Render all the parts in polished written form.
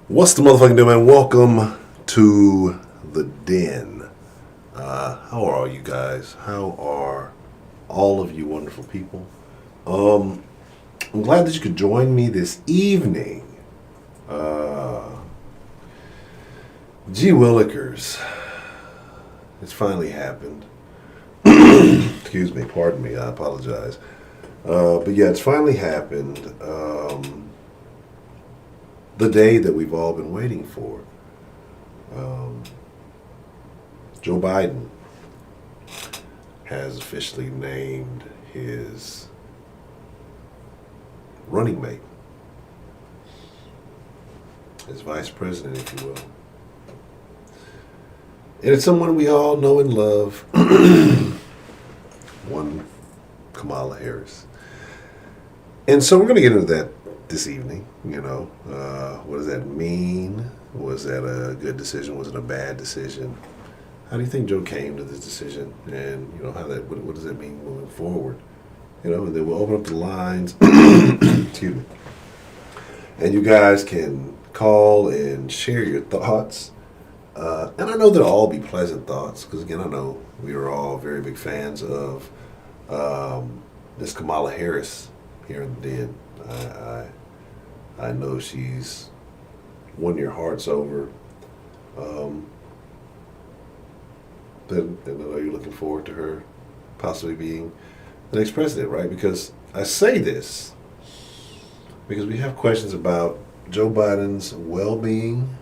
What's the motherfucking deal, man? Welcome to the den. How are all you guys? How are all of you wonderful people? I'm glad that you could join me this evening. Gee Willikers. It's finally happened. Excuse me, pardon me, I apologize. But yeah, it's finally happened. The day that we've all been waiting for. Joe Biden has officially named his running mate, his vice president, if you will. And it's someone we all know and love, one Kamala Harris. And so we're going to get into that this evening. What does that mean? Was that a good decision? Was it a bad decision? How do you think Joe came to this decision? And what does that mean moving forward? And then we'll open up the lines. Excuse me. And you guys can call and share your thoughts. And I know they'll all be pleasant thoughts, because again, I know we are all very big fans of this Kamala Harris here in the den. I know she's won your hearts over. But I know you're looking forward to her possibly being the next president, right? Because I say this because we have questions about Joe Biden's well-being,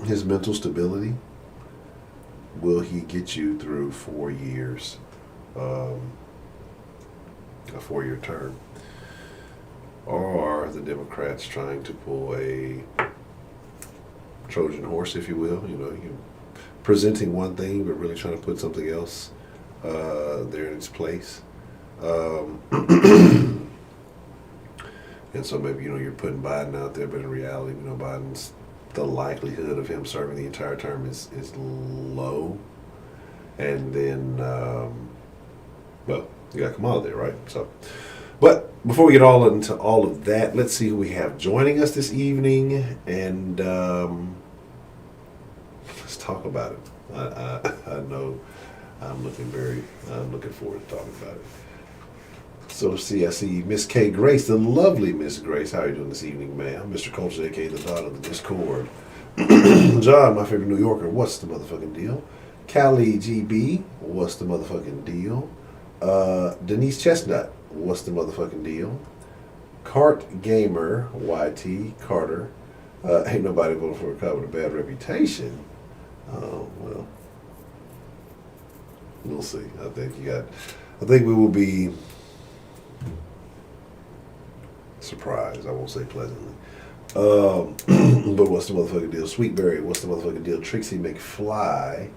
his mental stability. Will he get you through 4 years, a 4-year term? Or are the Democrats trying to pull a Trojan horse, if you will? You're presenting one thing, but really trying to put something else there in its place. And so maybe, you're putting Biden out there, but in reality, Biden's, the likelihood of him serving the entire term is low. And then, well, you got Kamala there, right? So, but before we get all into all of that, let's see who we have joining us this evening, and let's talk about it. I know I'm looking forward to talking about it. So I see Miss K. Grace, the lovely Miss Grace. How are you doing this evening, ma'am? Mr. Culture, a.k.a. the daughter of the Discord. John, my favorite New Yorker, what's the motherfucking deal? Callie GB, what's the motherfucking deal? Denise Chestnut, what's the motherfucking deal? Cart Gamer, YT, Carter. Ain't nobody voting for a cop with a bad reputation. Oh, well. We'll see. I think we will be surprised. I won't say pleasantly. But what's the motherfucking deal? Sweetberry, what's the motherfucking deal? Trixie McFly.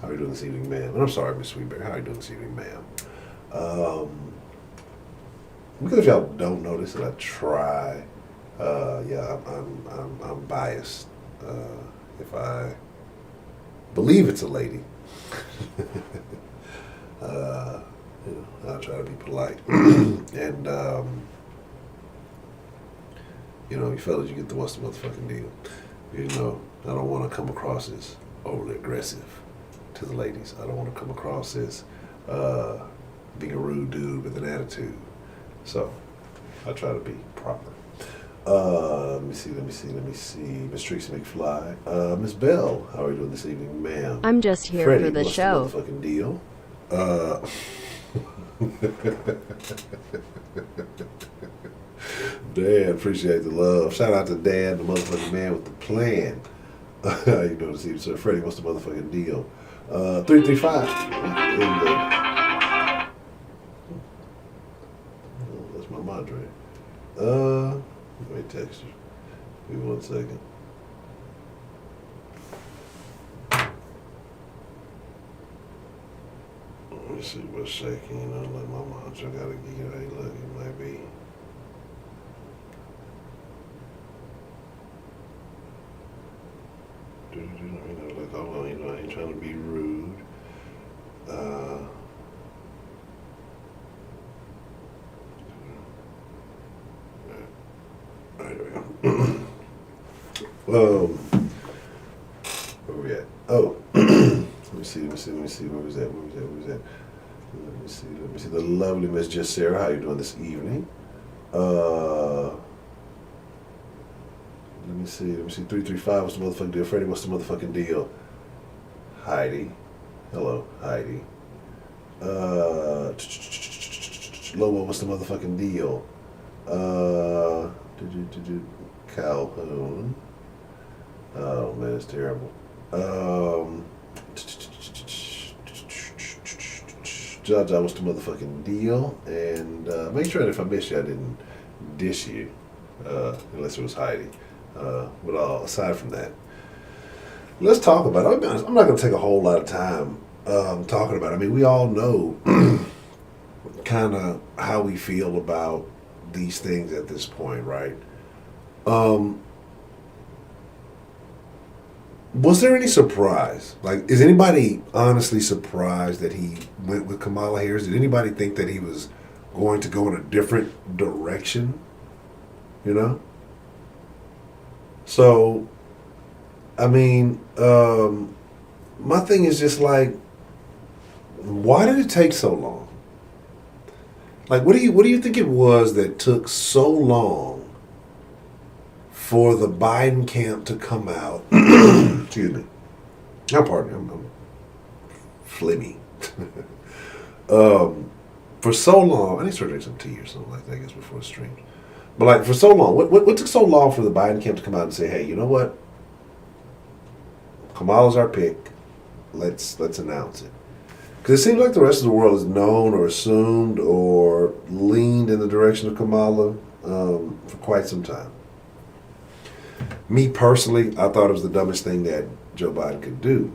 How are you doing this evening, ma'am? And I'm sorry, Miss Sweetberry. How are you doing this evening, ma'am? Because if y'all don't notice that I try, I'm biased. If I believe it's a lady, I'll try to be polite. And you fellas, you get the what's the motherfucking deal. I don't want to come across as overly aggressive to the ladies. I don't want to come across as being a rude dude with an attitude. So I try to be proper. Let me see. Miss Trixie McFly. Miss Bell, how are you doing this evening, ma'am? I'm just here Freddie, for the what's show. The motherfucking deal? Dan, appreciate the love. Shout out to Dan, the motherfucking man with the plan. How you doing this evening, sir? Freddie, what's the motherfucking deal? 335. That's my moderator. Let me text her. Give me 1 second. Let me see what's shaking. Like my mom, I gotta get it. Hey, look, it might be. Like, hold on, I ain't trying to be rude. Where we at? Oh, let me see. Where was that? Let me see. The lovely Miss Just Sarah, how you doing this evening? Let me see. 335, what's the motherfucking deal? Freddie, what's the motherfucking deal? Heidi. Hello, Heidi. Lobo, what's the motherfucking deal? Calhoun. Oh man, it's terrible. Jaja, what's the motherfucking deal? And make sure that if I miss you, I didn't dish you, unless it was Heidi. But aside from that, let's talk about it. I'm not going to take a whole lot of time talking about it. I mean, we all know kind of how we feel about these things at this point, right? Was there any surprise? Like, is anybody honestly surprised that he went with Kamala Harris? Did anybody think that he was going to go in a different direction? You know? So, I mean, my thing is just like, why did it take so long? Like, what do you think it was that took so long for the Biden camp to come out? Excuse me. Pardon me. I'm flimmy. For so long, I need to start drinking some tea or something like that, I guess, before the stream. But like, for so long, what took so long for the Biden camp to come out and say, hey, you know what? Kamala's our pick. Let's announce it. Because it seems like the rest of the world has known or assumed or leaned in the direction of Kamala for quite some time. Me personally, I thought it was the dumbest thing that Joe Biden could do.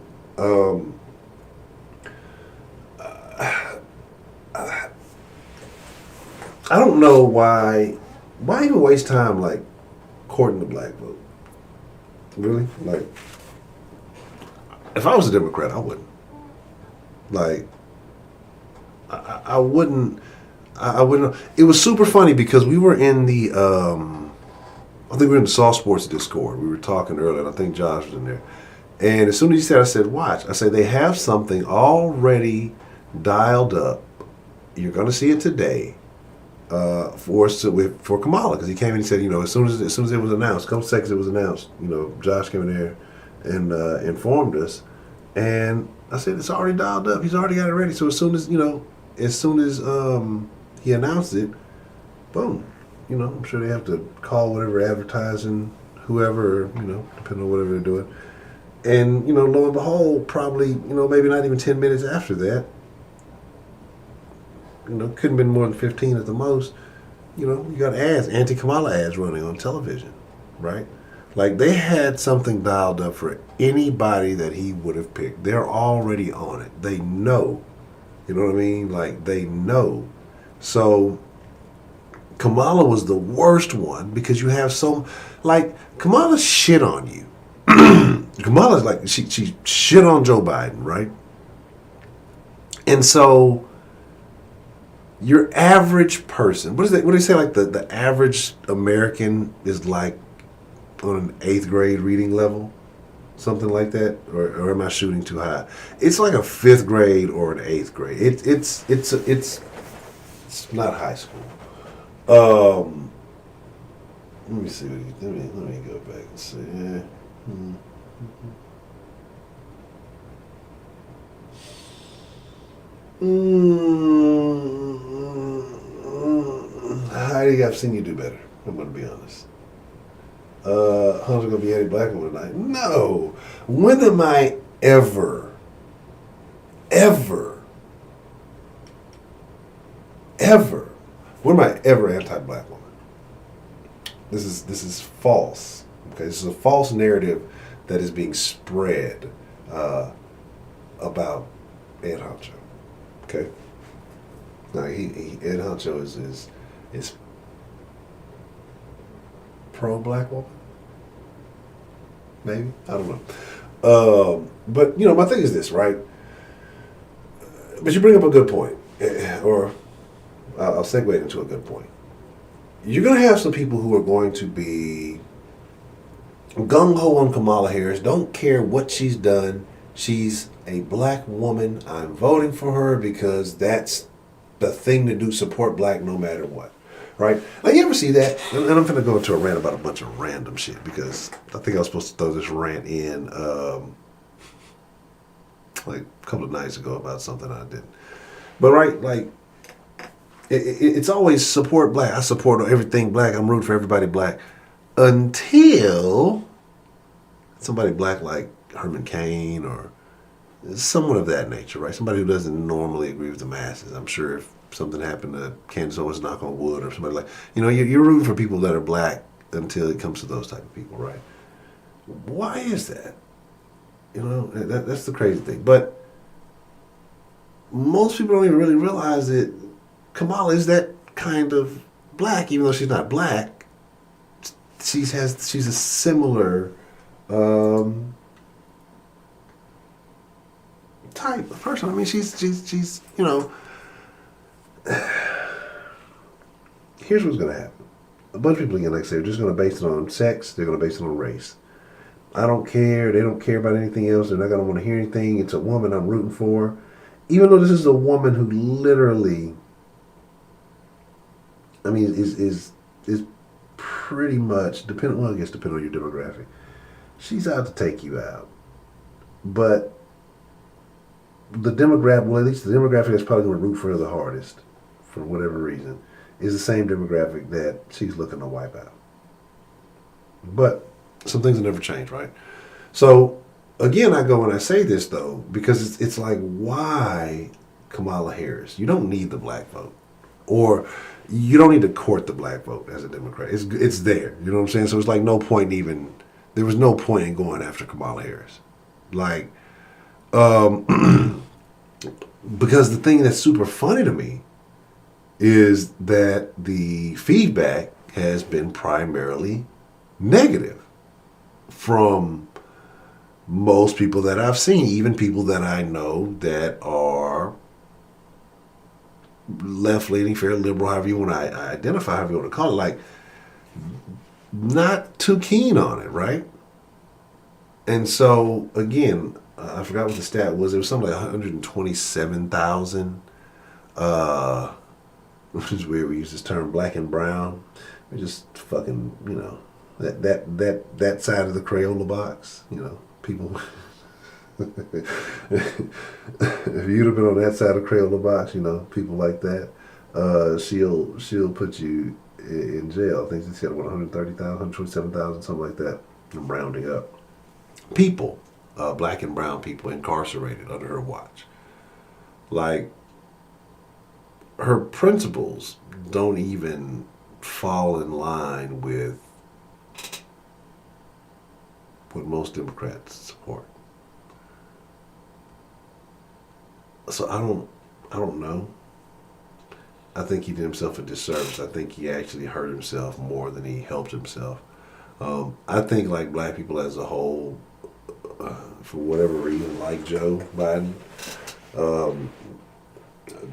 I don't know why even waste time like courting the black vote. Really? Like, if I was a Democrat, I wouldn't. Like, I wouldn't. I wouldn't. It was super funny because we were in the. I think we were in the Soft Sports Discord. We were talking earlier, and I think Josh was in there. And as soon as he said, I said, watch. I said, they have something already dialed up. You're going to see it today for Kamala. Because he came in and said, you know, as soon as it was announced, a couple seconds it was announced, you know, Josh came in there and informed us. And I said, it's already dialed up. He's already got it ready. So as soon as he announced it, boom. You know, I'm sure they have to call whatever advertising, whoever, you know, depending on whatever they're doing. And, you know, lo and behold, probably, you know, maybe not even 10 minutes after that, you know, couldn't have been more than 15 at the most, you know, you got ads, anti-Kamala ads running on television, right? Like, they had something dialed up for anybody that he would have picked. They're already on it. They know. You know what I mean? Like, they know. So Kamala was the worst one because you have Kamala shit on you. Kamala's like, she shit on Joe Biden, right? And so your average person, what do they say, like the average American is like on an 8th grade reading level? Something like that? Or am I shooting too high? It's like a 5th grade or an 8th grade. It's not high school. Let me see. Let me go back and see. Heidi, I've seen you do better. I'm going to be honest. Hunter's going to be any black woman tonight. No. When am I ever when am I ever anti-black woman? This is false. Okay, this is a false narrative that is being spread about Ed Honcho. Okay. Now Ed Honcho is pro-black woman. Maybe, I don't know. But you know, my thing is this, right? But you bring up a good point, or I'll segue into a good point. You're going to have some people who are going to be gung ho on Kamala Harris. Don't care what she's done. She's a black woman. I'm voting for her because that's the thing to do. Support black no matter what. Right? Now, you ever see that? And I'm going to go into a rant about a bunch of random shit because I think I was supposed to throw this rant in like a couple of nights ago about something I didn't. But, right, like, it's always support black. I support everything black. I'm rooting for everybody black. Until somebody black like Herman Cain or someone of that nature, right? Somebody who doesn't normally agree with the masses. I'm sure if something happened to Candace Owens, knock on wood, or somebody like, you're rooting for people that are black until it comes to those type of people, right? Why is that? That's the crazy thing. But most people don't even really realize that Kamala is that kind of black, even though she's not black. She's a similar type of person. I mean, she's here's what's going to happen. A bunch of people, again, like I say, are just going to base it on sex. They're going to base it on race. I don't care. They don't care about anything else. They're not going to want to hear anything. It's a woman I'm rooting for. Even though this is a woman who literally, I mean, is pretty much, depending on your demographic, she's out to take you out. But at least the demographic that's probably going to root for her the hardest, for whatever reason, is the same demographic that she's looking to wipe out. But some things will never change, right? So, again, I go and I say this, though, because it's like, why Kamala Harris? You don't need the black vote. Or you don't need to court the black vote as a Democrat. It's there. You know what I'm saying? So it's like there was no point in going after Kamala Harris. Like, because the thing that's super funny to me is that the feedback has been primarily negative from most people that I've seen, even people that I know that are left-leaning, fair liberal, however you want to identify, however you want to call it, like, not too keen on it, right? And so, again, I forgot what the stat was. It was something like 127,000. Which is weird. We use this term black and brown. We just fucking, that side of the Crayola box, people. If you'd have been on that side of Crayola box, people like that, she'll put you in jail. I think she said 130,000, 127,000, something like that. I'm rounding up. People, black and brown people, incarcerated under her watch. Like, her principles don't even fall in line with what most Democrats support. So I don't know. I think he did himself a disservice. I think he actually hurt himself more than he helped himself. I think, like, black people as a whole, for whatever reason, like Joe Biden,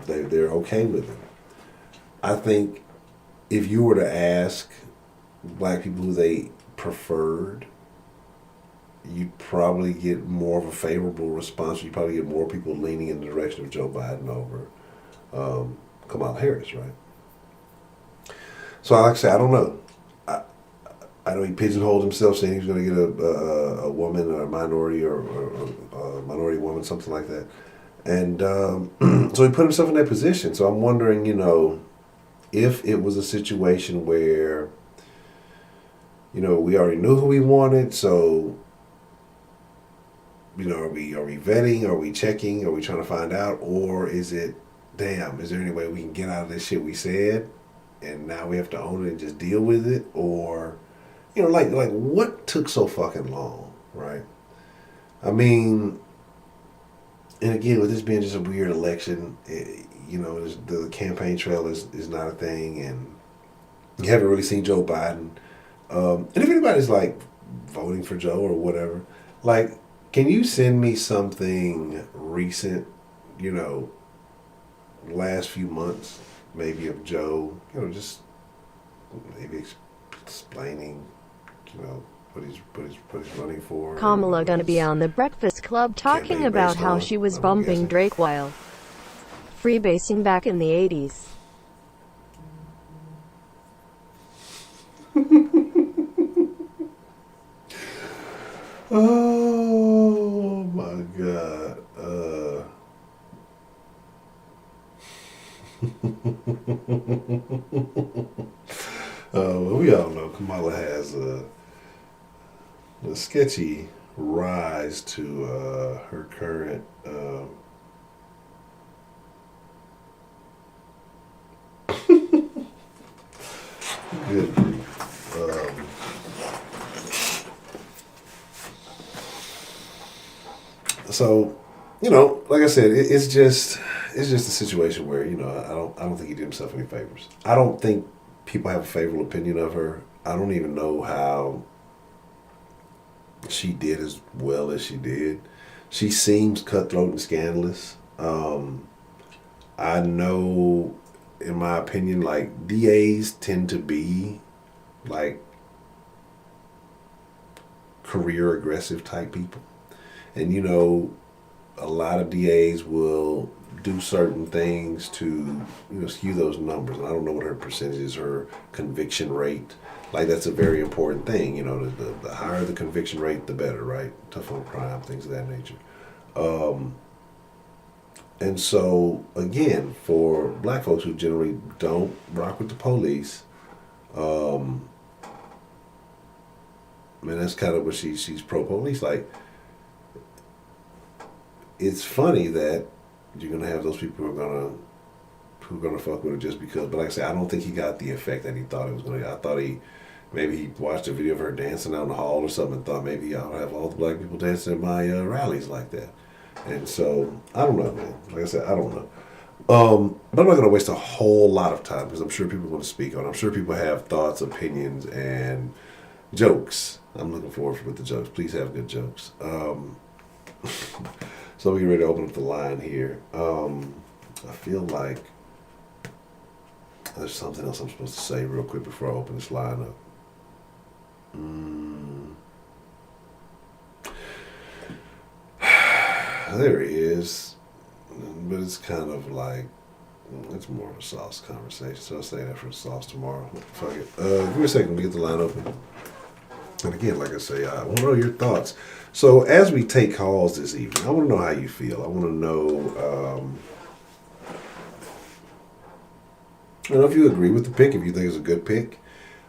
they're okay with it. I think if you were to ask black people who they preferred, you'd probably get more of a favorable response. You'd probably get more people leaning in the direction of Joe Biden over Kamala Harris, right? So, like I say, I don't know. I know he pigeonholed himself, saying he was going to get a woman or a minority or a minority woman, something like that. And so he put himself in that position. So I'm wondering, if it was a situation where, we already knew who we wanted, so, are we vetting? Are we checking? Are we trying to find out? Or is it, damn, is there any way we can get out of this shit we said and now we have to own it and just deal with it? Or, like what took so fucking long, right? I mean, and again, with this being just a weird election, the campaign trail is not a thing, and you haven't really seen Joe Biden. And if anybody's like voting for Joe or whatever, like, can you send me something recent, last few months, maybe of Joe, just maybe explaining, But he's running for. Kamala gonna be on the Breakfast Club talking about how she was bumping Drake while freebasing back in the 80s. Oh my God. Well, we all know Kamala has a sketchy rise to her current good grief. So, like I said, it's just a situation where I don't think he did himself any favors. I don't think people have a favorable opinion of her. I don't even know how she did as well as she did. She seems cutthroat and scandalous. I know, in my opinion, like DAs tend to be like career aggressive type people. And a lot of DAs will do certain things to skew those numbers. And I don't know what her percentage is, her conviction rate. Like that's a very important thing. The higher the conviction rate, the better, right? Tough on crime, things of that nature. And so again, for black folks who generally don't rock with the police, man, that's kind of what she's pro police. Like, it's funny that you're gonna have those people who are gonna fuck with her just because. But like I said, I don't think he got the effect that he thought it was gonna. I thought maybe he watched a video of her dancing out in the hall or something and thought maybe I'll have all the black people dancing at my rallies like that. And so I don't know, man. Like I said, I don't know. But I'm not gonna waste a whole lot of time because I'm sure people want to speak on it. I'm sure people have thoughts, opinions, and jokes. I'm looking forward with the jokes. Please have good jokes. So we get ready to open up the line here. I feel like there's something else I'm supposed to say real quick before I open this line up. There he is. But it's kind of like, it's more of a sauce conversation. So I'll say that for the sauce tomorrow. Fuck it. Give me a second to get the line open. And again, like I say, I want to know your thoughts. So as we take calls this evening, I want to know how you feel. I want to know, if you agree with the pick, if you think it's a good pick.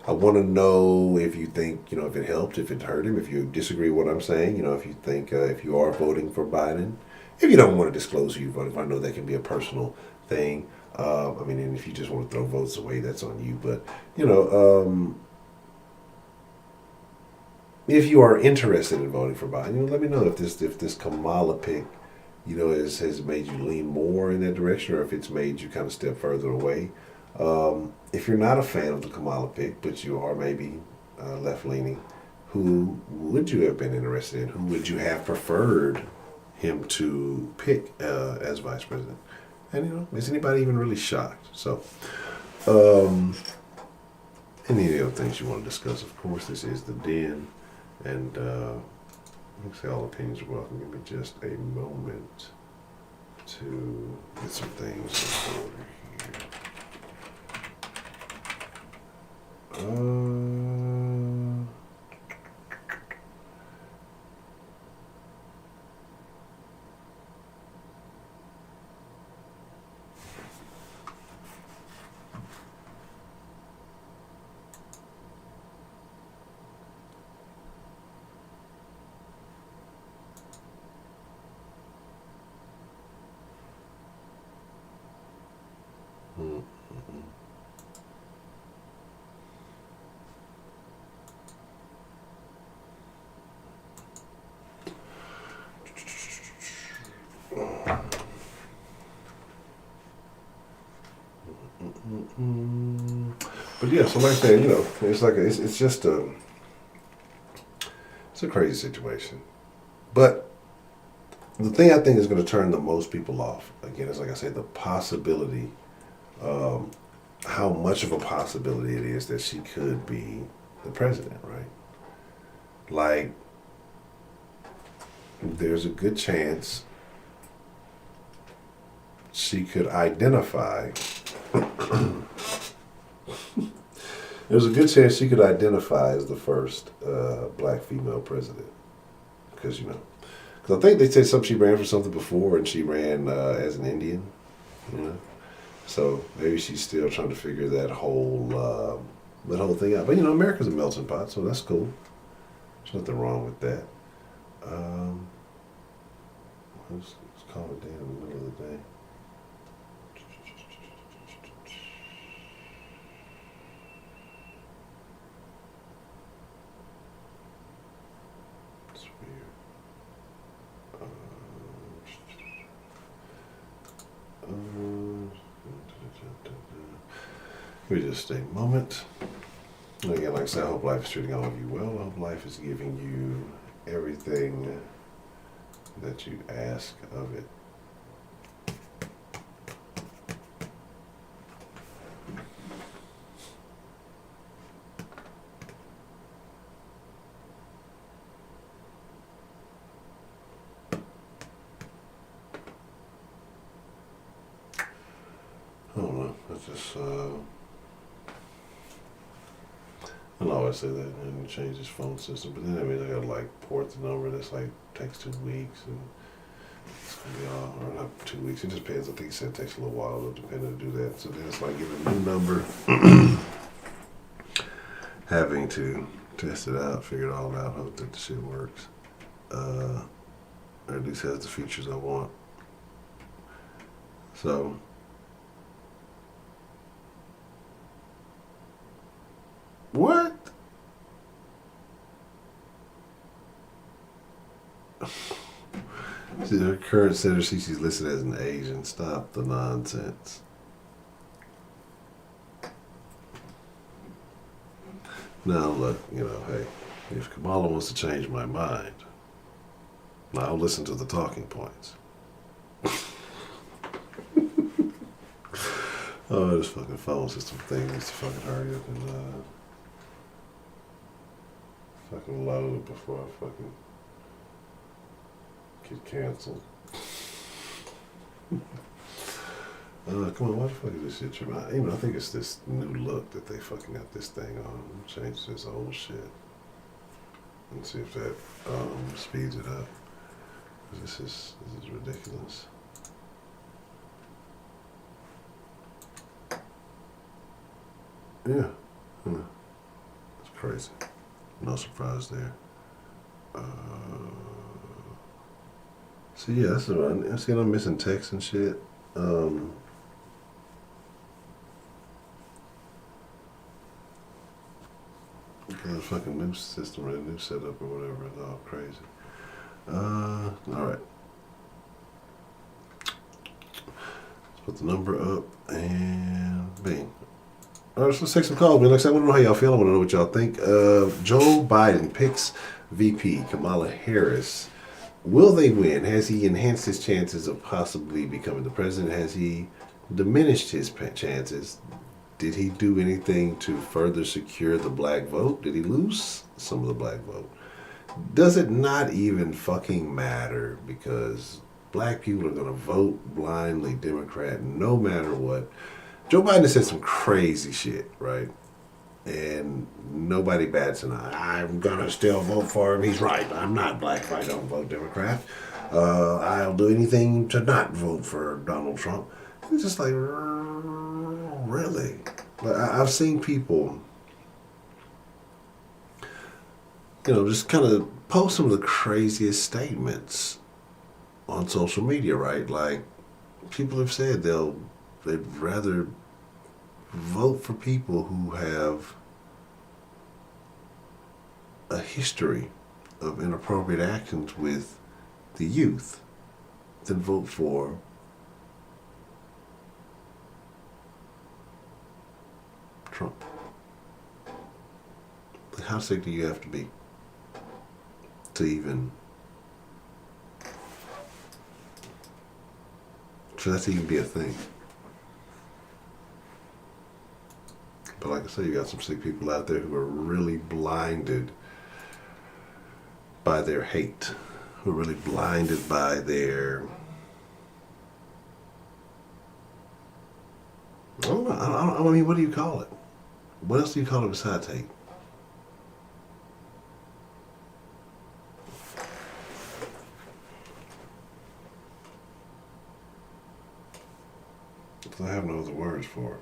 I want to know if you think, if it helped, if it hurt him, if you disagree with what I'm saying, if you think, if you are voting for Biden. If you don't want to disclose who you voted for, I know that can be a personal thing. And if you just want to throw votes away, that's on you. But, if you are interested in voting for Biden, let me know if this Kamala pick, has made you lean more in that direction, or if it's made you kind of step further away. If you're not a fan of the Kamala pick, but you are maybe left leaning, who would you have been interested in? Who would you have preferred him to pick as vice president? And is anybody even really shocked? So, any other things you want to discuss? Of course, this is the Den. And like I say, all opinions are welcome. Give me just a moment to get some things over here. But yeah, so like I said, it's just it's a crazy situation. But the thing I think is going to turn the most people off, again, is like I said, the possibility, how much of a possibility it is that she could be the president, right? Like, there's a good chance she could identify. There's a good chance she could identify as the first black female president. Because, because I think they said she ran for something before and she ran as an Indian, you know. So maybe she's still trying to figure that whole thing out. But, America's a melting pot, so that's cool. There's nothing wrong with that. Let's call it day in the middle of the day. It's weird. Give me just a moment. And again, like I said, I hope life is treating all of you well. I hope life is giving you everything that you ask of it. I don't know. That's just, I always say that and change his phone system, but then that means I gotta port the number. That's takes 2 weeks, and it's gonna be all, or not 2 weeks. It just depends. I think he said it takes a little while, depending to do that. So then it's getting a new number, having to test it out, figure it all out, hope that the shit works, or at least has the features I want. So. What? See, her current senator, she's listed as an Asian. Stop the nonsense. Now, look, hey, if Kamala wants to change my mind, I'll listen to the talking points. Oh, this fucking phone system thing needs to fucking hurry up and fucking load it before I fucking get canceled. Come on, what the fuck is this shit? I think it's this new look that they fucking got this thing on. Change this old shit. And see if that speeds it up. This is ridiculous. Yeah. It's crazy. No surprise there. So yeah, that's around. I'm missing text and shit. The fucking new system or the new setup or whatever is all crazy. Alright. Let's put the number up and bing. Alright, so let's take some calls, man. Like I said, I want to know how y'all feel. I want to know what y'all think. Joe Biden picks VP Kamala Harris. Will they win? Has he enhanced his chances of possibly becoming the president? Has he diminished his chances? Did he do anything to further secure the black vote? Did he lose some of the black vote? Does it not even fucking matter? Because black people are going to vote blindly Democrat no matter what. Joe Biden said some crazy shit, right? And nobody bats an eye. I'm going to still vote for him. He's right. I'm not black if I don't vote Democrat. I'll do anything to not vote for Donald Trump. It's just like, really? I've seen people, just kind of post some of the craziest statements on social media, right? Like, people have said they'd rather vote for people who have a history of inappropriate actions with the youth than vote for Trump. Like, how sick do you have to be to even for that to even be a thing? But like I said, you got some sick people out there who are really blinded by their hate, who are really blinded by their, I don't know, I mean, what do you call it? What else do you call it besides hate? I have no other words for it.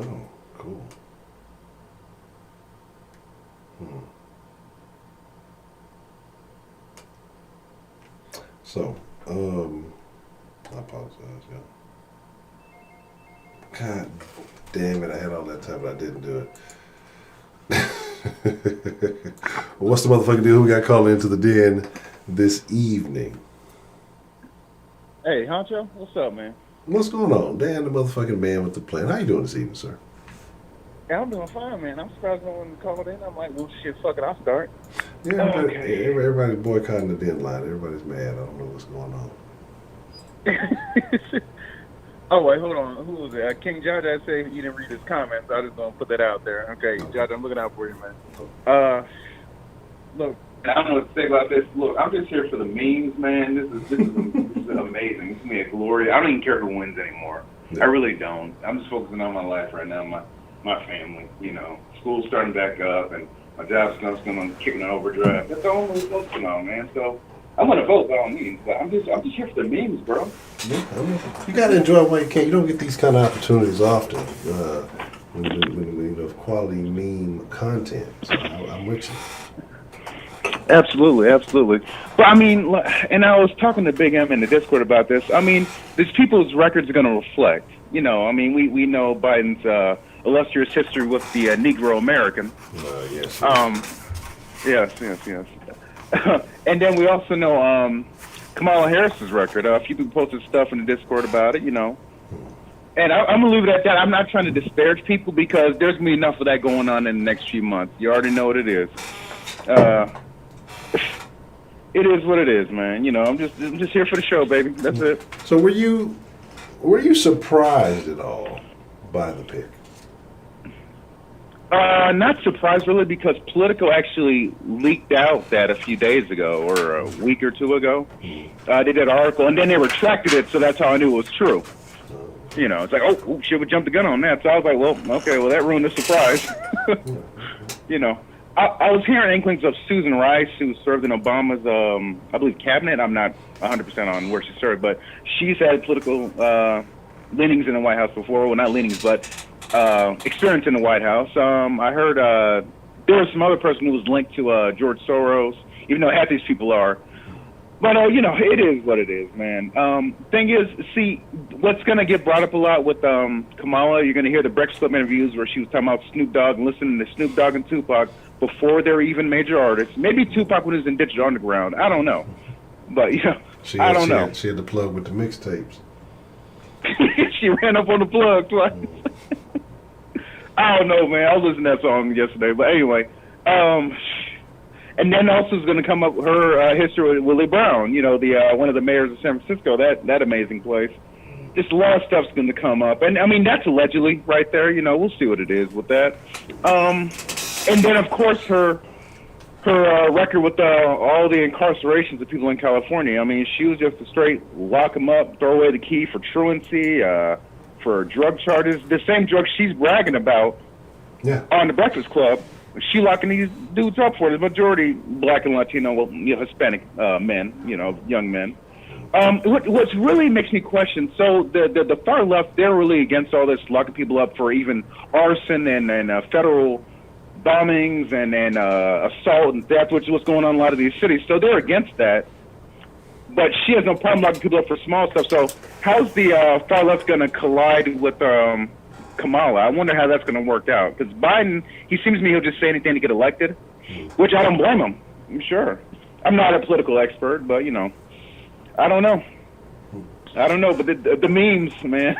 Oh, cool. So, I apologize, yeah. God damn it, I had all that time, but I didn't do it. Well, what's the motherfucking deal? Who we got calling into the den this evening? Hey, Honcho, what's up, man? What's going on? Dan, the motherfucking man with the plan. How you doing this evening, sir? Yeah, I'm doing fine, man. I'm surprised no one called in. I'm like, well, shit, fuck it, I'll start. Yeah, everybody's boycotting the den line. Everybody's mad. I don't know what's going on. Oh, wait, hold on. Who was it? King Judge, I say you didn't read his comments. I just gonna put that out there. Okay, Judge, I'm looking out for you, man. Look, I don't know what to say about this. Look, I'm just here for the memes, man. This is amazing. This is me a glory. I don't even care who wins anymore. Yeah. I really don't. I'm just focusing on my life right now, my family. You know, school's starting back up, and my job's going to kick in overdrive. That's all I'm really focusing on, man. So I'm going to vote by all means, but I'm just here for the memes, bro. Yeah, I mean, you got to enjoy it while you can. You don't get these kind of opportunities often. When quality meme content. So I'm with you. Absolutely, absolutely. But I mean, and I was talking to Big M in the Discord about this. I mean, these people's records are going to reflect. You know, I mean, we know Biden's illustrious history with the Negro American. Yes. Yes. And then we also know Kamala Harris's record. A few people posted stuff in the Discord about it. You know. And I'm going to leave it at that. I'm not trying to disparage people because there's going to be enough of that going on in the next few months. You already know what it is. It is what it is, man. You know, I'm just here for the show, baby. That's it. So were you surprised at all by the pick? Not surprised really, because Politico actually leaked out that a few days ago or a week or two ago. They did an article and then they retracted it, so that's how I knew it was true. You know, it's like, oh shit, we jumped the gun on that. So I was like, well, okay, well that ruined the surprise. You know. I was hearing inklings of Susan Rice, who served in Obama's, I believe, cabinet. I'm not 100% on where she served, but she's had political leanings in the White House before. Well, not leanings, but experience in the White House. I heard there was some other person who was linked to George Soros, even though half these people are. But, you know, it is what it is, man. Thing is, see, what's going to get brought up a lot with Kamala, you're going to hear the Breakfast Club interviews where she was talking about Snoop Dogg and listening to Snoop Dogg and Tupac before they were even major artists. Maybe Tupac when he was in Digital Underground. I don't know. But, you know, I don't know. She had the plug with the mixtapes. She ran up on the plug twice. I don't know, man. I was listening to that song yesterday. But anyway, and then also is going to come up her history with Willie Brown, you know, the one of the mayors of San Francisco, that amazing place. Just a lot of stuff's going to come up. And, I mean, that's allegedly right there. You know, we'll see what it is with that. And then, of course, her record with all the incarcerations of people in California. I mean, she was just a straight lock them up, throw away the key for truancy, for drug charges. The same drugs she's bragging about on the Breakfast Club. She locking these dudes up for the majority black and Latino, well, you know, Hispanic men, you know, young men. What really makes me question, so the far left, they're really against all this locking people up for even arson and federal bombings and assault and theft, which is what's going on in a lot of these cities. So they're against that. But she has no problem locking people up for small stuff. So how's the far left going to collide with Kamala? I wonder how that's going to work out. Because Biden, he seems to me he'll just say anything to get elected, which I don't blame him. I'm sure. I'm not a political expert, but, you know, I don't know. But the memes, man.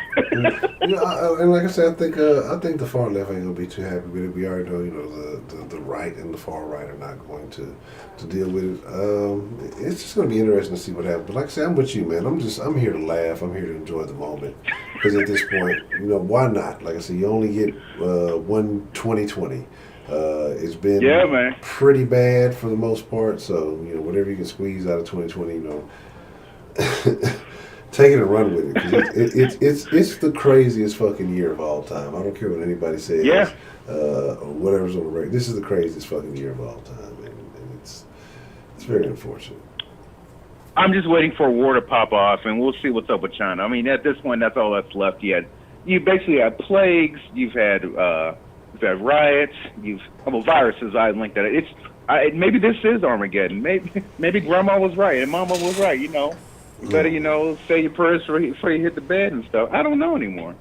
And like I said, I think the far left ain't gonna be too happy with it. We already know, you know, the right and the far right are not going to deal with it. It's just gonna be interesting to see what happens. But like I said, I'm with you, man. I'm here to laugh. I'm here to enjoy the moment. Because at this point, you know, why not? Like I said, you only get one 2020. It's been man. pretty bad for the most part. So whatever you can squeeze out of 2020, take it and run with it. 'Cause it's the craziest fucking year of all time. I don't care what anybody says. Yeah. Or whatever's on the record. This is the craziest fucking year of all time, and it's very unfortunate. I'm just waiting for a war to pop off, and we'll see what's up with China. I mean, at this point, that's all that's left yet. You basically had plagues. You've had riots. Viruses. I linked that. Maybe this is Armageddon. Maybe Grandma was right and Mama was right. You better say your prayers before you hit the bed and stuff. I don't know anymore.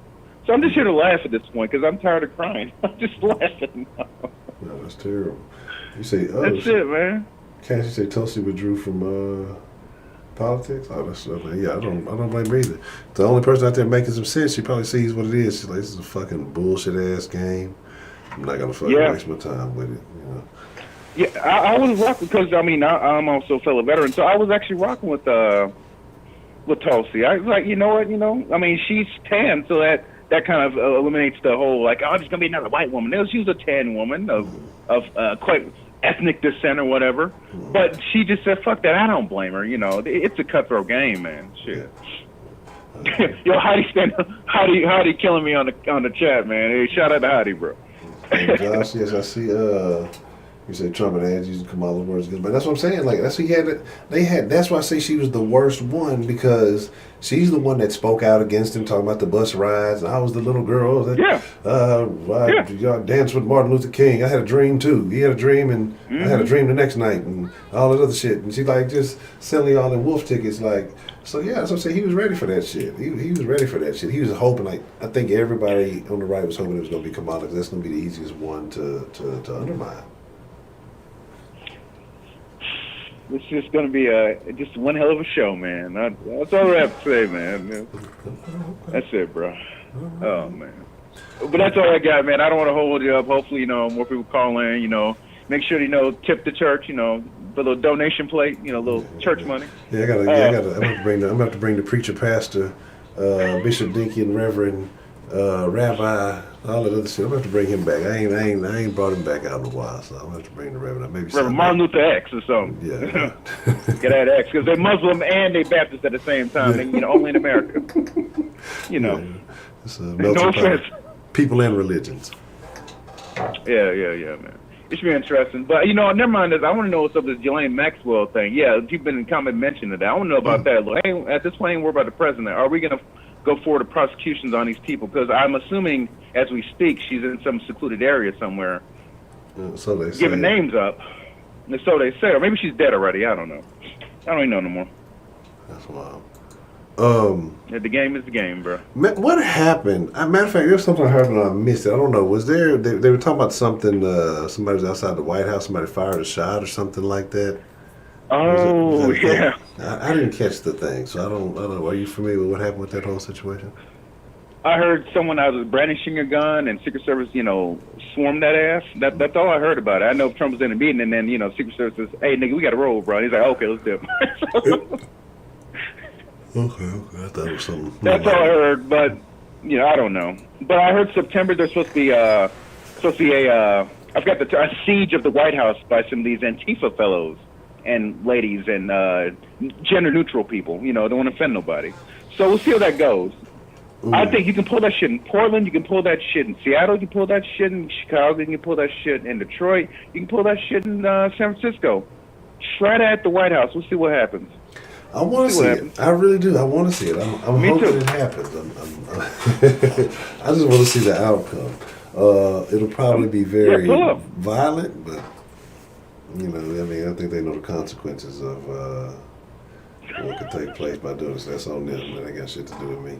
So I'm just here to laugh at this point because I'm tired of crying. I'm just laughing. No, that's terrible. You say, that's it, man. Can't you say Tulsi withdrew from politics? Oh, that's yeah. I don't blame her either. The only person out there making some sense, she probably sees what it is. She's like, this is a fucking bullshit ass game. I'm not gonna fucking waste my time with it. Yeah, I was rocking because I'm also a fellow veteran, so I was actually rocking with Tulsi. I was like, you know what, she's tan, so that kind of eliminates the whole like, oh, there's gonna be another white woman. No, she was a tan woman of quite ethnic descent or whatever, but she just said, fuck that. I don't blame her. It's a cutthroat game, man. Shit. Yo, Heidi killing me on the chat, man. Hey, shout out to Heidi, bro. Hey, Josh, yes, I see. You said Trump and ads using Kamala's words again, but that's what I'm saying. Like that's what he had. That's why I say she was the worst one because she's the one that spoke out against him, talking about the bus rides. I was the little girl. Y'all danced with Martin Luther King. I had a dream too. He had a dream, and I had a dream the next night, and all that other shit. And she like just selling all the wolf tickets, like. So yeah, that's what I'm saying. He was ready for that shit. He was ready for that shit. He was hoping, like I think everybody on the right was hoping it was going to be Kamala because that's going to be the easiest one to undermine. It's just going to be just one hell of a show, man. That's all I have to say, man. That's it, bro. Oh man. But that's all I got, man. I don't want to hold you up. Hopefully, more people call in. Make sure tip the church. The little donation plate. Little church money. Yeah, I'm gonna have to bring the preacher, pastor, Bishop Dinky, and Reverend, Rabbi, all that other shit. I'm gonna have to bring him back. I ain't brought him back out in a while, so I'm gonna have to bring the Reverend. Maybe Reverend Martin Luther X or something. Yeah. Get that X because they're Muslim and they Baptist at the same time. And, only in America. Yeah, it's no offense. People and religions. Yeah, man. It should be interesting. But, never mind this. I want to know what's up with this Ghislaine Maxwell thing. Yeah, you've been in comment mentioning that. I want to know about that. Look, hey, at this point, ain't worried about the president. Are we going to go forward to prosecutions on these people? Because I'm assuming, as we speak, she's in some secluded area somewhere. So they say. Giving names up. And so they say. Or maybe she's dead already. I don't know. I don't even know no more. That's wild. The game is the game, bro. What happened? Matter of fact, there's something I heard and I missed it. I don't know. Was there? They were talking about something. Somebody was outside the White House. Somebody fired a shot or something like that. Oh, yeah. I didn't catch the thing, so I don't know. Are you familiar with what happened with that whole situation? I heard someone was brandishing a gun and Secret Service, swarmed that ass. That's all I heard about it. I know Trump was in a meeting and then, Secret Service says, hey, nigga, we got to roll, bro. And he's like, okay, let's do it. Okay. I thought it was something. That's all I heard, but I don't know. But I heard September there's supposed to be a I forgot a siege of the White House by some of these Antifa fellows and ladies and gender neutral people. Don't want to offend nobody. So we'll see how that goes. Ooh. I think you can pull that shit in Portland. You can pull that shit in Seattle. You can pull that shit in Chicago. You can pull that shit in Detroit. You can pull that shit in San Francisco. Try that at the White House. We'll see what happens. I want to see it. I really do. I want to see it. I'm hoping it happens. I just want to see the outcome. It'll probably be very violent, but I think they know the consequences of what could take place by doing this. That's on them. That ain't got shit to do with me.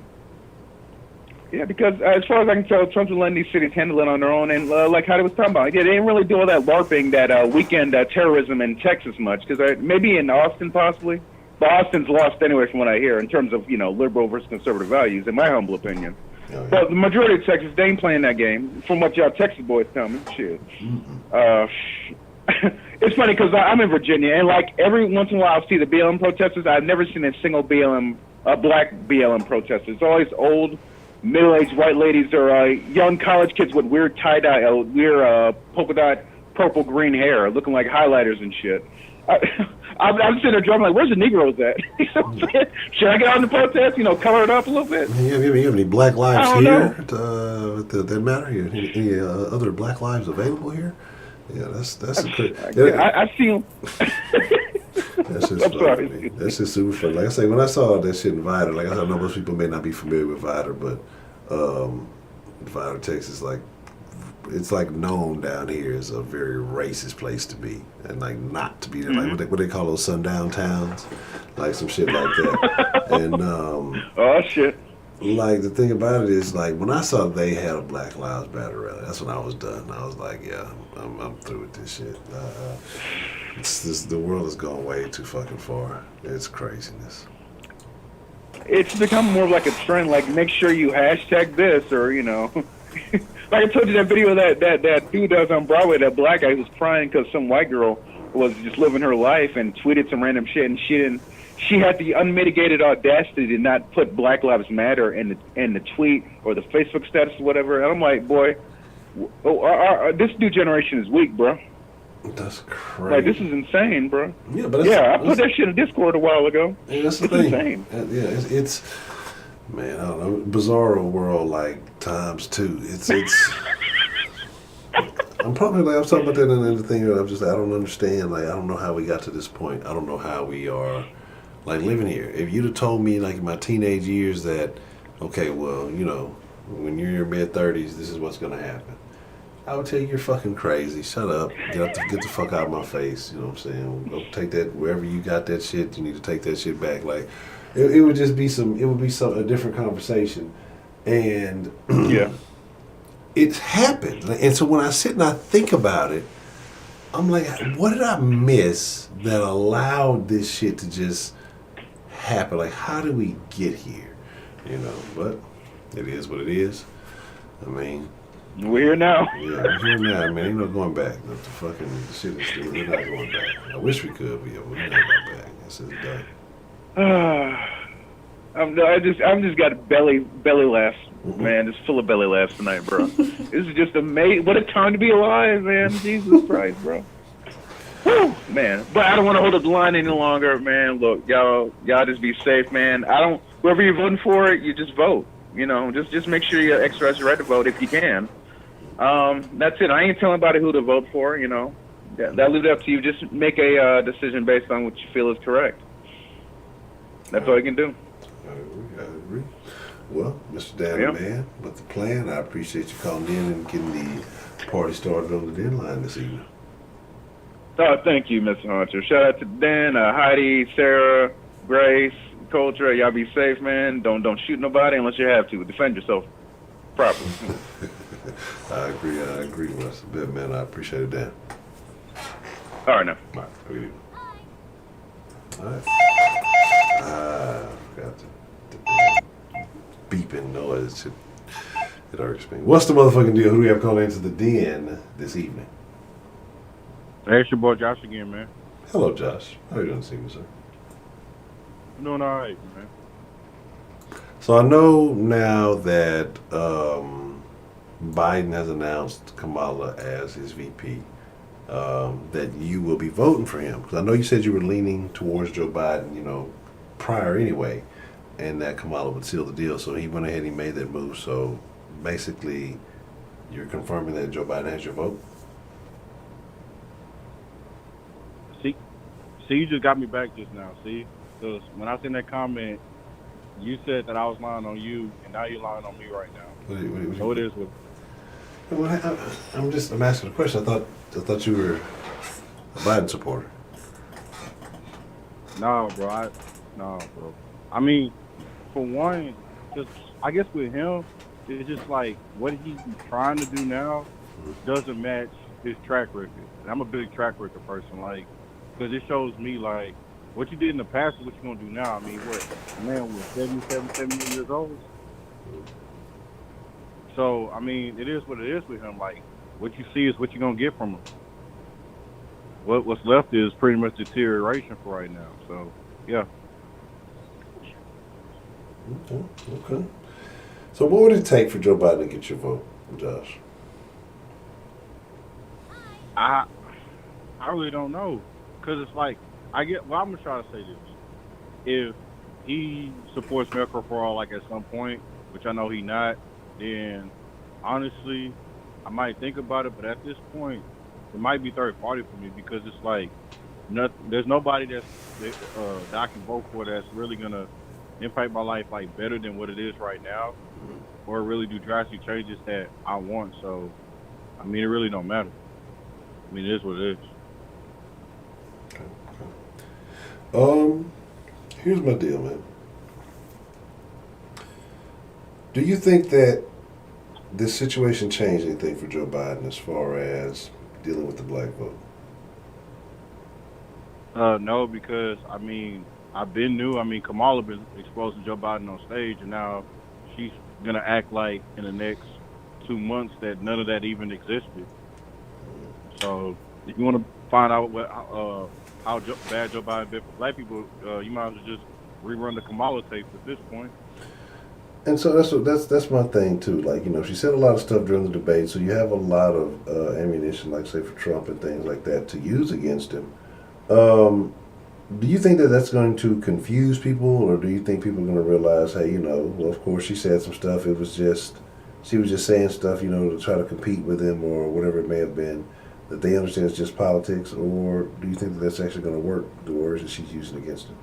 Yeah, because as far as I can tell, Trump's letting these cities handle it on their own, and like Heidi was talking about, they didn't really do all that LARPing, that weekend terrorism in Texas much, because maybe in Austin possibly. But Austin's lost anyway from what I hear in terms of, liberal versus conservative values, in my humble opinion. Oh, yeah. But the majority of Texas, they ain't playing that game, from what y'all Texas boys tell me. Shit. It's funny because I'm in Virginia, and every once in a while I'll see the BLM protesters. I've never seen a single black BLM protester. It's always old, middle-aged white ladies or young college kids with weird tie-dye, weird polka dot purple green hair, looking like highlighters and shit. I'm sitting there driving like, where's the Negroes at? You know what I'm saying? Should I get out in the protest? Color it up a little bit. You have any black lives here that matter? Any other black lives available here? Yeah, that's I see them. That's just funny. That's just super fun. Like I say, when I saw that shit in Vidor, like I said, I know most people may not be familiar with Vidor, but Vidor, Texas, it's like known down here as a very racist place to be, and like not to be there. Like what they call those sundown towns, like some shit like that. And oh shit. Like the thing about it is, like when I saw they had a Black Lives Matter rally, that's when I was done. I was like, yeah, I'm through with this shit. The world has gone way too fucking far. It's craziness. It's become more of like a trend. Like, make sure you hashtag this, or like I told you that video that dude does on Broadway. That black guy was crying because some white girl was just living her life and tweeted some random shit, and she had the unmitigated audacity to not put Black Lives Matter in the tweet or the Facebook status or whatever. And I'm like, boy, this new generation is weak, bro. That's crazy. Like, this is insane, bro. Yeah, but I put that shit in Discord a while ago. Yeah, that's the it's thing. Insane. Yeah, it's man, I don't know, bizarro world like ×2. It's. I'm probably like I was talking about that in the thing. I'm just I don't understand. Like I don't know how we got to this point. I don't know how we are like living here. If you'd have told me like in my teenage years that, okay, well, when you're in your mid-30s, this is what's gonna happen, I would tell you you're fucking crazy. Shut up. Get the fuck out of my face. You know what I'm saying? Go take that wherever you got that shit. You need to take that shit back. Like it would just be a different conversation, and yeah. It's happened. And so when I sit and I think about it, I'm like, what did I miss that allowed this shit to just happen? Like, how did we get here? But it is what it is. I mean, we're here now. Yeah, we're here now, man. Ain't no going back. The fucking shit is still, we're not going back. I wish we could, but yeah, we're not going back. This is done. I'm just got belly laughs, man. It's full of belly laughs tonight, bro. This is just amazing. What a time to be alive, man. Jesus Christ, bro. Whew, man. But I don't want to hold up the line any longer, man. Look, y'all just be safe, man. Whoever you're voting for, you just vote. Just make sure you exercise your right to vote if you can. That's it. I ain't telling anybody who to vote for. That leave it up to you. Just make a decision based on what you feel is correct. That's all you can do. I agree. Well, Mr. Danny, man, with the plan, I appreciate you calling in and getting the party started on the denline this evening. Oh, thank you, Mr. Honcho. Shout out to Dan, Heidi, Sarah, Grace, Culture. Y'all be safe, man. Don't shoot nobody unless you have to. Defend yourself properly. I agree. Well, that's a bit, man. I appreciate it, Dan. All right, now. All right. Have a good evening. All right. I forgot the beeping noise. It irks me. What's the motherfucking deal? Who do we have calling into the den this evening? Hey, it's your boy Josh again, man. Hello, Josh. How are you doing this evening, sir? I'm doing all right, man. So I know now that Biden has announced Kamala as his VP, that you will be voting for him. Because I know you said you were leaning towards Joe Biden, prior anyway, and that Kamala would seal the deal. So he went ahead and he made that move. So basically, you're confirming that Joe Biden has your vote? See, you just got me back just now, see? Because when I sent that comment, you said that I was lying on you, and now you're lying on me right now. What so it is with... I'm asking a question. I thought you were a Biden supporter. No, bro. Bro. I mean, for one, just I guess with him, it's just like what he's trying to do now doesn't match his track record. And I'm a big track record person, because it shows me what you did in the past is what you're gonna do now. I mean, what man was 70 years old. So I mean, it is what it is with him. What you see is what you're gonna get from him. What's left is pretty much deterioration for right now. So yeah. Okay. So what would it take for Joe Biden to get your vote, Josh? I I really don't know, cause it's like I get. Well, I'm gonna try to say this: if he supports Medicare for all, like at some point, which I know he not, then honestly, I might think about it. But at this point, it might be third party for me because it's like there's nobody that I can vote for that's really gonna impact my life like better than what it is right now, or really do drastic changes that I want. So, I mean, it really don't matter. I mean, it is what it is. Here's my deal, man. Do you think that this situation changed anything for Joe Biden as far as dealing with the black vote? No, because I mean, I've been new. I mean, Kamala been exposing Joe Biden on stage, and now she's gonna act like in the next 2 months that none of that even existed. So, if you want to find out how bad Joe Biden been for black people, you might as well just rerun the Kamala tapes at this point. And so that's my thing too. Like, you know, she said a lot of stuff during the debate, so you have a lot of ammunition, like say for Trump and things like that, to use against him. Do you think that that's going to confuse people, or do you think people are going to realize, hey, you know, well, of course she said some stuff. It was just she was just saying stuff, you know, to try to compete with him or whatever it may have been. That they understand it's just politics, or do you think that that's actually going to work? The words that she's using against him.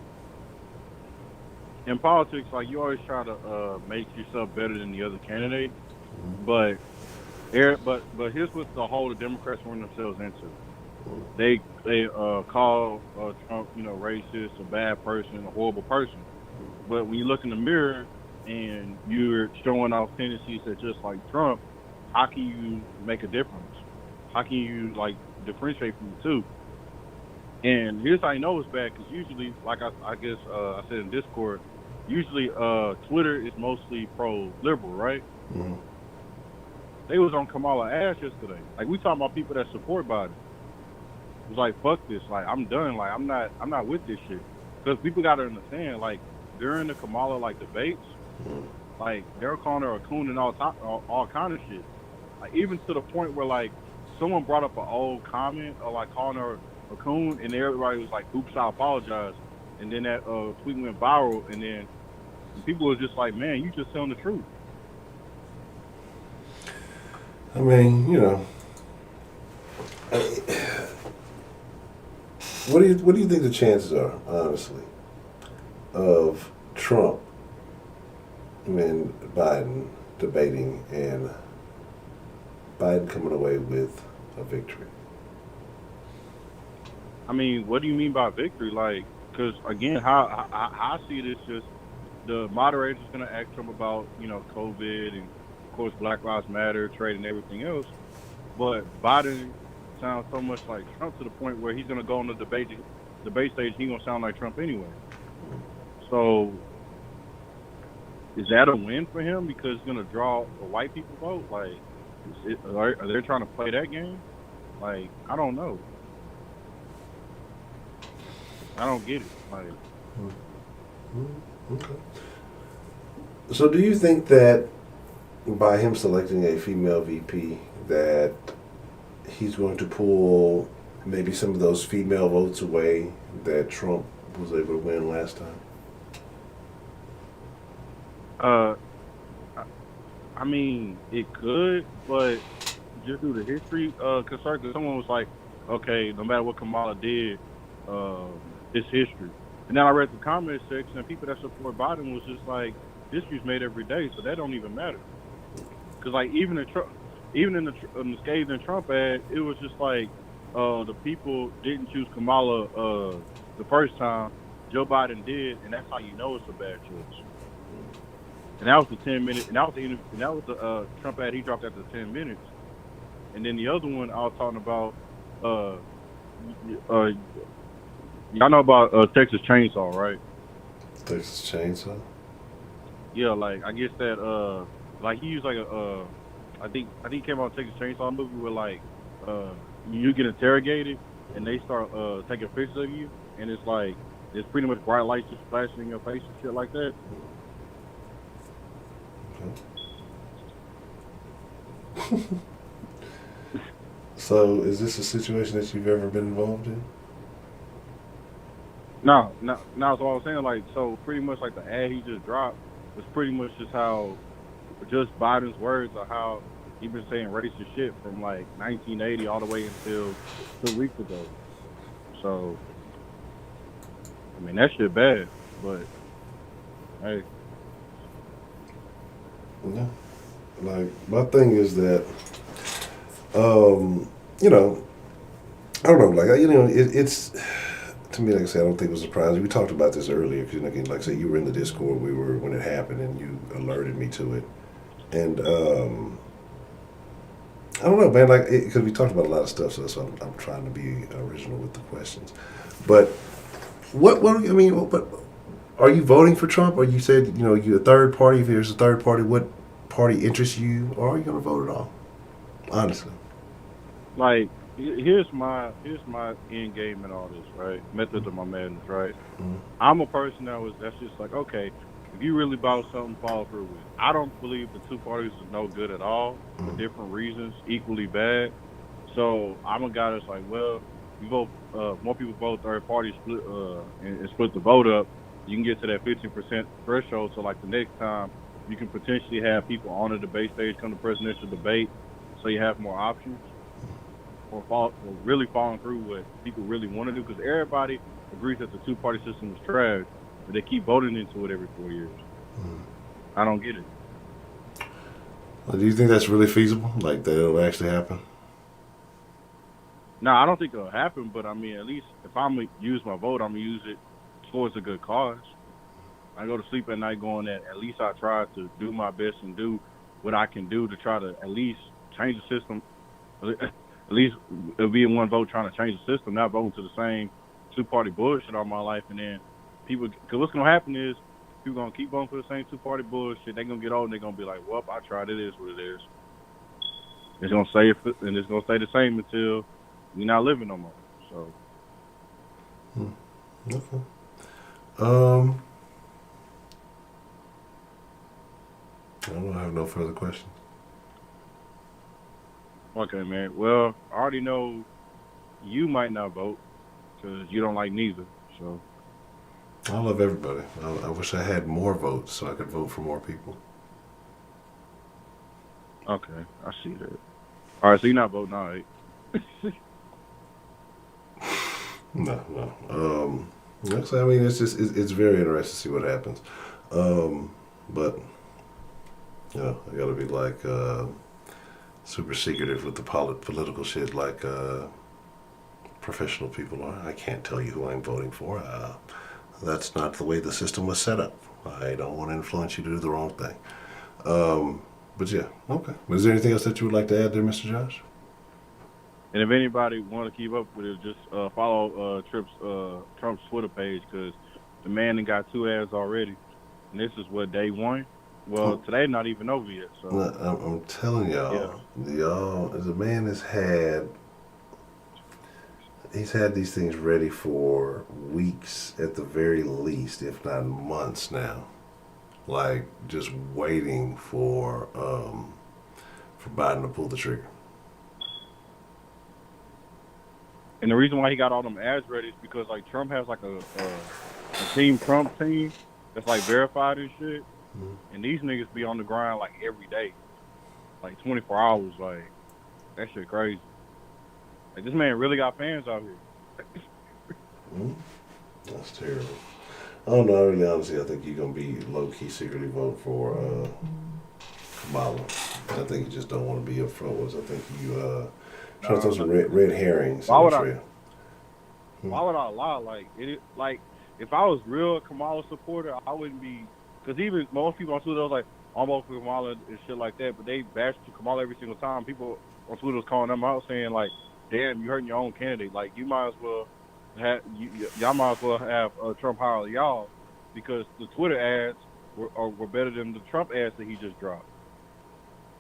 In politics, like you always try to make yourself better than the other candidate, but here's what the whole the Democrats run themselves into. They call Trump, you know, racist, a bad person, a horrible person. But when you look in the mirror and you're showing off tendencies that just like Trump, how can you make a difference? How can you like differentiate from the two? And here's how I know it's bad because usually, like I guess I said in Discord, usually Twitter is mostly pro-liberal, right? Mm-hmm. They was on Kamala Harris yesterday. Like we talking about people that support Biden. It was like fuck this. Like I'm done. Like I'm not with this shit. Because people gotta understand. Like during the Kamala like debates, like they were calling her a coon and all kind of shit. Like even to the point where like someone brought up an old comment or like calling her a coon, and everybody was like, "Oops, I apologize." And then that tweet went viral, and then people was just like, "Man, you just telling the truth." I mean, you know, what do you think the chances are, honestly, of Trump and Biden debating and Biden coming away with a victory? I mean, what do you mean by victory? Like, because again, how I see it is just the moderators is going to ask Trump about, you know, COVID and of course Black Lives Matter, trade, and everything else. But Biden sounds so much like Trump to the point where he's going to go on the debate stage. He's going to sound like Trump anyway. So, is that a win for him because it's going to draw the white people vote? Like, are they trying to play that game? Like, I don't know. I don't get it. Like, okay. So, do you think that by him selecting a female VP, that he's going to pull maybe some of those female votes away that Trump was able to win last time? I mean, it could, but just through the history concern, because someone was like, okay, no matter what Kamala did, it's history. And then I read the comment section, and people that support Biden was just like, history's made every day, so that don't even matter. Because like even in the scathing Trump ad, it was just like the people didn't choose Kamala the first time, Joe Biden did, and that's how you know it's a bad choice. And that was the 10-minute, and that was the Trump ad he dropped after 10 minutes. And then the other one I was talking about, y'all know about Texas Chainsaw, right? Texas Chainsaw? Yeah, like I guess that like he used like I think he came out Texas Chainsaw movie where like you get interrogated and they start taking pictures of you, and it's like there's pretty much bright lights just flashing in your face and shit like that. Okay. So, is this a situation that you've ever been involved in? No. That's what I was saying. Like, so pretty much like the ad he just dropped was pretty much just how, just Biden's words of how he been saying racist shit from like 1980 all the way until 2 weeks ago. So, I mean, that shit bad, but hey, Yeah. Like, my thing is that, you know, I don't know. Like, it's to me, like I said, I don't think it was surprising. We talked about this earlier because, like I said, you were in the Discord. We were when it happened, and you alerted me to it. And I don't know, man. Like, because we talked about a lot of stuff, so I'm trying to be original with the questions. But what I mean, but are you voting for Trump? Or you said you're a third party. If there's a third party, what party interests you, or are you going to vote at all? Honestly. like here's my end game in all this, right? Methods of my madness, right? Mm-hmm. I'm a person that's just like, okay, if you really bought something, follow through with it. I don't believe the two parties is no good at all for different reasons, equally bad. So I'm a guy that's like, well, you vote, more people vote third party split and split the vote up. You can get to that 15% threshold. So like the next time, you can potentially have people on the debate stage come to presidential debate, so you have more options. Or really following through what people really want to do, because everybody agrees that the two-party system is trash, but they keep voting into it every 4 years. I don't get it. Well, do you think that's really feasible? Like that it'll actually happen? No, I don't think it'll happen, but I mean, at least if I'm going to use my vote, I'm going to use it towards a good cause. I go to sleep at night going that at least I try to do my best and do what I can do to try to at least change the system. At least it'll be in one vote trying to change the system, not voting to the same two-party bullshit all my life. And then people, because what's going to happen is people going to keep voting for the same two-party bullshit. They're going to get old and they're going to be like, well, I tried. It is what it is. It's going to stay, and it's going to stay the same until we're not living no more. So. Okay. I don't have no further questions. Okay, man. Well, I already know you might not vote because you don't like neither. So I love everybody. I wish I had more votes so I could vote for more people. okay, I see that. All right, so you're not voting, all right? No. Actually, I mean, it's very interesting to see what happens. But I gotta be like super secretive with the political shit, like professional people are. I can't tell you who I'm voting for. That's not the way the system was set up. I don't want to influence you to do the wrong thing. But yeah, okay. But is there anything else that you would like to add there, Mr. Josh? And if anybody want to keep up with it, just follow Trump's Twitter page, because the man done got 2 ads already, and this is what, day 1. Well, today not even over yet. So I'm telling y'all, the man he's had these things ready for weeks at the very least, if not months now. Like just waiting for Biden to pull the trigger. And the reason why he got all them ads ready is because like Trump has like a Team Trump team that's like verified and shit. And these niggas be on the grind like every day, like 24 hours. Like that shit crazy. Like this man really got fans out here. That's terrible. I don't know. Really, honestly, I think you're gonna be low key secretly vote for Kamala. I think you just don't want to be upfront with. I think you trying to throw some red herrings. Why would I lie? Like if I was real Kamala supporter, I wouldn't be. Because even most people on Twitter was like, I'm voting for Kamala and shit like that, but they bash Kamala every single time. People on Twitter was calling them out saying like, damn, you hurting your own candidate. Like you might as well y'all might as well have Trump hire y'all, because the Twitter ads were better than the Trump ads that he just dropped.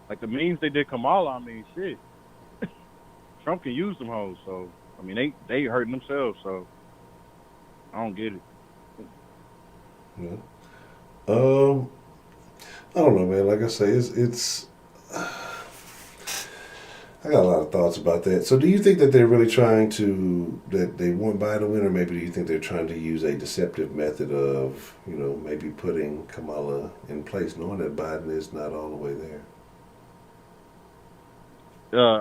Like the memes they did Kamala, I mean, shit. Trump can use them hoes, so I mean they hurting themselves, so I don't get it. Yeah. I don't know, man. Like I say, it's I got a lot of thoughts about that. So, do you think that they're really trying to that they want Biden to win, or maybe do you think they're trying to use a deceptive method of, maybe putting Kamala in place, knowing that Biden is not all the way there?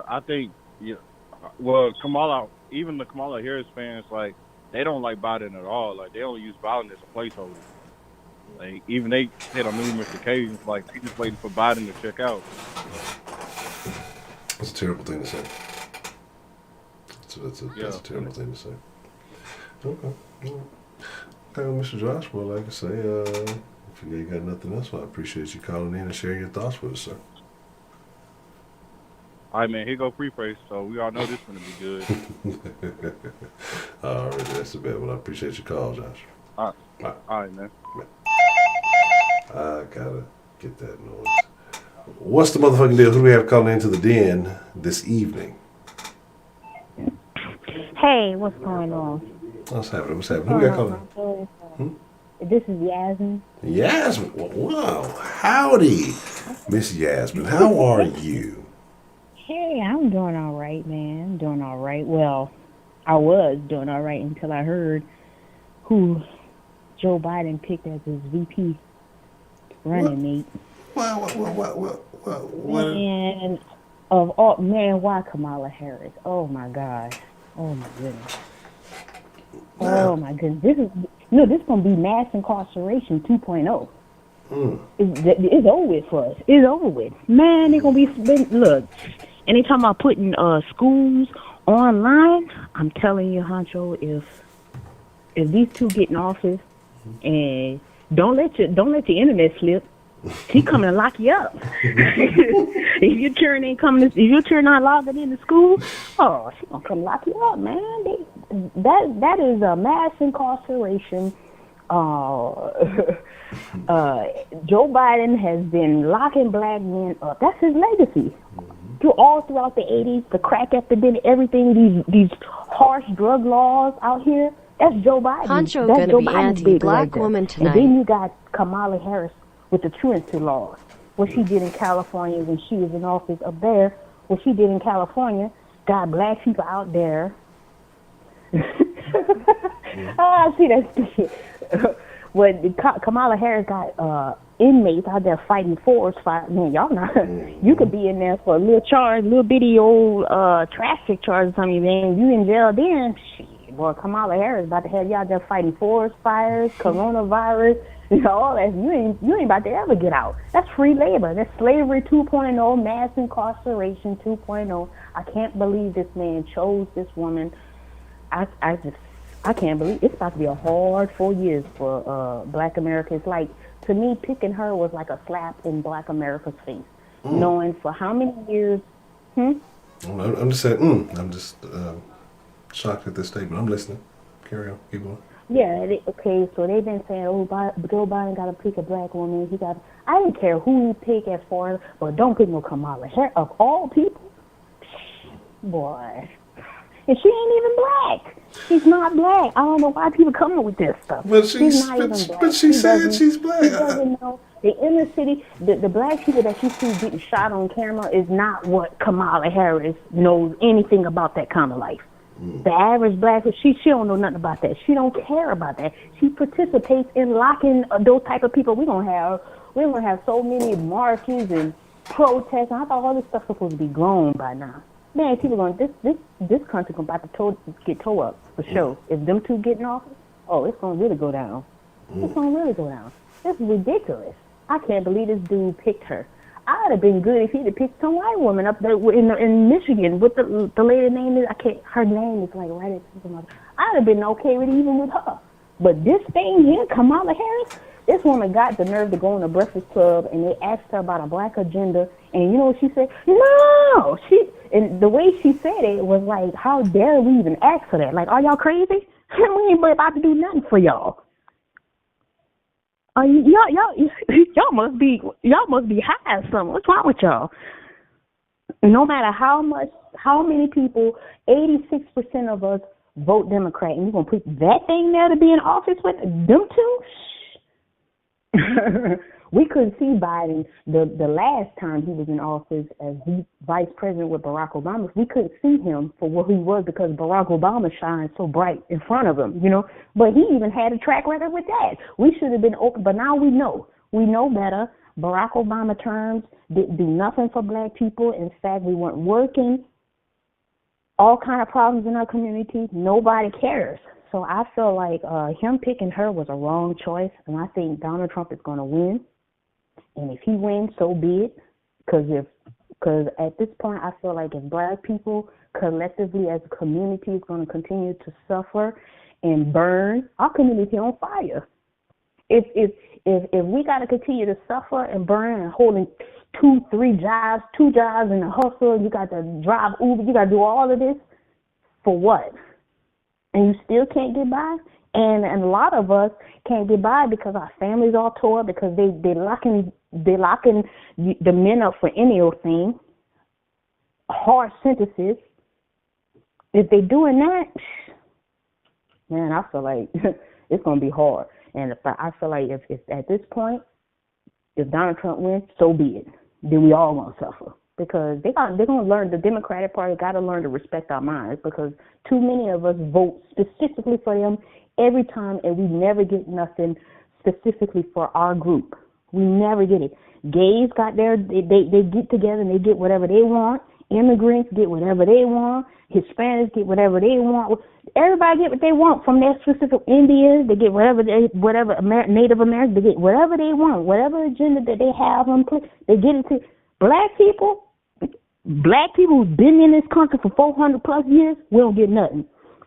I think, yeah. Well, even the Kamala Harris fans, like, they don't like Biden at all. Like, they don't use Biden as a placeholder. Like, even they said on numerous occasions, like, they just waiting for Biden to check out. That's a terrible thing to say. That's a terrible thing to say. Okay. All right. Okay, well, Mr. Josh, well, like I say, if you ain't got nothing else, well, I appreciate you calling in and sharing your thoughts with us, sir. All right, man, here go preface, so we all know this is going to be good. All right, that's the bad one. I appreciate your call, Josh. All right, man. I gotta get that noise. What's the motherfucking deal? Who do we have calling into the den this evening? Hey, what's going on? What's happening? Who we got calling? This is Yasmin. Yasmin. Wow. Howdy, Miss Yasmin. How are you? Hey, I'm doing all right, man. I'm doing all right. Well, I was doing all right until I heard who Joe Biden picked as his VP running mate. What? And of all, man, why Kamala Harris? Oh my God. Oh my goodness. Oh my goodness. This is gonna be mass incarceration 2.0. It's over with for us. It's over with. Man, they're gonna be look. And they talking about putting schools online. I'm telling you, Honcho, if these two get in office, and don't let the internet slip. He coming to lock you up. If your turn not logging into school, she gonna come lock you up, man. That is a mass incarceration. Joe Biden has been locking black men up. That's his legacy. Throughout the 80s, the crack epidemic, everything, these harsh drug laws out here. That's Joe Biden. Honcho That's gonna Joe be Biden's anti-black right woman tonight. And then you got Kamala Harris with the truancy laws. What she did in California when she was in office up there, what she did in California, got black people out there. See, that's when Kamala Harris got inmates out there fighting forest fire. Man, y'all not. You could be in there for a little bitty old traffic charge or something, man. You in jail then. Shit, boy, Kamala Harris about to have y'all there fighting forest fires, coronavirus, all that. You ain't about to ever get out. That's free labor. That's slavery 2.0, mass incarceration 2.0. I can't believe this man chose this woman. I can't believe it's about to be a hard 4 years for Black America. It's like, to me, picking her was like a slap in Black America's face, knowing for how many years. I'm just saying. I'm just shocked at this statement. I'm listening. Carry on. Keep going. Yeah. Okay. So they've been saying, Joe Biden got to pick a black woman. I didn't care who he pick as far, but don't pick no Kamala Harris of all people. Boy. And she ain't even black. She's not black. I don't know why people come up with this stuff. But she's not even black. But she said she's black. She doesn't know. The inner city, the black people that you see getting shot on camera is not what Kamala Harris knows anything about that kind of life. The average black, she don't know nothing about that. She don't care about that. She participates in locking those type of people. We're gonna have so many marches and protests. I thought all this stuff was supposed to be grown by now. Man, people going, this country going about to get tore up for sure. If them two getting off, it's going to really go down. It's going to really go down. This is ridiculous. I can't believe this dude picked her. I'd have been good if he'd have picked some white woman up there in Michigan with the lady name is, her name is like right at the mother. I'd have been okay with even with her. But this thing here, Kamala Harris, this woman got the nerve to go in a Breakfast Club and they asked her about a black agenda. And you know what she said? No! And the way she said it was like, how dare we even ask for that? Like, are y'all crazy? We ain't about to do nothing for y'all. Y'all must be high or something. What's wrong with y'all? No matter how many people, 86% of us vote Democrat, and you're gonna put that thing there to be in office with them two? We couldn't see Biden the last time he was in office as vice president with Barack Obama. We couldn't see him for what he was because Barack Obama shined so bright in front of him, you know. But he even had a track record with that. We should have been open, but now we know. We know better. Barack Obama terms didn't do nothing for black people. In fact, we weren't working. All kind of problems in our community. Nobody cares. So I feel like him picking her was a wrong choice, and I think Donald Trump is going to win. And if he wins, so be it. Because at this point, I feel like if black people collectively as a community is going to continue to suffer and burn our community on fire. If we got to continue to suffer and burn and holding two jobs in the hustle, you got to drive Uber, you got to do all of this for what? And you still can't get by? And a lot of us can't get by because our families all tore up because they locking the men up for any old thing. Hard sentences. If they doing that, man, I feel like it's gonna be hard. And I feel like if at this point, if Donald Trump wins, so be it. Then we all gonna suffer because they're gonna learn. The Democratic Party got to learn to respect our minds because too many of us vote specifically for them every time, and we never get nothing specifically for our group. We never get it. Gays got they get together and they get whatever they want. Immigrants get whatever they want. Hispanics get whatever they want. Everybody get what they want from their specific. Indians, they get whatever Native Americans, they get whatever they want. Whatever agenda that they have on play, they get it to black people who've been in this country for 400 plus years, we don't get nothing.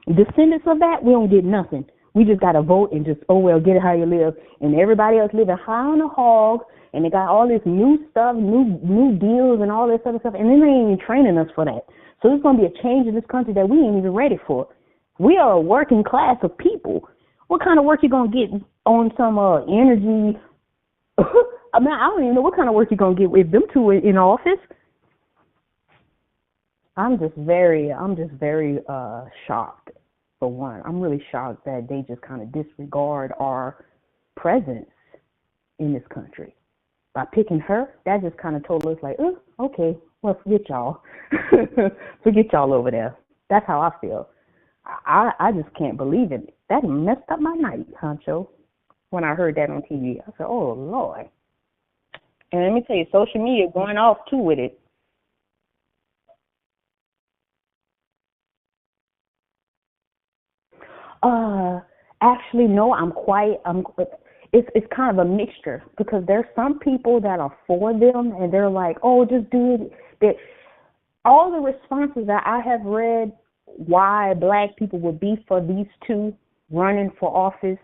Descendants of that, we don't get nothing. We just got to vote and just, oh, well, get it how you live. And everybody else living high on the hog, and they got all this new stuff, new deals and all this other stuff, and then they ain't even training us for that. So there's going to be a change in this country that we ain't even ready for. We are a working class of people. What kind of work you going to get on some energy? I mean, I don't even know what kind of work you're going to get with them two in office. I'm just very shocked. For one, I'm really shocked that they just kind of disregard our presence in this country. By picking her, that just kind of told us like, oh, okay, well, forget y'all. Forget y'all over there. That's how I feel. I just can't believe it. That messed up my night, Honcho, when I heard that on TV. I said, oh, Lord. And let me tell you, social media going off, too, with it. Actually, no, it's kind of a mixture because there's some people that are for them and they're like, oh, just do it. All the responses that I have read why black people would be for these two running for office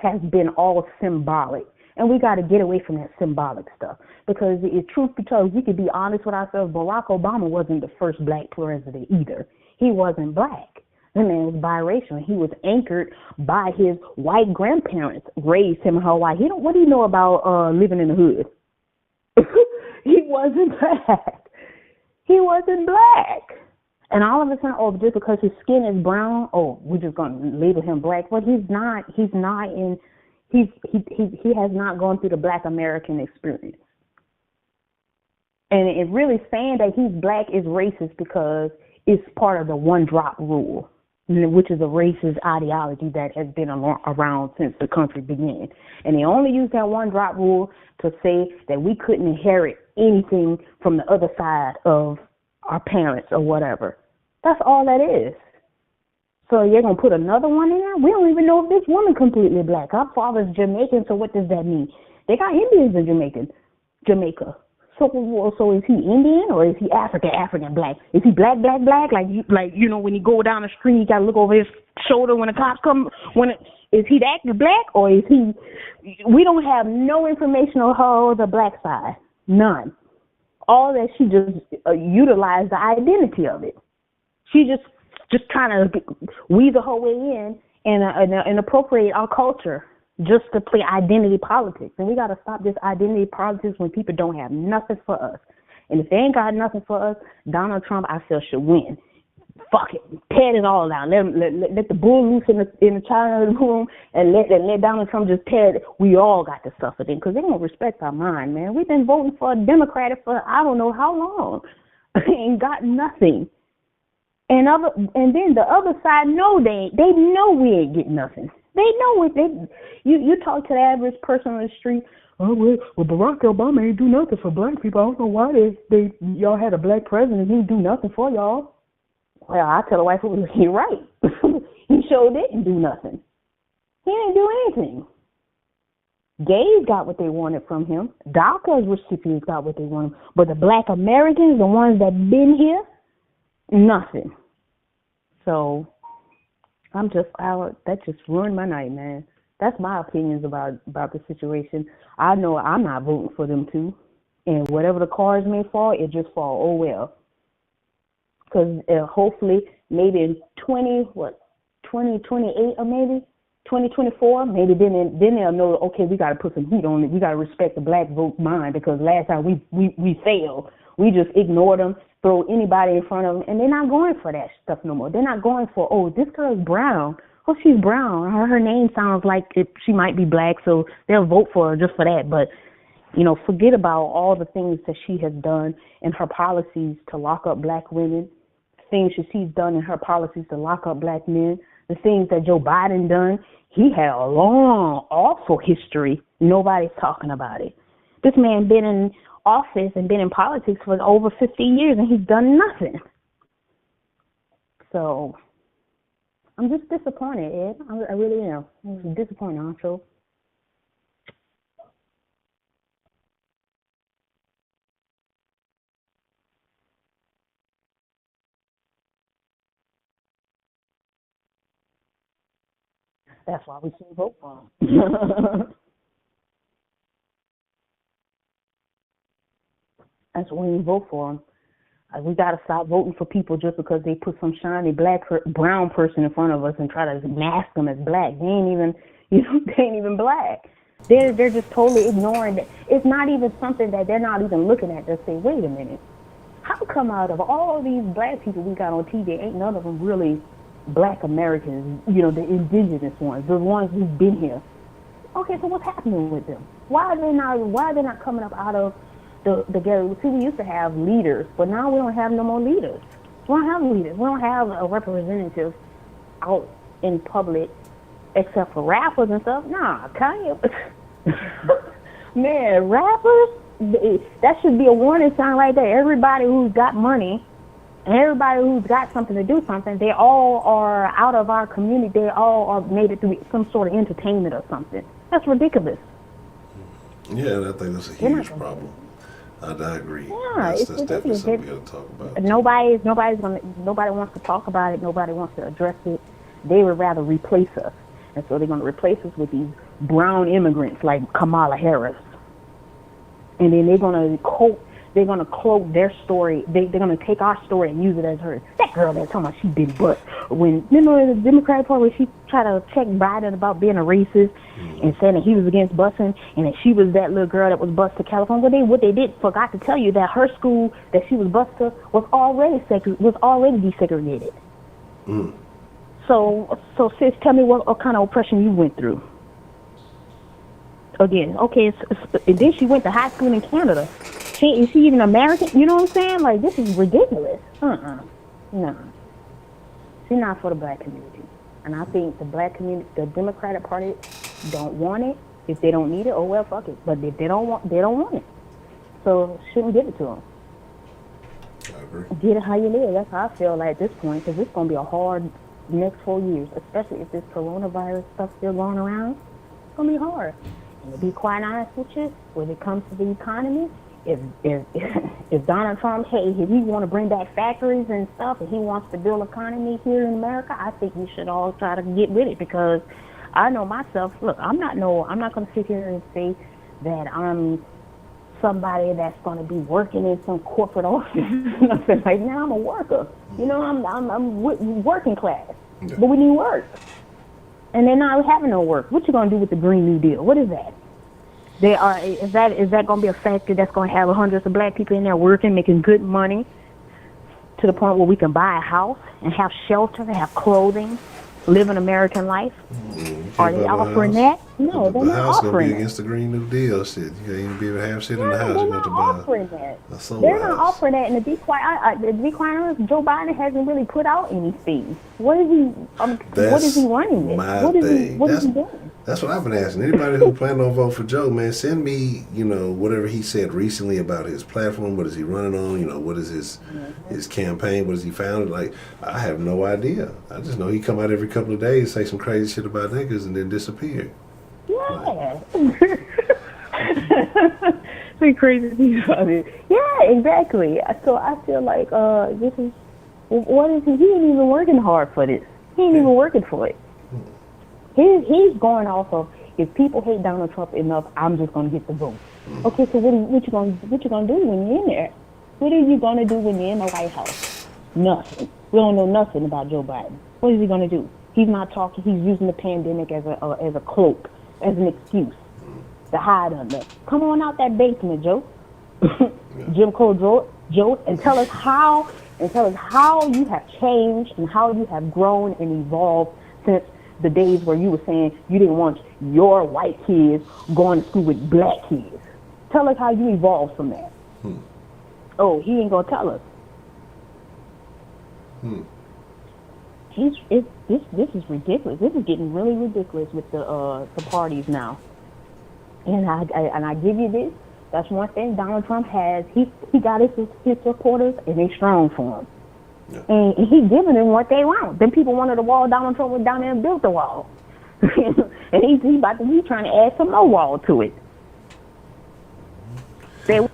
has been all symbolic. And we got to get away from that symbolic stuff because truth be told, we could be honest with ourselves. Barack Obama wasn't the first black president either. He wasn't black. The man was biracial. He was anchored by his white grandparents, raised him in Hawaii. What do you know about living in the hood? He wasn't black. He wasn't black. And all of a sudden, oh, just because his skin is brown, oh, we're just going to label him black. But he has not gone through the black American experience. And it really saying that he's black is racist because it's part of the one drop rule, which is a racist ideology that has been around since the country began. And they only use that one drop rule to say that we couldn't inherit anything from the other side of our parents or whatever. That's all that is. So you're going to put another one in there? We don't even know if this woman completely black. Our father's Jamaican, so what does that mean? They got Indians in Jamaica. So is he Indian or is he African black? Is he black? Like when you go down the street, you gotta look over his shoulder when the cops come. Is he that black or is he? We don't have no information on her the black side, none. All that she just utilized the identity of it. She just trying to weasel her way in and appropriate our culture. Just to play identity politics. And we got to stop this identity politics when people don't have nothing for us. And if they ain't got nothing for us, Donald Trump, I feel, should win. fuck it, tear it all down. Let the bull loose in the China room, and let Donald Trump just tear it. We all got to suffer then, because they don't respect our mind, man. We've been voting for a Democrat for I don't know how long, ain't got nothing. And then the other side know they know we ain't getting nothing. They know it. You talk to the average person on the street. Oh well, Barack Obama ain't do nothing for black people. I don't know why y'all had a black president. He didn't do nothing for y'all. Well, I tell the white people, you're right. He sure didn't do nothing. He didn't do anything. Gays got what they wanted from him. DACA's recipients got what they wanted. But the black Americans, the ones that been here, nothing. So that just ruined my night, man. That's my opinions about the situation. I know I'm not voting for them too. And whatever the cards may fall, it just fall. Oh well. Because hopefully, maybe in 2028 or maybe 2024, maybe then they'll know, okay, we got to put some heat on it. We got to respect the black vote mind, because last time we failed. We just ignored them, throw anybody in front of them, and they're not going for that stuff no more. They're not going for, oh, this girl's brown. Oh, she's brown. Her name sounds like she might be black, so they'll vote for her just for that. But, forget about all the things that she has done in her policies to lock up black women, things that she's done in her policies to lock up black men, the things that Joe Biden done. He had a long, awful history. Nobody's talking about it. This man been in office and been in politics for over 50 years, and he's done nothing. So I'm just disappointed, Ed. I really am. I'm disappointed, Honcho. That's why we shouldn't vote for him. That's why we didn't vote for him. We got to stop voting for people just because they put some shiny brown person in front of us and try to mask them as black. They ain't even, they ain't even black. They're just totally ignoring it. It's not even something that they're not even looking at. They say, wait a minute, how come out of all these black people we got on TV, ain't none of them really black Americans, the indigenous ones, the ones who've been here? Okay, so what's happening with them? Why are they not coming up out of the ghetto? See, we used to have leaders, but now we don't have no more leaders. We don't have leaders. We don't have a representative out in public except for rappers and stuff. Nah, Kanye. Man, rappers, that should be a warning sign right there. Everybody who's got money and everybody who's got something to do something, they all are out of our community. They all are made it through some sort of entertainment or something. That's ridiculous. Yeah, and I think that's a huge problem. I agree. Yeah, that's definitely something we got to talk about. Nobody wants to talk about it. Nobody wants to address it. They would rather replace us, and so they're going to replace us with these brown immigrants like Kamala Harris, and then they're going to cloak their story. They're going to take our story and use it as hers. That girl that's talking about she been bust. When the Democratic Party, she tried to check Biden about being a racist and saying that he was against busing, and that she was that little girl that was bused to California. What they did forgot to tell you that her school that she was bused to was already desegregated. Mm. So sis, tell me what kind of oppression you went through. Again, okay, and then she went to high school in Canada. Is she even American? You know what I'm saying? Like, this is ridiculous. No. She's not for the black community. And I think the black community, the Democratic Party, don't want it. If they don't need it, oh well, fuck it. But if they don't want it. So shouldn't give it to them. I agree. Get it how you live. That's how I feel like at this point, because it's going to be a hard next 4 years, especially if this coronavirus stuff still going around. It's going to be hard. And to be quite honest with you, when it comes to the economy, if Donald Trump, if he want to bring back factories and stuff, and he wants to build economy here in America, I think we should all try to get with it, because I know myself. Look, I'm not going to sit here and say that I'm somebody that's going to be working in some corporate office. Nothing like that. I'm a worker. I'm working class, yeah. But we need work, and they're not having no work. What you going to do with the Green New Deal? What is that? Is that going to be a factory that's going to have hundreds of black people in there working, making good money to the point where we can buy a house and have shelter, have clothing, live an American life? Are they offering that? No, they're The not house gonna be offering against the Green New Deal shit. You can't even be able to have shit in the No, house. they're You got not to buy offering that. a solo They're not house. offering that. And to be quite honest, Joe Biden hasn't really put out anything. What is he? What is he running with? My What is thing. he? What is he doing? That's what I've been asking. Anybody who plan on vote for Joe, man, send me, whatever he said recently about his platform. What is he running on? What is his campaign? What is he founded? Like, I have no idea. I just know he come out every couple of days, say some crazy shit about niggas, and then disappear. Yeah. Say crazy things about it. Yeah, exactly. So I feel like this is what is he? He ain't even working hard for this. He ain't even working for it. He's going off of, if people hate Donald Trump enough, I'm just gonna get the vote. Okay, so what you gonna do when you're in there? What are you gonna do when you're in the White House? Nothing. We don't know nothing about Joe Biden. What is he gonna do? He's not talking. He's using the pandemic as a cloak, as an excuse to hide under. Come on out that basement, Joe. Jim Crow Joe, and tell us how you have changed and how you have grown and evolved since the days where you were saying you didn't want your white kids going to school with black kids. Tell us how you evolved from that. Oh, he ain't gonna tell us. This is ridiculous. This is getting really ridiculous with the parties now. And I give you this. That's one thing Donald Trump has. He got his supporters, and they strong for him. Yeah. And he giving them what they want. Then people wanted a wall. Donald Trump went down there and built the wall. And he's trying to add some more wall to it. He's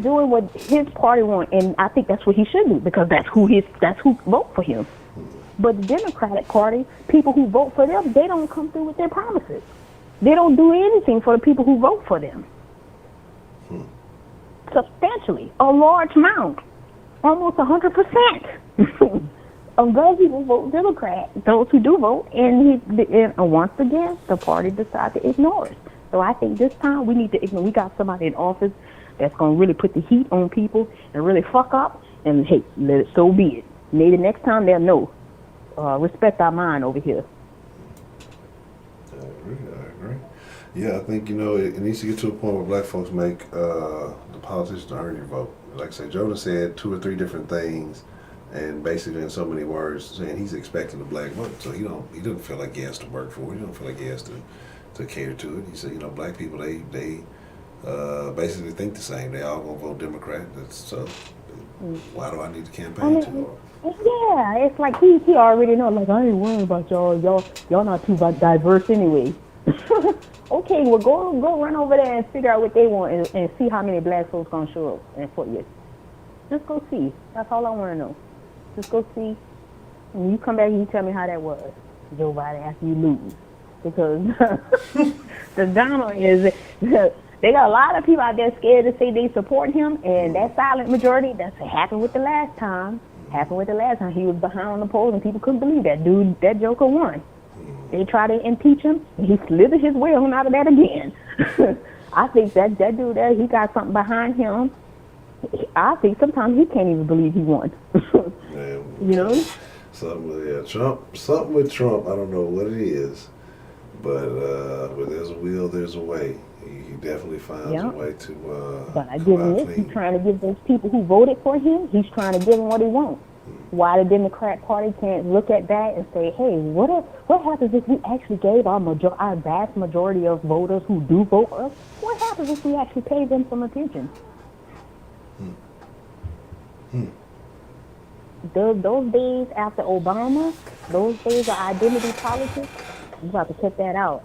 doing what his party wants, and I think that's what he should do, because that's who vote for him. But the Democratic Party, people who vote for them, they don't come through with their promises. They don't do anything for the people who vote for them. Substantially, a large amount, almost 100% of those people vote Democrat. Those who do vote, and once again, the party decided to ignore it. So I think this time we need to ignore. We got somebody in office that's gonna really put the heat on people and really fuck up. And hey, let it so be it. Maybe next time they'll know. Respect our mind over here. I agree. Yeah, I think, it needs to get to a point where black folks make the politicians earn your vote. Like I said, Jordan said 2 or 3 different things, and basically in so many words saying he's expecting the black vote. So he doesn't feel like he has to work for it. He don't feel like he has to cater to it. He said, black people, they basically think the same. They all gonna vote Democrat. So why do I need to campaign to him? Yeah, it's like he already know. Like, I ain't worried about y'all. Y'all not too diverse anyway. Okay, well go run over there and figure out what they want and see how many black folks gonna show up and for you. Just go see. That's all I want to know. Just go see. When you come back, you tell me how that was, Joe Biden, after you lose, because the Donald is. They got a lot of people out there scared to say they support him, and that silent majority. That's what happened with the last time. He was behind the polls, and people couldn't believe that joker won. They tried to impeach him, and he slithered his way on out of that again. I think that dude there, he got something behind him. I think sometimes he can't even believe he won. Something with Trump. I don't know what it is, but where there's a will, there's a way. He definitely finds a way to. But I give him this. He's trying to give those people who voted for him. He's trying to give them what he wants. Why the Democrat Party can't look at that and say, "Hey, what happens if we actually gave our vast majority of voters who do vote for us? What happens if we actually pay them some attention?" Those days after Obama, those days of identity politics, you have to cut that out.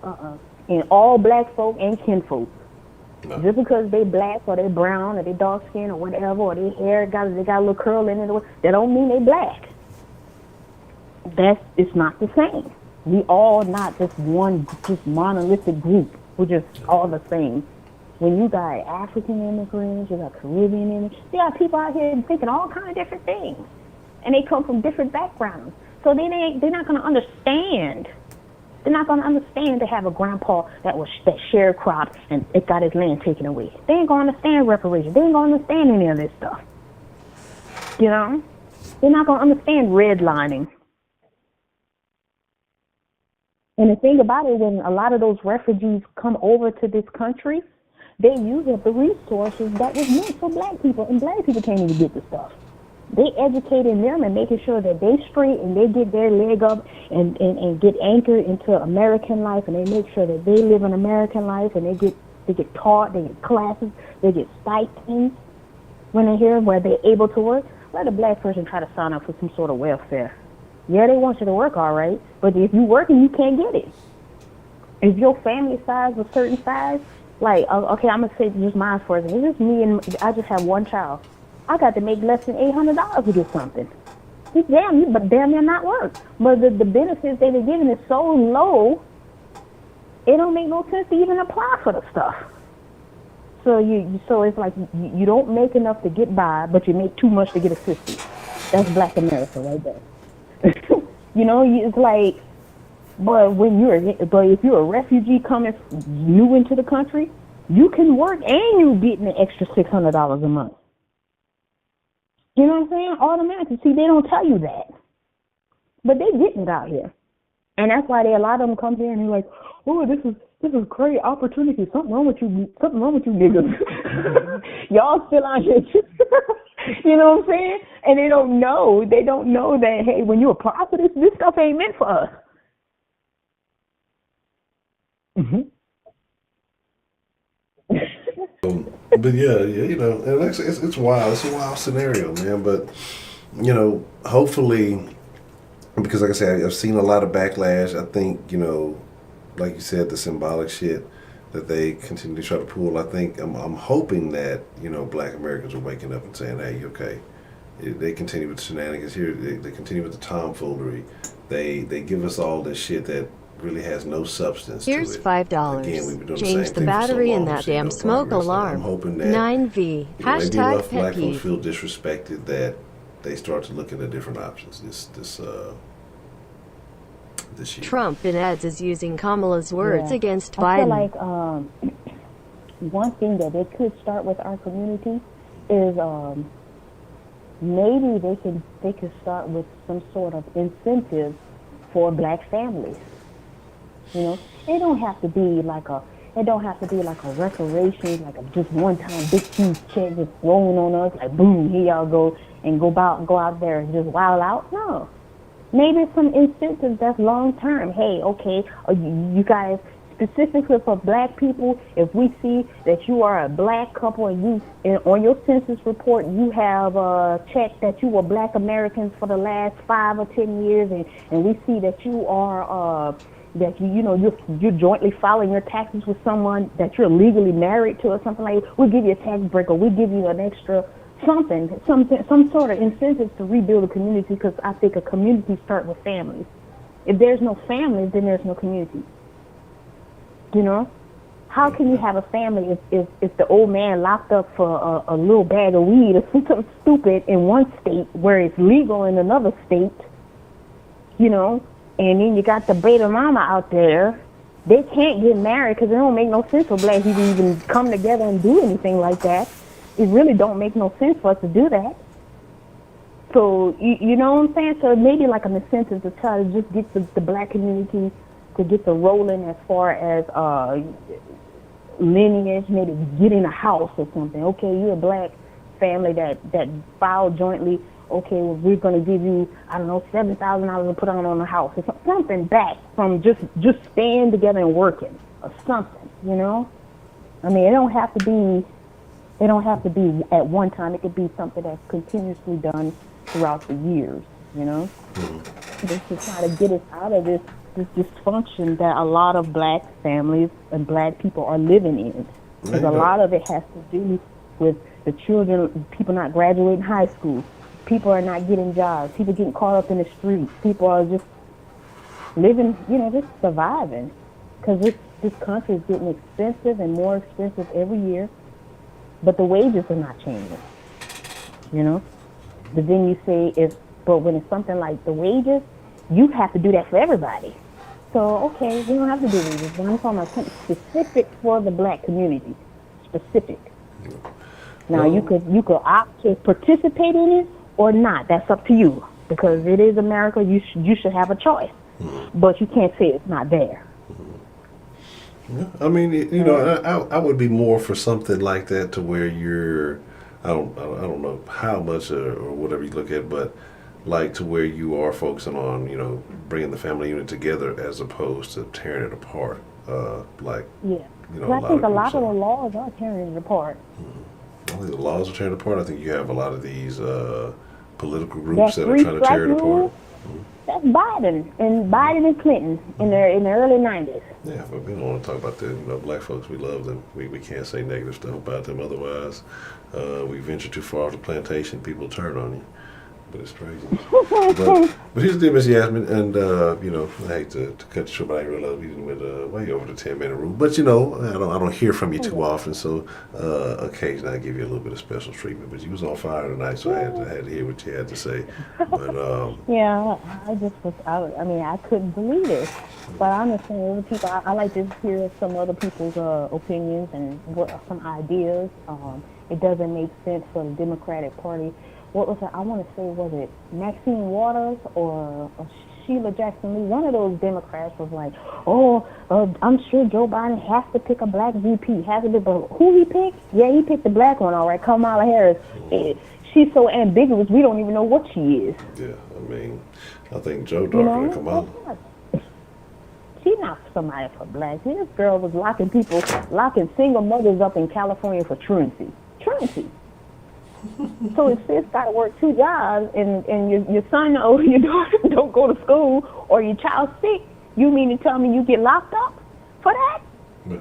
And all black folk ain't kinfolk. No. Just because they black or they brown or they dark skin or whatever, or their hair got a little curl in it, that don't mean they black. It's not the same. We all not just monolithic group. We're just all the same. When you got African immigrants, you got Caribbean immigrants, you got people out here thinking all kind of different things, and they come from different backgrounds. So they're not going to understand. They're not going to understand to have a grandpa that sharecropped and it got his land taken away. They ain't going to understand reparations. They ain't going to understand any of this stuff. You know, they're not going to understand redlining. And the thing about it, when a lot of those refugees come over to this country, they use up the resources that was meant for black people, and black people can't even get the stuff. They educating them and making sure that they straight and they get their leg up and get anchored into American life, and they make sure that they live an American life, and they get taught, they get classes, they get stipends when they're here where they're able to work. Let a black person try to sign up for some sort of welfare. Yeah, they want you to work all right, but if you're working, you can't get it. If your family size was certain size, like, okay, I'm going to say just mine for example. It's just me and I just have one child. I got to make less than $800 to get something. It's damn near not work. But the benefits they've been giving is so low, it don't make no sense to even apply for the stuff. So it's like you don't make enough to get by, but you make too much to get assistance. That's Black America right there. You know, it's like, but if you're a refugee coming new into the country, you can work and you getting an extra $600 a month. You know what I'm saying? Automatically. See, they don't tell you that, but they getting it out here, and that's why a lot of them come here and they're like, "Oh, this is great opportunity. Something wrong with you niggas. Y'all still out here." You know what I'm saying? And they don't know that, hey, when you apply for this stuff ain't meant for us. Mm-hmm. But yeah, you know, and it's wild. It's a wild scenario, man. But you know, hopefully, because like I said, I've seen a lot of backlash. I think, you know, like you said, the symbolic shit that they continue to try to pull. I think I'm hoping that, you know, Black Americans are waking up and saying, hey, okay, they continue with the shenanigans here. They continue with the tomfoolery. They give us all this shit that really has no substance. Here's to it. $5. Again, we've been doing Change the the battery in long, that so damn no smoke progress. alarm. I'm hoping that 9V. maybe Hashtag enough pet Black folks peeve. feel disrespected that they start to look at different options. This year. Trump in ads is using Kamala's words against Biden. I feel like one thing that they could start with our community is maybe they could start with some sort of incentive for Black families. You know, it don't have to be like a reparation, like a just one time big huge check just rolling on us, like boom, here y'all go, and go out there and just wild out. No. Maybe some incentives that's long term. Hey, okay, you guys, specifically for Black people, if we see that you are a Black couple and on your census report you have checked that you were Black Americans for the last 5 or 10 years, and we see that you are that you're jointly filing your taxes with someone that you're legally married to or something like that, we'll give you a tax break, or we give you an extra some sort of incentive to rebuild a community, because I think a community starts with families. If there's no families, then there's no community. You know? How can you have a family if the old man locked up for a little bag of weed or something stupid in one state where it's legal in another state, you know, and then you got the beta mama out there, they can't get married because it don't make no sense for Black people to even come together and do anything like that. It really don't make no sense for us to do that. So, you know what I'm saying? So maybe like an incentive to try to just get the Black community to get the rolling as far as lineage, maybe getting a house or something. Okay, you're a Black family that filed jointly. Okay, well, we're going to give you, I don't know, $7,000 to put on a house or something back from just staying together and working or something, you know? I mean, it don't have to be at one time. It could be something that's continuously done throughout the years, you know? Just to try to get us out of this dysfunction that a lot of Black families and Black people are living in. Because a lot of it has to do with the children, people not graduating high school. People are not getting jobs. People getting caught up in the streets. People are just living, you know, just surviving. Because this country is getting expensive and more expensive every year. But the wages are not changing, you know? But then you say, but when it's something like the wages, you have to do that for everybody. So, okay, we don't have to do wages. But I'm talking about something specific for the Black community. Specific. Now, you could opt to participate in it, or not. That's up to you, because it is America. You should have a choice, but you can't say it's not there. Yeah. I mean, you know, I would be more for something like that to where you're, I don't know how much or whatever you look at, but like to where you are focusing on, you know, bringing the family unit together as opposed to tearing it apart. Like, Yeah. you know, But I think a lot of the groups laws are tearing it apart. I think the laws are tearing it apart. I think you have a lot of these political groups That that are trying to tear it apart. That's Biden and Clinton in the early 90s. Yeah, but we don't want to talk about that. You know, black folks, we love them. We can't say negative stuff about them. Otherwise, we venture too far off the plantation, people turn on you. But it's crazy. but here's the deal, Miss Yasmin, and you know, I hate to cut you short, but I realize we went way over the 10-minute rule. But you know, I don't hear from you too often, so occasionally I give you a little bit of special treatment. But you was on fire tonight, so I had to hear what you had to say. But Yeah, I just was. I mean, I couldn't believe it. But I understand other people. I like to hear some other people's opinions and some ideas. It doesn't make sense for the Democratic Party. What was it? I want to say, was it Maxine Waters or Sheila Jackson Lee? One of those Democrats was like, I'm sure Joe Biden has to pick a black VP. Has to be, but who he picked? Yeah, he picked the black one, all right, Kamala Harris. She's so ambiguous, we don't even know what she is. yeah, I mean, I think Joe darker than Kamala. She's not somebody for black. This girl was locking single mothers up in California for truancy. So if sis got to work 2 jobs and your son or your daughter don't go to school or your child's sick, you mean to tell me you get locked up for that? Yeah.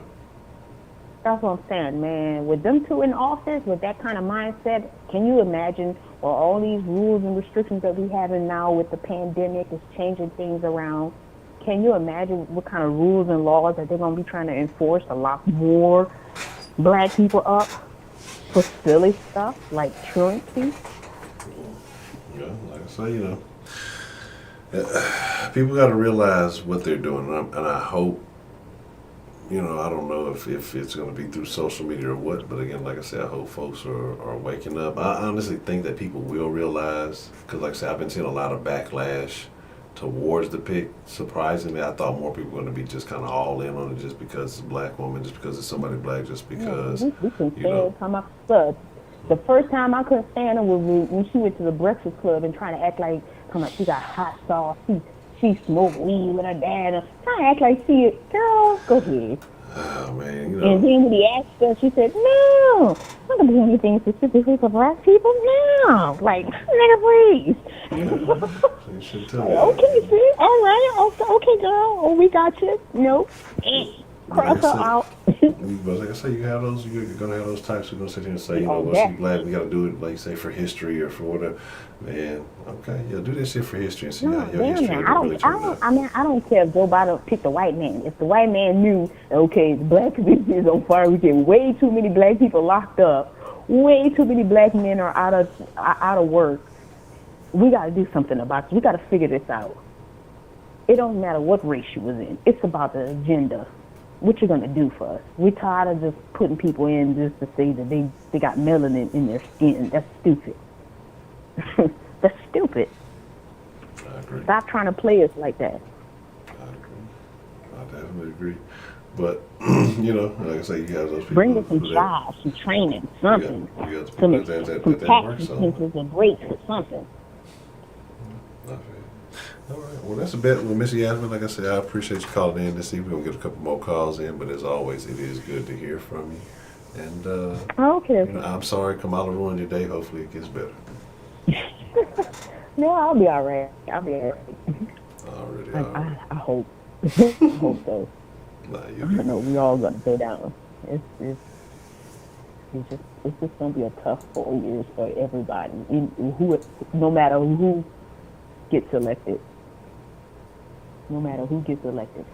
That's what I'm saying, man. With them two in office, with that kind of mindset, can you imagine all these rules and restrictions that we have now with the pandemic is changing things around? Can you imagine what kind of rules and laws that they're going to be trying to enforce to lock more black people up for silly stuff like truancy? Yeah, like I say, you know, people got to realize what they're doing, and I hope, you know, I don't know if it's going to be through social media or what, but again, like I said, I hope folks are waking up. I honestly think that people will realize, because like I said, I've been seeing a lot of backlash towards the pick. Surprisingly, I thought more people were going to be just kind of all in on it just because it's a black woman, just because it's somebody black, just because, we can you know. Look, the first time I couldn't stand her was when she went to the Breakfast Club and trying to act like she got hot sauce. She smoked weed with her dad. And trying to act like girl, go ahead. Oh, man, you know. And then when he asked her, she said, no, I'm not going to do anything specifically for black people. No. Like, nigga, please. You should tell me. Okay, sis. All right. Okay, girl. Oh, we got you. Nope. Cross her out. But like I say, you're going to have those types who are going to sit here and say, you know, well, she's glad we got to do it, like you say, for history or for whatever. Man, okay, yeah, do this shit for history and see how your history really turned out. I don't care if Joe Biden picked the white man. If the white man knew, okay, the black community is on fire, we get way too many black people locked up, way too many black men are out of work. We got to do something about this. We got to figure this out. It don't matter what race you was in. It's about the agenda. What you gonna do for us? We're tired of just putting people in just to say that they got melanin in their skin. That's stupid. That's stupid. I agree. Stop trying to play us like that. I agree. I definitely agree. But, you know, like I say, you have those people. Bring us some jobs, some training, something. You got Some that tax incentives and breaks or something. All right. Well, that's a bet with Miss Yasmin. Like I said, I appreciate you calling in this evening. We're going to get a couple more calls in, but as always, it is good to hear from you. And, okay. You know, I'm sorry Kamala ruined your day. Hopefully it gets better. No, I'll be all right. I'll be all right. Already. I hope. I hope so. Nah, I know we all gonna go down. It's just gonna be a tough 4 years for everybody. No matter who gets elected. No matter who gets elected.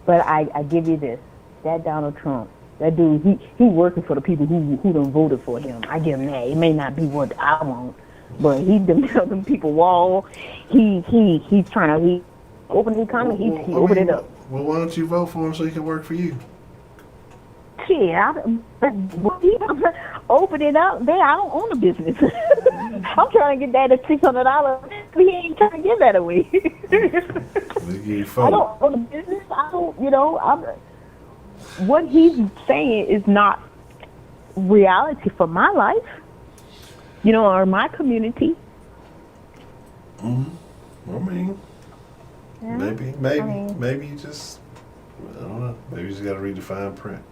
But I give you this. That Donald Trump, that dude, he working for the people who done voted for him. I give him that. It may not be what I want, but he done built them people wall. He's trying to open the economy. He opened it up. Well, why don't you vote for him so he can work for you? Shit, open it up. I don't own a business. I'm trying to get that at $600. He ain't trying to give that away. I don't own a business. I don't, what he's saying is not reality for my life, or my community. I mean, Yeah. maybe you just, I don't know, maybe you just got to read the fine print.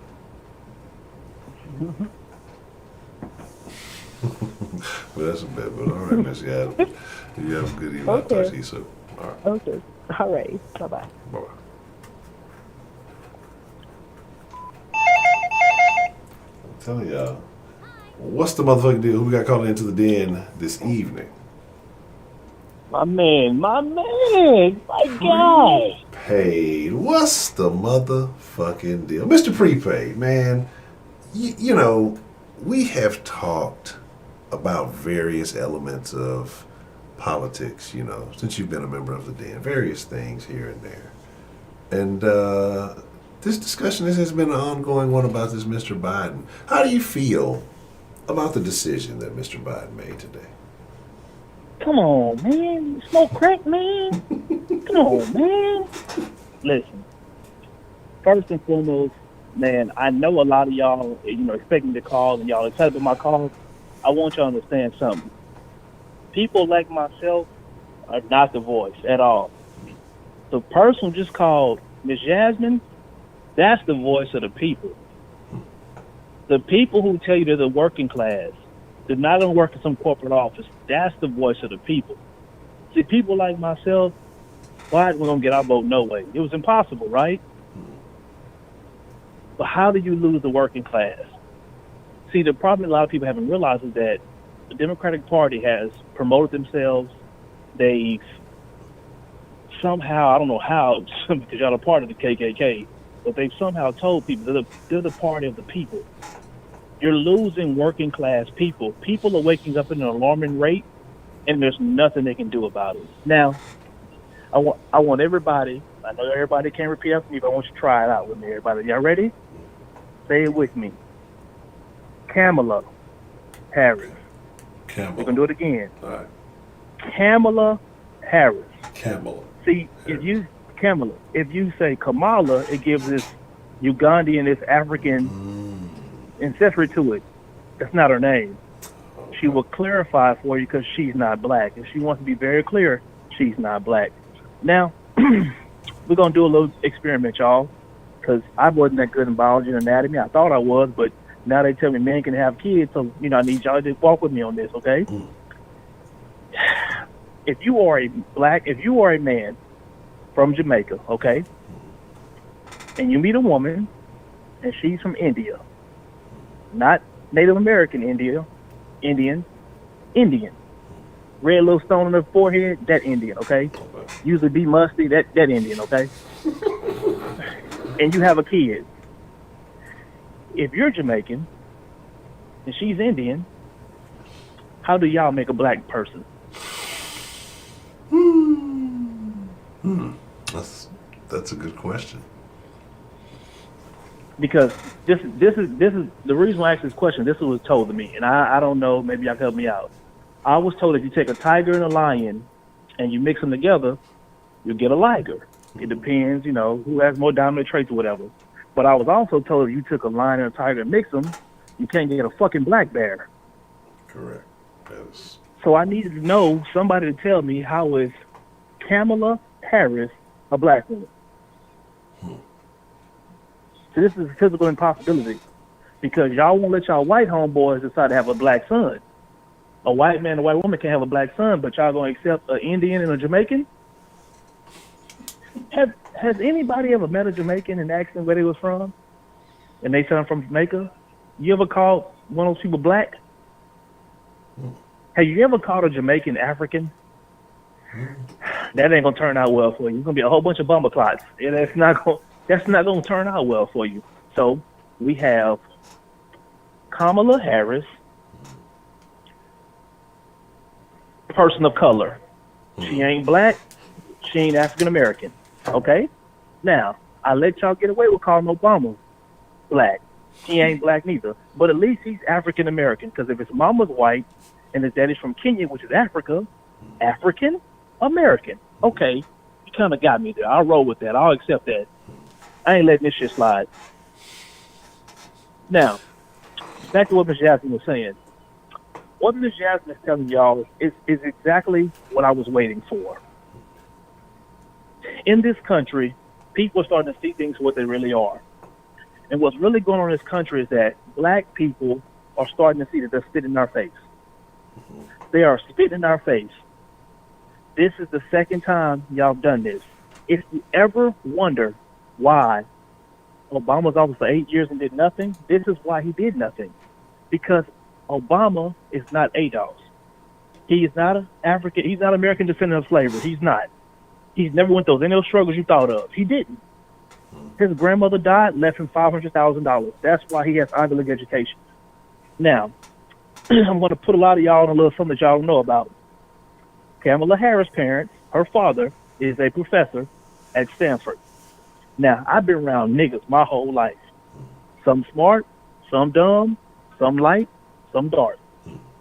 Well, that's a bit, but all right, Miss Adam. You have a good evening. I'll talk to you soon. All right. Okay. All right. Bye-bye. Bye-bye. I'm telling y'all, what's the motherfucking deal? Who we got calling into the den this evening? My guy. Prepaid. What's the motherfucking deal? Mr. Prepaid, man, we have talked about various elements of politics, since you've been a member of the den, various things here and there. And this discussion has been an ongoing one about this Mr. Biden. How do you feel about the decision that Mr. Biden made today? Come on, man. Smoke crack, man. Come on, man. Listen, first and foremost, man, I know a lot of y'all, expect me to call and y'all excited about my calls. I want y'all to understand something. People like myself are not the voice at all. The person who just called Miss Jasmine, that's the voice of the people. The people who tell you they're the working class, they're not going to work in some corporate office, that's the voice of the people. See, people like myself, why we're going to get our vote? No way. It was impossible, right? But how do you lose the working class? See, the problem a lot of people haven't realized is that the Democratic Party has promoted themselves. They've somehow, I don't know how, because y'all are part of the KKK, but they've somehow told people they're the party of the people. You're losing working class people. People are waking up at an alarming rate, and there's nothing they can do about it. Now, I want everybody, I know everybody can't repeat after me, but I want you to try it out with me, everybody. Y'all ready? Say it with me. Kamala Harris. Kamala. We're going to do it again. All right. Kamala Harris. Kamala. See, Harris. if you say Kamala, it gives this Ugandan, this African ancestry to it. That's not her name. She will clarify for you because she's not black. And she wants to be very clear, she's not black. Now, we're going to do a little experiment, y'all, because I wasn't that good in biology and anatomy. I thought I was, but now they tell me men can have kids, so, I need y'all to walk with me on this, okay? If you are a man from Jamaica, okay, and you meet a woman, and she's from India, not Native American Indian, red little stone on her forehead, that Indian, okay? Usually be musty, that Indian, okay? And you have a kid. If you're Jamaican and she's Indian, how do y'all make a black person? That's a good question. Because this is the reason why I asked this question. This was told to me, and I don't know. Maybe y'all can help me out. I was told if you take a tiger and a lion and you mix them together, you get a liger. It depends, who has more dominant traits or whatever. But I was also told if you took a lion and a tiger and mix them, you can't get a fucking black bear. Correct. Yes. So I needed to know somebody to tell me how is Kamala Harris a black woman. So this is a physical impossibility because y'all won't let y'all white homeboys decide to have a black son. A white man and a white woman can't have a black son, but y'all gonna accept an Indian and a Jamaican? Has anybody ever met a Jamaican and asked them where they was from? And they said I'm from Jamaica? You ever called one of those people black? Have you ever called a Jamaican African? That ain't gonna turn out well for you. It's gonna be a whole bunch of bumper clots. And that's not gonna turn out well for you. So we have Kamala Harris, person of color. She ain't black, she ain't African American. Okay? Now, I let y'all get away with calling Obama black. He ain't black neither. But at least he's African American, because if his mama's white and his daddy's from Kenya, which is Africa, African American. Okay, you kind of got me there. I'll roll with that. I'll accept that. I ain't letting this shit slide. Now, back to what Ms. Jasmine was saying. What Ms. Jasmine is telling y'all is exactly what I was waiting for. In this country, people are starting to see things for what they really are. And what's really going on in this country is that black people are starting to see that they're spitting in our face. They are spitting in our face. This is the second time y'all done this. If you ever wonder why Obama was office for 8 years and did nothing, this is why he did nothing. Because Obama is not ADOS. He is not he's not American descendant of slavery. He's not. He's never went through any of those struggles you thought of. He didn't. His grandmother died, left him $500,000. That's why he has Ivy League education. Now, I'm going to put a lot of y'all on a little something that y'all don't know about. Kamala Harris' parents, her father, is a professor at Stanford. Now, I've been around niggas my whole life. Some smart, some dumb, some light, some dark.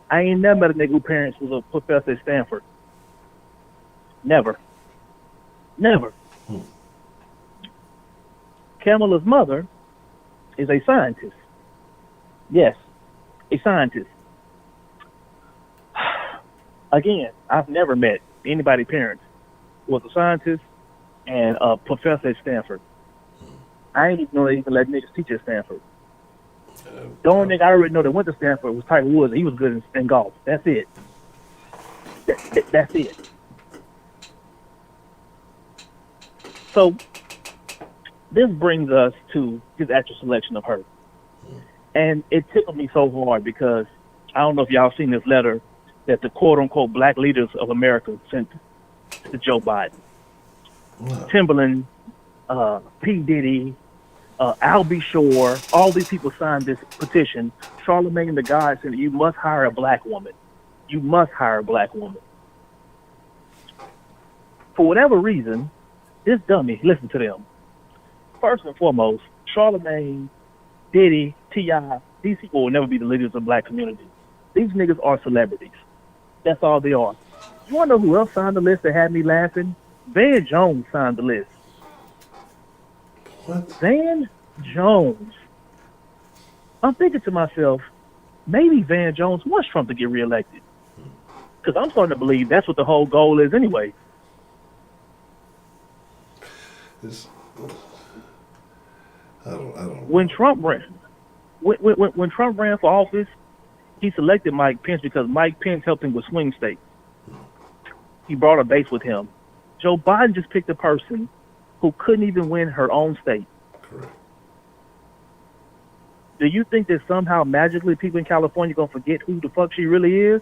I ain't never met a nigga whose parents was a professor at Stanford. Never. Never. Kamala's mother is a scientist. Yes, a scientist. Again, I've never met anybody's parents who was a scientist and a professor at Stanford. I ain't even know they even let niggas teach at Stanford. The only nigga I already know that went to Stanford was Tiger Woods. He was good in golf. That's it. That's it. So this brings us to his actual selection of her. And it tickled me so hard because I don't know if y'all seen this letter that the quote-unquote black leaders of America sent to Joe Biden. Wow. Timberland, P. Diddy, Albie Shore, all these people signed this petition. Charlemagne the God said, you must hire a black woman. You must hire a black woman. For whatever reason, this dummy, listen to them. First and foremost, Charlemagne, Diddy, T.I., these people will never be the leaders of the black community. These niggas are celebrities. That's all they are. You want to know who else signed the list that had me laughing? Van Jones signed the list. What? Van Jones. I'm thinking to myself, maybe Van Jones wants Trump to get reelected. Because I'm starting to believe that's what the whole goal is anyway. I don't. When Trump ran for office, he selected Mike Pence because Mike Pence helped him with swing states. He brought a base with him. Joe Biden just picked a person who couldn't even win her own state. Correct. Do you think that somehow magically people in California gonna forget who the fuck she really is?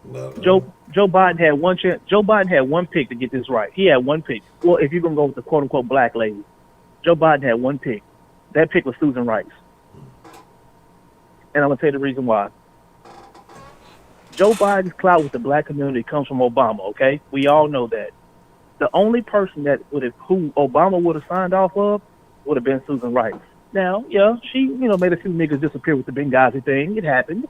No. Joe Biden had one chance. Joe Biden had one pick to get this right. He had one pick. Well, if you're gonna go with the quote unquote black lady, Joe Biden had one pick. That pick was Susan Rice. And I'm gonna tell you the reason why. Joe Biden's clout with the black community comes from Obama, okay? We all know that. The only person who Obama would have signed off of would have been Susan Rice. Now, yeah, she, made a few niggas disappear with the Benghazi thing. It happened.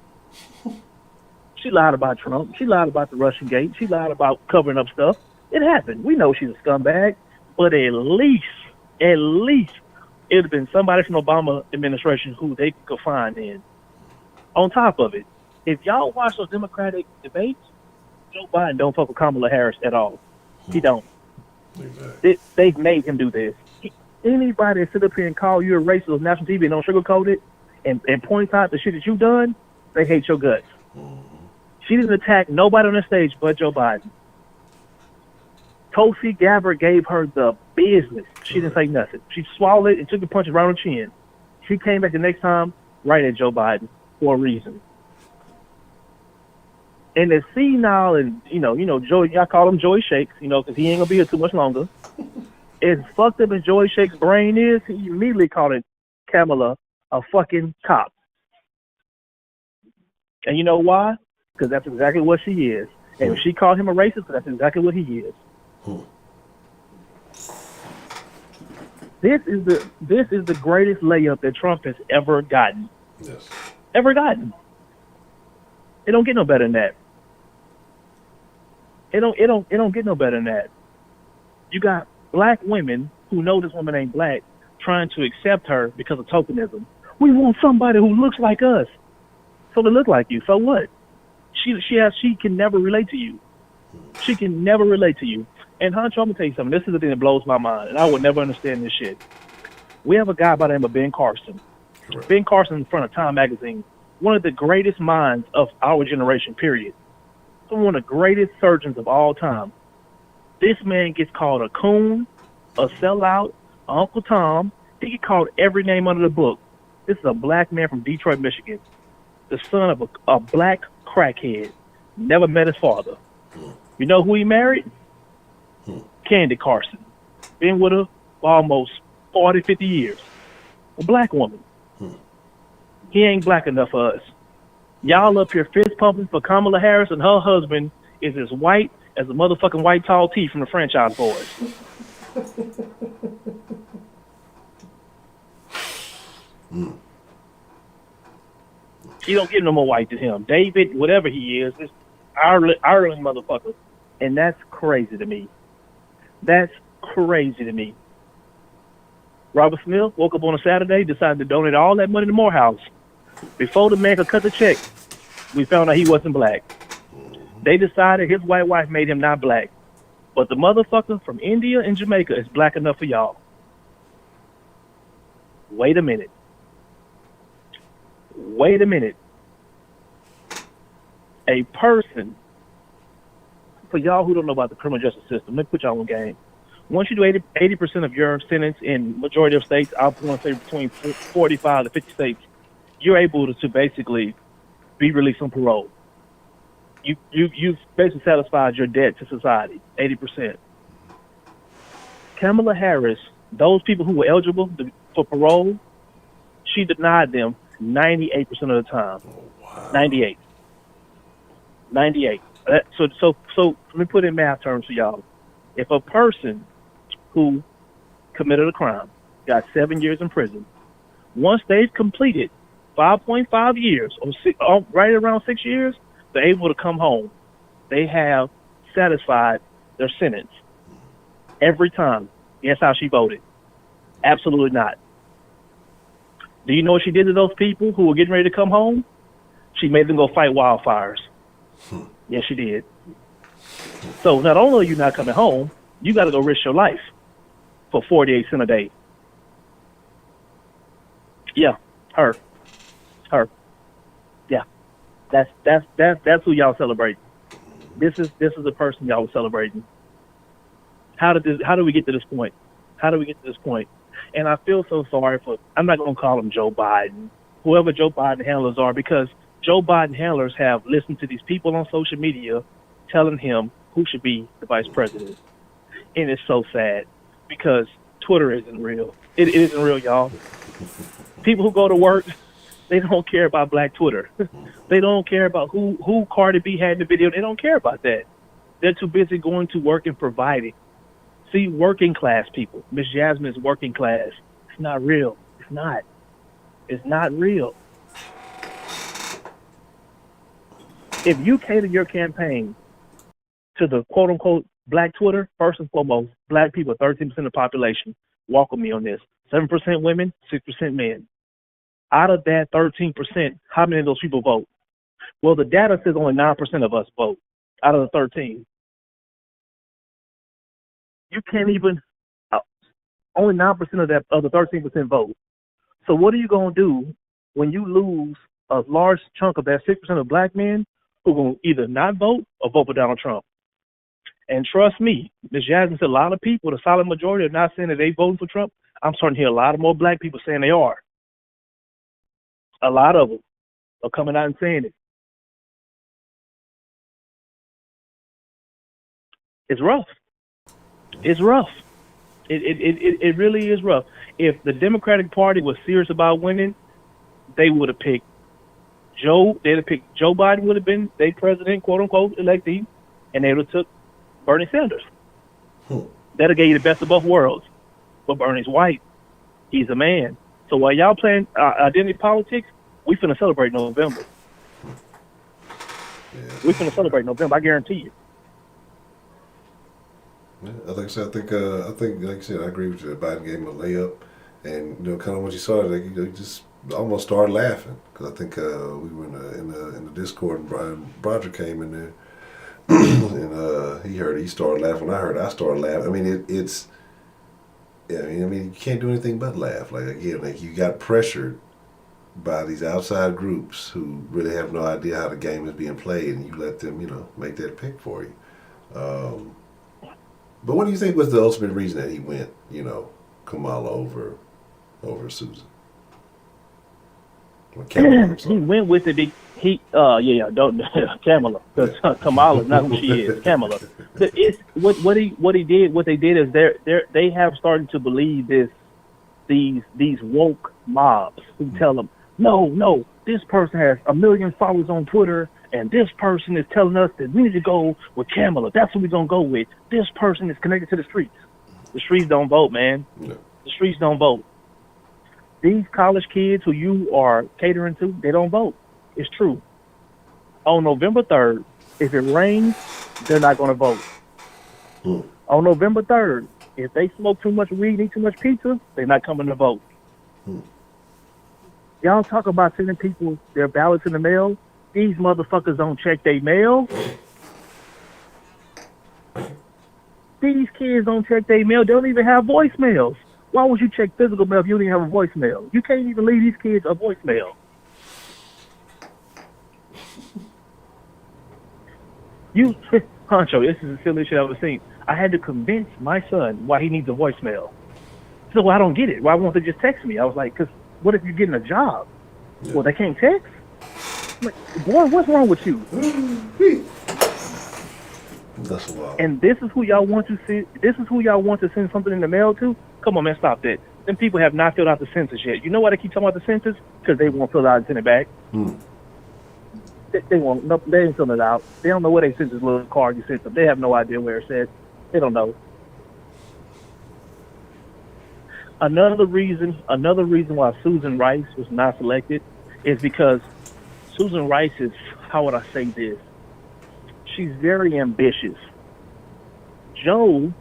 She lied about Trump. She lied about the Russian gate. She lied about covering up stuff. It happened. We know she's a scumbag. But at least, it would have been somebody from the Obama administration who they could find in. On top of it, if y'all watch those Democratic debates, Joe Biden don't fuck with Kamala Harris at all. He don't. Exactly. They've made him do this. Anybody that sit up here and call you a racist on national TV and don't sugarcoat it and point out the shit that you've done, they hate your guts. She didn't attack nobody on the stage but Joe Biden. Tulsi Gabbard gave her the business. She didn't say nothing. She swallowed it and took a punch around her chin. She came back the next time right at Joe Biden for a reason. And as senile and, Joey, I call him Joey Shakes, because he ain't going to be here too much longer. As fucked up as Joey Shakes' brain is, he immediately called Kamala a fucking cop. And you know why? Because that's exactly what she is. And if she called him a racist, that's exactly what he is. This is the greatest layup that Trump has ever gotten. Yes. ever gotten. It don't get no better than that. It don't get no better than that. You got black women who know this woman ain't black trying to accept her because of tokenism. We want somebody who looks like us. So they look like you. So what? She can never relate to you. She can never relate to you. And Honcho, I'm gonna tell you something. This is the thing that blows my mind, and I would never understand this shit. We have a guy by the name of Ben Carson. Correct. Ben Carson in front of Time Magazine, one of the greatest minds of our generation, period. One of the greatest surgeons of all time. This man gets called a coon, a sellout, Uncle Tom. He gets called every name under the book. This is a black man from Detroit, Michigan, the son of a black crackhead. Never met his father. You know who he married? Candy Carson. Been with her for almost 40, 50 years. A black woman. He ain't black enough for us. Y'all up here fist pumping for Kamala Harris, and her husband is as white as a motherfucking white tall tee from the Franchise Boys. She don't get no more white than him. David, whatever he is Ireland motherfucker. And that's crazy to me. That's crazy to me. Robert Smith woke up on a Saturday, decided to donate all that money to Morehouse. Before the man could cut the check, we found out he wasn't black. They decided his white wife made him not black. But the motherfucker from India and Jamaica is black enough for y'all. Wait a minute. Wait a minute. A person, for y'all who don't know about the criminal justice system, let me put y'all on game. Once you do 80% of your sentence in majority of states, I'll want to say between 45 to 50 states, you're able to basically be released on parole. You've basically satisfied your debt to society, 80%. Kamala Harris, those people who were eligible for parole, she denied them 98% of the time. Oh, wow. 98. So let me put it in math terms for y'all. If a person who committed a crime got 7 years in prison, once they've completed 5.5 years or right around 6 years, they're able to come home. They have satisfied their sentence every time. Guess how she voted? Absolutely not. Do you know what she did to those people who were getting ready to come home? She made them go fight wildfires. Yes, she did. So not only are you not coming home, you got to go risk your life for 48 cents a day. Yeah, her. Yeah, that's who y'all celebrate. This is the person y'all were celebrating. How do we get to this point? And I feel so sorry for, I'm not going to call him Joe Biden, whoever Joe Biden handlers are, because Joe Biden handlers have listened to these people on social media telling him who should be the vice president. And it's so sad because Twitter isn't real. It isn't real, y'all. People who go to work, they don't care about Black Twitter. They don't care about who Cardi B had in the video. They don't care about that. They're too busy going to work and providing. See, working class people. Miss Jasmine is working class. It's not real. It's not. It's not real. If you cater your campaign to the quote-unquote Black Twitter, first and foremost, Black people, 13% of the population. Walk with me on this. 7% women, 6% men. Out of that 13%, how many of those people vote? Well, the data says only 9% of us vote out of the 13. You can't even, only 9% of the 13% vote. So what are you going to do when you lose a large chunk of that 6% of black men who are going to either not vote or vote for Donald Trump? And trust me, Ms. Jasmine said a lot of people, the solid majority, are not saying that they voting for Trump. I'm starting to hear a lot of more black people saying they are. A lot of them are coming out and saying it. It's rough. It's rough. It really is rough. If the Democratic Party was serious about winning, they would have picked Joe. They'd have picked Joe Biden would have been their president, quote unquote, electee, and they would have took Bernie Sanders. That'd have gave you the best of both worlds. But Bernie's white. He's a man. So while y'all playing identity politics, We finna celebrate November. Yeah. We finna celebrate November. I guarantee you. Yeah, I think so. I think, like I said, I agree with you. That Biden gave him a layup, and kind of when you saw it, like, you just almost started laughing because I think we were in the Discord, and Brian Broderick came in there, and he heard it. He started laughing. When I heard it, I started laughing. I mean, it's. Yeah, I mean, you can't do anything but laugh. Like, again, like, you got pressured by these outside groups who really have no idea how the game is being played, and you let them, make that pick for you. But what do you think was the ultimate reason that he went, Kamala over Susan? Or Kamala, I'm sorry. He went with it. Don't Kamala, because Kamala's not who she is. Kamala. It's what they did is they have started to believe these woke mobs who tell them, no, this person has 1 million followers on Twitter, and this person is telling us that we need to go with Kamala. That's what we're gonna go with. This person is connected to the streets. The streets don't vote, man. No. The streets don't vote. These college kids who you are catering to, they don't vote. It's true. On November 3rd, if it rains, they're not going to vote. On November 3rd, if they smoke too much weed, eat too much pizza, they're not coming to vote. Y'all talk about sending people their ballots in the mail. These motherfuckers don't check their mail. These kids don't check their mail. They don't even have voicemails. Why would you check physical mail if you don't even have a voicemail? You can't even leave these kids a voicemail. Honcho, this is the silliest shit I've ever seen. I had to convince my son why he needs a voicemail. So, I don't get it. Why won't they just text me? I was like, because what if you're getting a job? Yeah. Well, they can't text? I'm like, boy, what's wrong with you? That's wild. And this is who y'all want to see. This is who y'all want to send something in the mail to? Come on, man, stop that. Them people have not filled out the census yet. You know why they keep talking about the census? Because they won't fill it out and send it back. They won't. No, they ain't filling it out. They don't know where they sent this little card you sent them. They have no idea where it's at. They don't know. Another reason why Susan Rice was not selected is because Susan Rice is, how would I say this? She's very ambitious. Joe,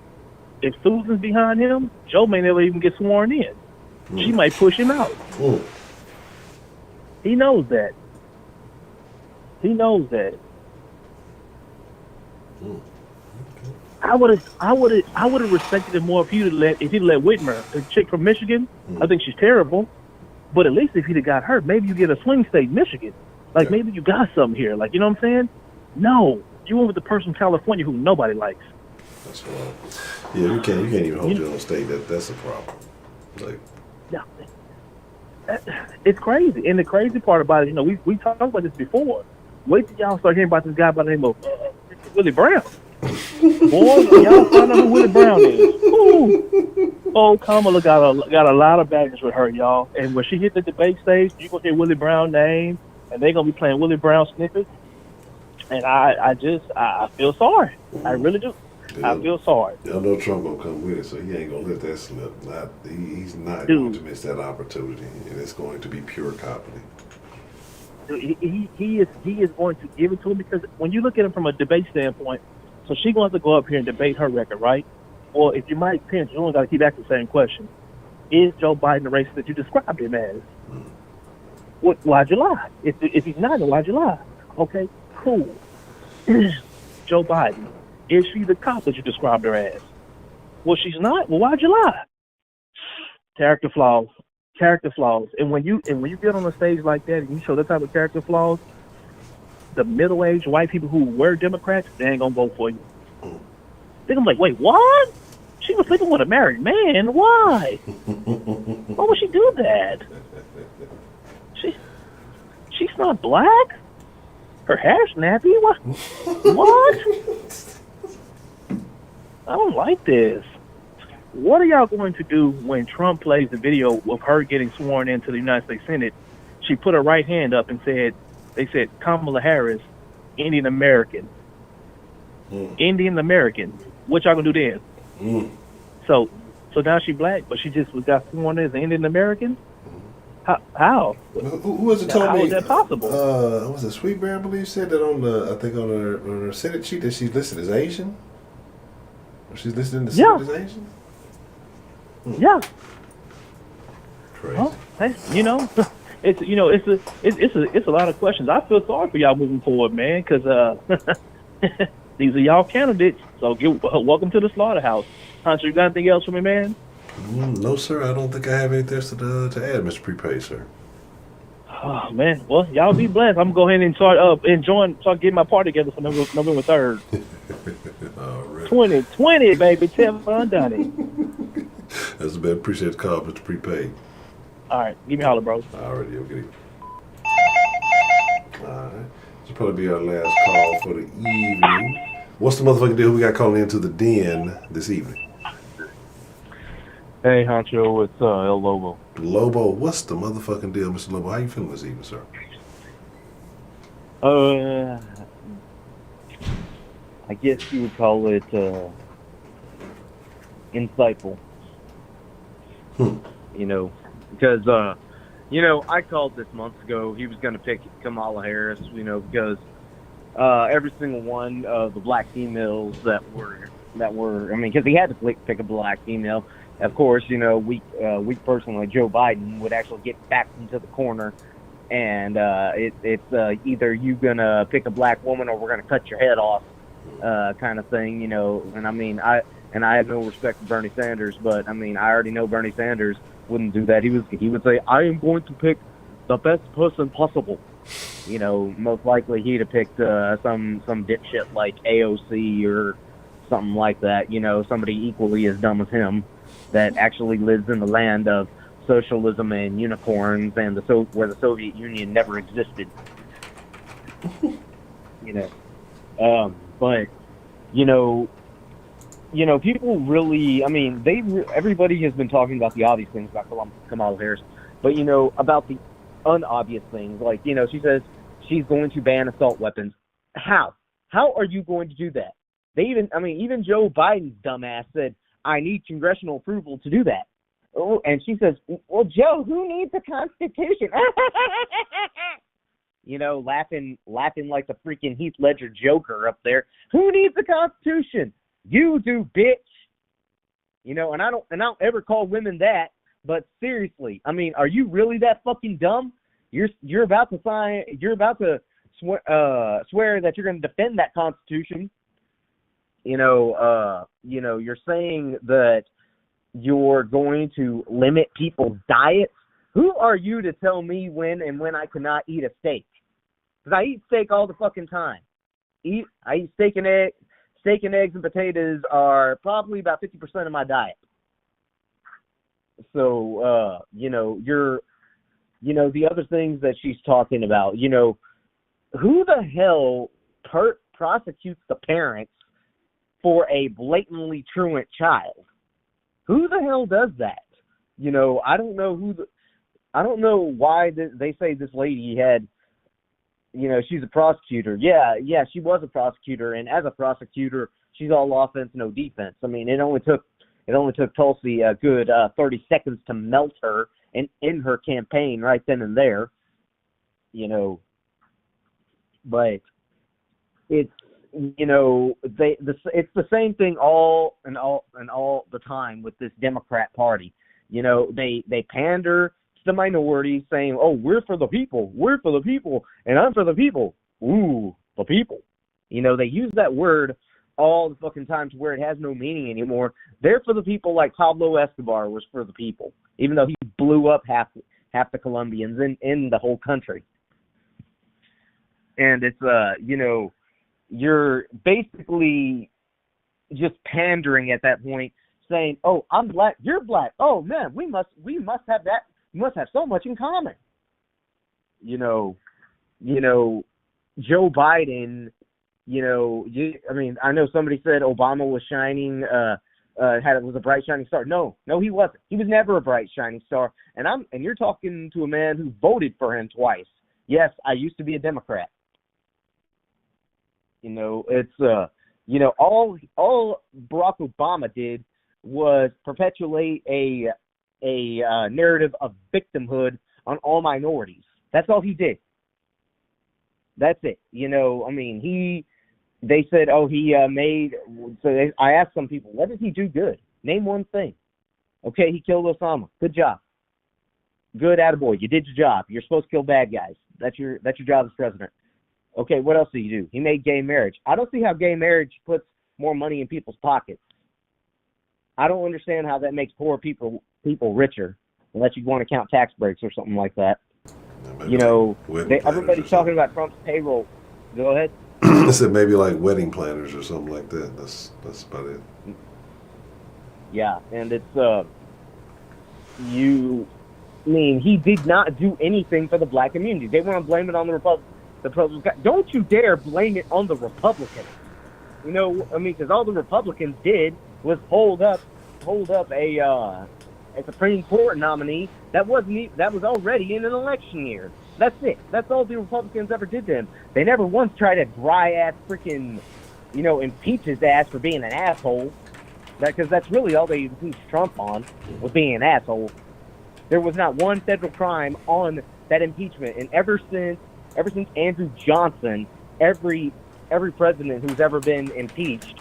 if Susan's behind him, Joe may never even get sworn in. She might push him out. He knows that. He knows that. I would have respected it more if he'd let Whitmer, the chick from Michigan. I think she's terrible, but at least if he'd have got her, maybe you get a swing state, Michigan. Like maybe you got something here. Like, you know what I'm saying? No, you went with the person from California who nobody likes. That's wild. Yeah, you can't even hold your own state. That's a problem. Like, yeah, it's crazy. And the crazy part about it, we talked about this before. Wait till y'all start hearing about this guy by the name of Willie Brown. Boy, y'all find out who Willie Brown is. Ooh. Oh, Kamala got a lot of baggage with her, y'all. And when she hit the debate stage, you gonna hear Willie Brown's name, and they're gonna be playing Willie Brown snippets. And I feel sorry. I really do. I feel sorry. Y'all know Trump gonna come with it, so he ain't gonna let that slip. He's not going to miss that opportunity, and it's going to be pure comedy. He is going to give it to him, because when you look at him from a debate standpoint, so she's going to have to go up here and debate her record, right? Or if you Mike Pence, you only got to keep asking the same question: is Joe Biden the racist that you described him as? Why'd you lie? If he's not, then why'd you lie? Okay, cool. Joe Biden, is she the cop that you described her as? Well, she's not. Well, why'd you lie? Character flaws. And when you get on a stage like that and you show that type of character flaws, the middle-aged white people who were Democrats, they ain't gonna vote for you. They're gonna be like, wait, what? She was sleeping with a married man. Why? Why would she do that? She's not black. Her hair's nappy. What? I don't like this. What are y'all going to do when Trump plays the video of her getting sworn into the United States Senate? She put her right hand up and said, Kamala Harris, Indian American. Indian American. What y'all gonna do then? So now she black, but she just got sworn in as an Indian American? How? Who was it told How me? is that possible? Was it Sweet Bear? I believe said that on the, I think on her Senate sheet that she's listed as Asian. Or she's listed in the Yeah. Senate as Asian. Yeah. Crazy. Well, hey, it's a lot of questions. I feel sorry for y'all moving forward, man, because these are y'all candidates. So welcome to the slaughterhouse. Honcho, you got anything else for me, man? No, sir. I don't think I have anything else to add, Mr. Prepaid, sir. Oh man, well y'all be blessed. I'm gonna go ahead and start getting my party together for November 3rd. All right. 2020, baby, tell me I'm done it. That's a bad. Appreciate the call, Mr. Prepaid. All right, give me a holler, bro. Alrighty, okay. Alright. This will probably be our last call for the evening. What's the motherfucking deal? Who we got calling into the den this evening? Hey, Honcho, it's El Lobo. Lobo, what's the motherfucking deal, Mr. Lobo? How you feeling this evening, sir? I guess you would call it insightful. Because I called this months ago. He was going to pick Kamala Harris, because every single one of the black females that were, because he had to pick a black female. Of course, weak person like Joe Biden would actually get backed into the corner, and it's either you gonna pick a black woman or we're gonna cut your head off, kind of thing, And I have no respect for Bernie Sanders, but I already know Bernie Sanders wouldn't do that. He would say, I am going to pick the best person possible. Most likely he'd have picked some dipshit like AOC or something like that. Somebody equally as dumb as him that actually lives in the land of socialism and unicorns and where the Soviet Union never existed. But people really, everybody has been talking about the obvious things about Kamala Harris, but about the unobvious things, like she says she's going to ban assault weapons. How are you going to do that? Even Joe Biden's dumbass said, I need congressional approval to do that. Oh, and she says, well, Joe, who needs the Constitution? Laughing like the freaking Heath Ledger Joker up there. Who needs the Constitution? You do, bitch. And I don't ever call women that, but seriously, are you really that fucking dumb? You're about to swear that you're going to defend that Constitution. You're saying that you're going to limit people's diets. Who are you to tell me when I cannot eat a steak? Because I eat steak all the fucking time. I eat steak and eggs. Steak and eggs and potatoes are probably about 50% of my diet. So, the other things that she's talking about, who the hell prosecutes the parents for a blatantly truant child? Who the hell does that? I don't know I don't know why they say this lady had, she's a prosecutor. Yeah, she was a prosecutor, and as a prosecutor, she's all offense, no defense. It only took Tulsi a good 30 seconds to melt her and end her campaign right then and there. But it's it's the same thing all the time with this Democrat Party. They pander to the minorities, saying, "Oh, we're for the people, and I'm for the people." Ooh, the people. They use that word all the fucking time to where it has no meaning anymore. They're for the people, like Pablo Escobar was for the people, even though he blew up half the Colombians in the whole country. And it's you're basically just pandering at that point, saying, "Oh, I'm black, you're black. Oh man, we must have that. We must have so much in common." Joe Biden. I know somebody said Obama was shining. Was a bright shining star. No, he wasn't. He was never a bright shining star. And you're talking to a man who voted for him twice. Yes, I used to be a Democrat. It's all Barack Obama did was perpetuate a narrative of victimhood on all minorities. That's all he did. That's it. You know, I mean, they said, oh, he made, so I asked some people, what did he do good? Name one thing. Okay, he killed Osama. Good job. Good, attaboy. You did your job. You're supposed to kill bad guys. That's your job as president. Okay, what else did you do? He made gay marriage. I don't see how gay marriage puts more money in people's pockets. I don't understand how that makes poor people richer, unless you want to count tax breaks or something like that. You know, everybody's talking about Trump's payroll. Go ahead. I said maybe like wedding planners or something like that. That's about it. Yeah, and it's he did not do anything for the black community. They want to blame it on the Republicans. Don't you dare blame it on the Republicans. You know, I mean, because all the Republicans did was hold up a Supreme Court nominee that was already in an election year. That's it. That's all the Republicans ever did to him. They never once tried to dry ass freaking, impeach his ass for being an asshole. Because that's really all they impeached Trump on, was being an asshole. There was not one federal crime on that impeachment, and ever since Andrew Johnson, every president who's ever been impeached,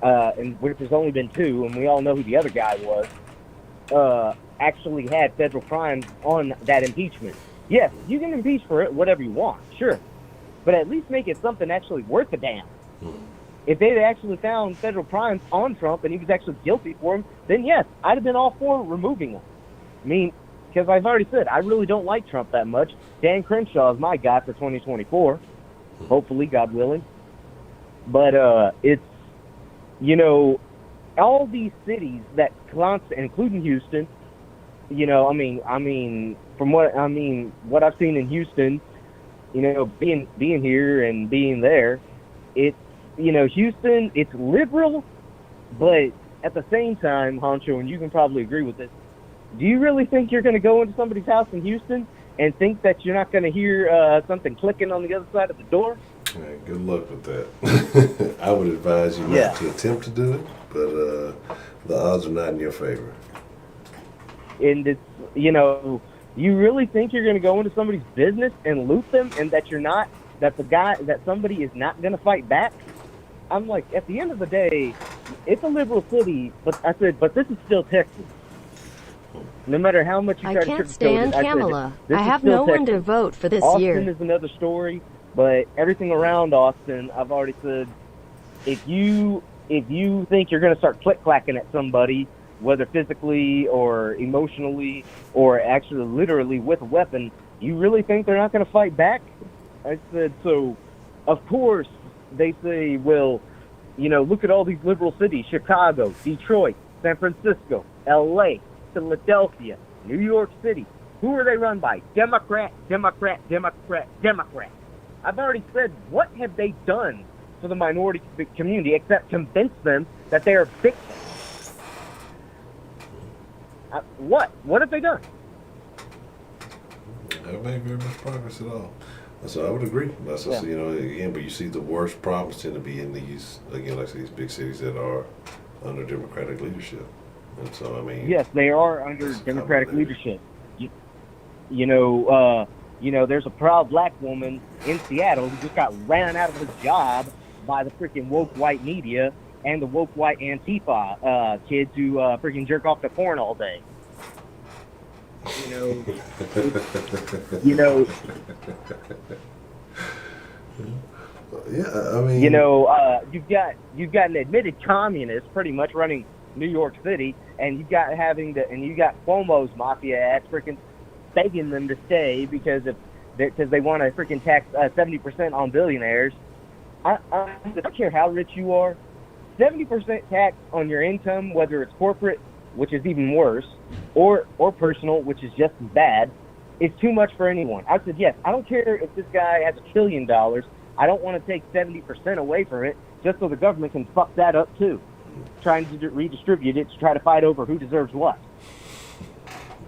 and which has only been two, and we all know who the other guy was, actually had federal crimes on that impeachment. Yes, you can impeach for it, whatever you want, sure, but at least make it something actually worth a damn. If they'd actually found federal crimes on Trump and he was actually guilty for them, then yes, I'd have been all for removing him. I mean, because I've already said, I really don't like Trump that much. Dan Crenshaw is my guy for 2024, hopefully, God willing. But it's, all these cities that including Houston, from what I've seen in Houston, being here and being there, it's, Houston, it's liberal, but at the same time, Honcho, and you can probably agree with this, do you really think you're going to go into somebody's house in Houston and think that you're not going to hear something clicking on the other side of the door? Hey, good luck with that. I would advise you not to attempt to do it, but the odds are not in your favor. And it's, you really think you're going to go into somebody's business and loot them, and that somebody is not going to fight back? I'm like, at the end of the day, it's a liberal city, but this is still Texas. No matter how much you try to I can't stand Kamala. I have no one to vote for this year. Austin is another story, but everything around Austin, I've already said, if you think you're going to start click-clacking at somebody, whether physically or emotionally or actually literally with a weapon, you really think they're not going to fight back? I said, so, of course, they say, well, look at all these liberal cities, Chicago, Detroit, San Francisco, L.A., Philadelphia, New York City. Who are they run by? Democrat, Democrat, Democrat, Democrat. I've already said, what have they done for the minority community except convince them that they are victims? What? What have they done? They haven't made very much progress at all. So I would agree. That's just, again, but you see the worst problems tend to be in these, again, like these big cities that are under Democratic leadership. And so, I mean, yes, they are under Democratic leadership. There's a proud black woman in Seattle who just got ran out of her job by the freaking woke white media and the woke white Antifa kids who freaking jerk off to porn all day. Yeah, I mean, you've got an admitted communist pretty much running New York City, and you got Cuomo's mafia ass freaking begging them to stay because they want to freaking tax 70% on billionaires. I don't care how rich you are, 70% tax on your income, whether it's corporate, which is even worse, or personal, which is just as bad, is too much for anyone. I said, yes, I don't care if this guy has $1 trillion. I don't want to take 70% away from it just so the government can fuck that up too, trying to redistribute it to try to fight over who deserves what.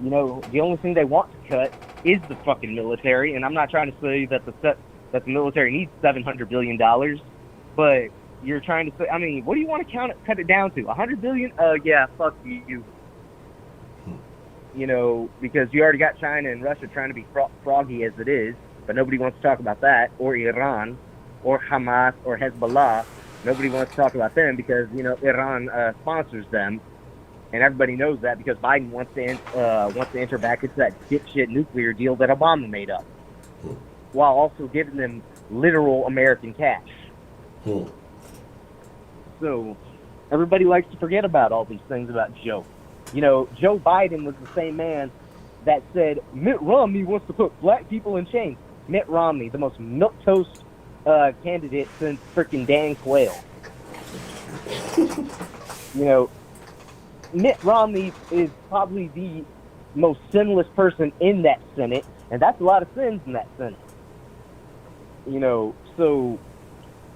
The only thing they want to cut is the fucking military, and I'm not trying to say that the military needs $700 billion, but you're trying to say, I mean, what do you want to cut it down to? $100 billion? Yeah, fuck you. You know, because you already got China and Russia trying to be froggy as it is, but nobody wants to talk about that, or Iran, or Hamas, or Hezbollah. Nobody wants to talk about them because, you know, Iran sponsors them, and everybody knows that because Biden wants to enter back into that dipshit nuclear deal that Obama made up, while also giving them literal American cash. So everybody likes to forget about all these things about Joe. You know, Joe Biden was the same man that said Mitt Romney wants to put black people in chains. Mitt Romney, the most milquetoast candidate since freaking Dan Quayle. You know, Mitt Romney is probably the most sinless person in that Senate, and that's a lot of sins in that Senate. You know, so,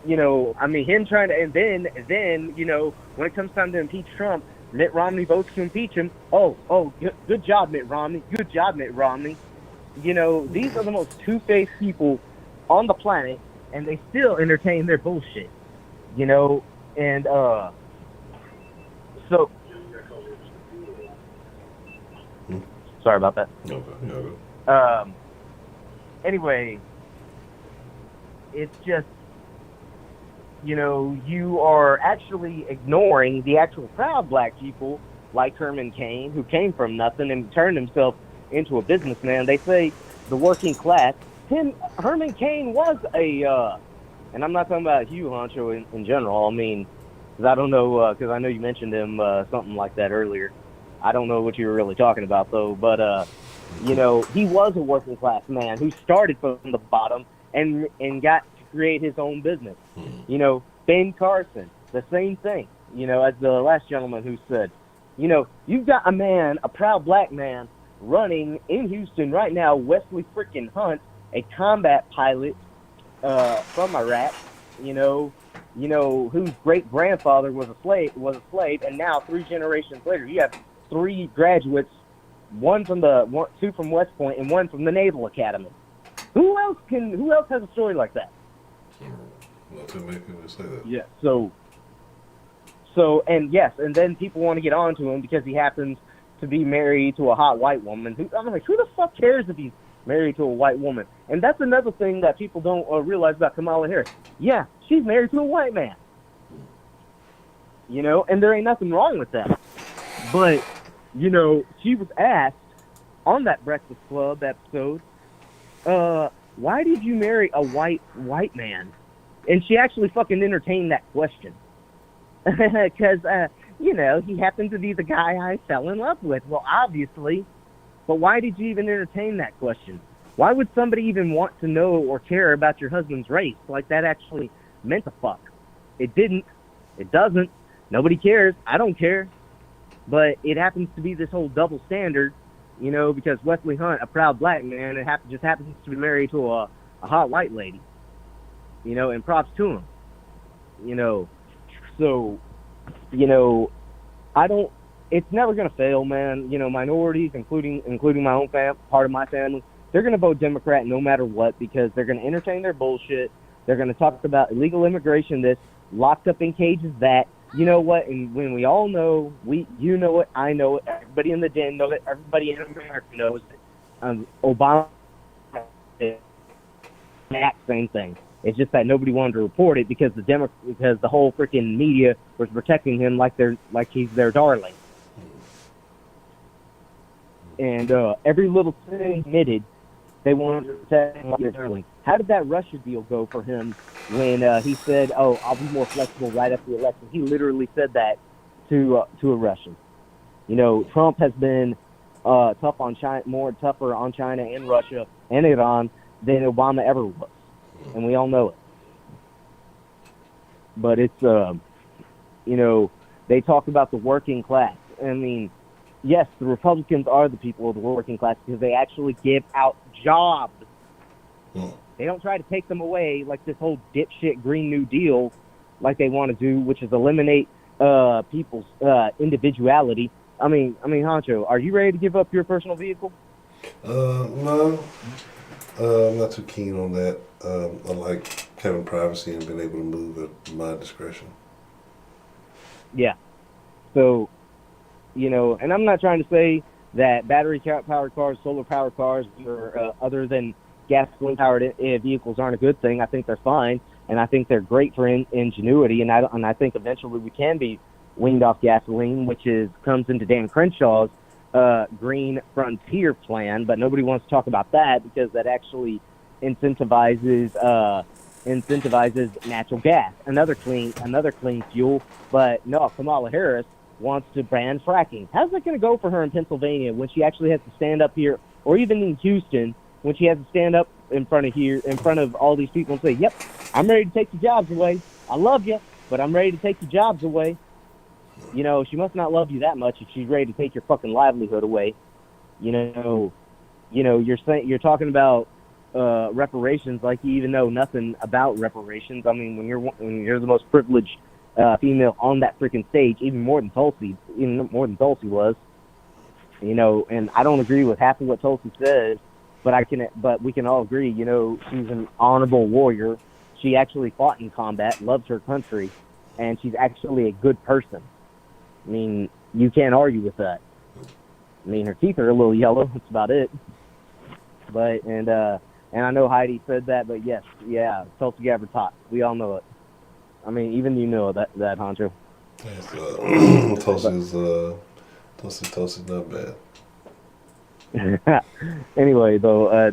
you know, I mean, him trying to, and then, you know, when it comes time to impeach Trump, Mitt Romney votes to impeach him. Oh, good job, Mitt Romney. Good job, Mitt Romney. You know, these are the most two-faced people on the planet, and they still entertain their bullshit. You know, and so. Sorry about that. Okay. Anyway, it's just, you know, you are actually ignoring the actual proud black people like Herman Cain, who came from nothing and turned himself into a businessman. They say the working class. Herman Cain was and I'm not talking about Hugh Honcho in general. I mean, because I don't know, because I know you mentioned him something like that earlier. I don't know what you were really talking about, though. But, you know, he was a working class man who started from the bottom and got to create his own business. You know, Ben Carson, the same thing, you know, as the last gentleman who said, you know, you've got a man, a proud black man, running in Houston right now, Wesley freaking Hunt, a combat pilot from Iraq, you know, whose great-grandfather was a slave, and now 3 generations later, you have 3 graduates, two from West Point and 1 from the Naval Academy. Who else has a story like that? Well, to make him say that. Yeah. So, and yes, and then people want to get on to him because he happens to be married to a hot white woman. I'm like, who the fuck cares if he's married to a white woman? And that's another thing that people don't realize about Kamala Harris. Yeah, she's married to a white man. You know, and there ain't nothing wrong with that. But, you know, she was asked on that Breakfast Club episode, why did you marry a white man? And she actually fucking entertained that question. Because, you know, he happened to be the guy I fell in love with. Well, obviously. But why did you even entertain that question? Why would somebody even want to know or care about your husband's race? Like, that actually meant a fuck. It didn't. It doesn't. Nobody cares. I don't care. But it happens to be this whole double standard, you know, because Wesley Hunt, a proud black man, just happens to be married to a hot white lady. You know, and props to him. You know, so, you know, it's never going to fail, man. You know, minorities, including my own part of my family, they're going to vote Democrat no matter what because they're going to entertain their bullshit. They're going to talk about illegal immigration, this, locked up in cages, that. You know what? And when we all know, you know it, I know it, everybody in the den knows it, everybody in America knows it. Obama, exact same thing. It's just that nobody wanted to report it because because the whole freaking media was protecting him like he's their darling. And every little thing admitted, they wanted to protect him like their darling. How did that Russia deal go for him when he said, "Oh, I'll be more flexible right after the election"? He literally said that to a Russian. You know, Trump has been tougher on China and Russia and Iran than Obama ever was, and we all know it. But it's, you know, they talk about the working class. I mean, yes, the Republicans are the people of the working class because they actually give out jobs. They don't try to take them away like this whole dipshit Green New Deal like they want to do, which is eliminate people's individuality. I mean, Honcho, are you ready to give up your personal vehicle? No. I'm not too keen on that. I like having privacy and being able to move at my discretion. Yeah. So, you know, and I'm not trying to say that battery-powered cars, solar-powered cars, or other than gasoline-powered vehicles aren't a good thing. I think they're fine, and I think they're great for ingenuity, and I think eventually we can be weaned off gasoline, which comes into Dan Crenshaw's Green Frontier plan, but nobody wants to talk about that because that actually incentivizes natural gas, another clean fuel. But no, Kamala Harris wants to ban fracking. How's that going to go for her in Pennsylvania when she actually has to stand up here, or even in Houston when she has to stand up in front of all these people and say, "Yep, I'm ready to take your jobs away. I love you, but I'm ready to take your jobs away." You know, she must not love you that much if she's ready to take your fucking livelihood away. You're talking about reparations like you even know nothing about reparations. I mean, when you're the most privileged female on that freaking stage, even more than Tulsi was. You know, and I don't agree with half of what Tulsi says, but we can all agree. You know, she's an honorable warrior. She actually fought in combat, loves her country, and she's actually a good person. I mean, you can't argue with that. I mean, her teeth are a little yellow. That's about it. But and I know Heidi said that, but yes, yeah, Tulsi Gabbard taught. We all know it. I mean, even you know that Honcho. Tulsi's not bad. Anyway, though,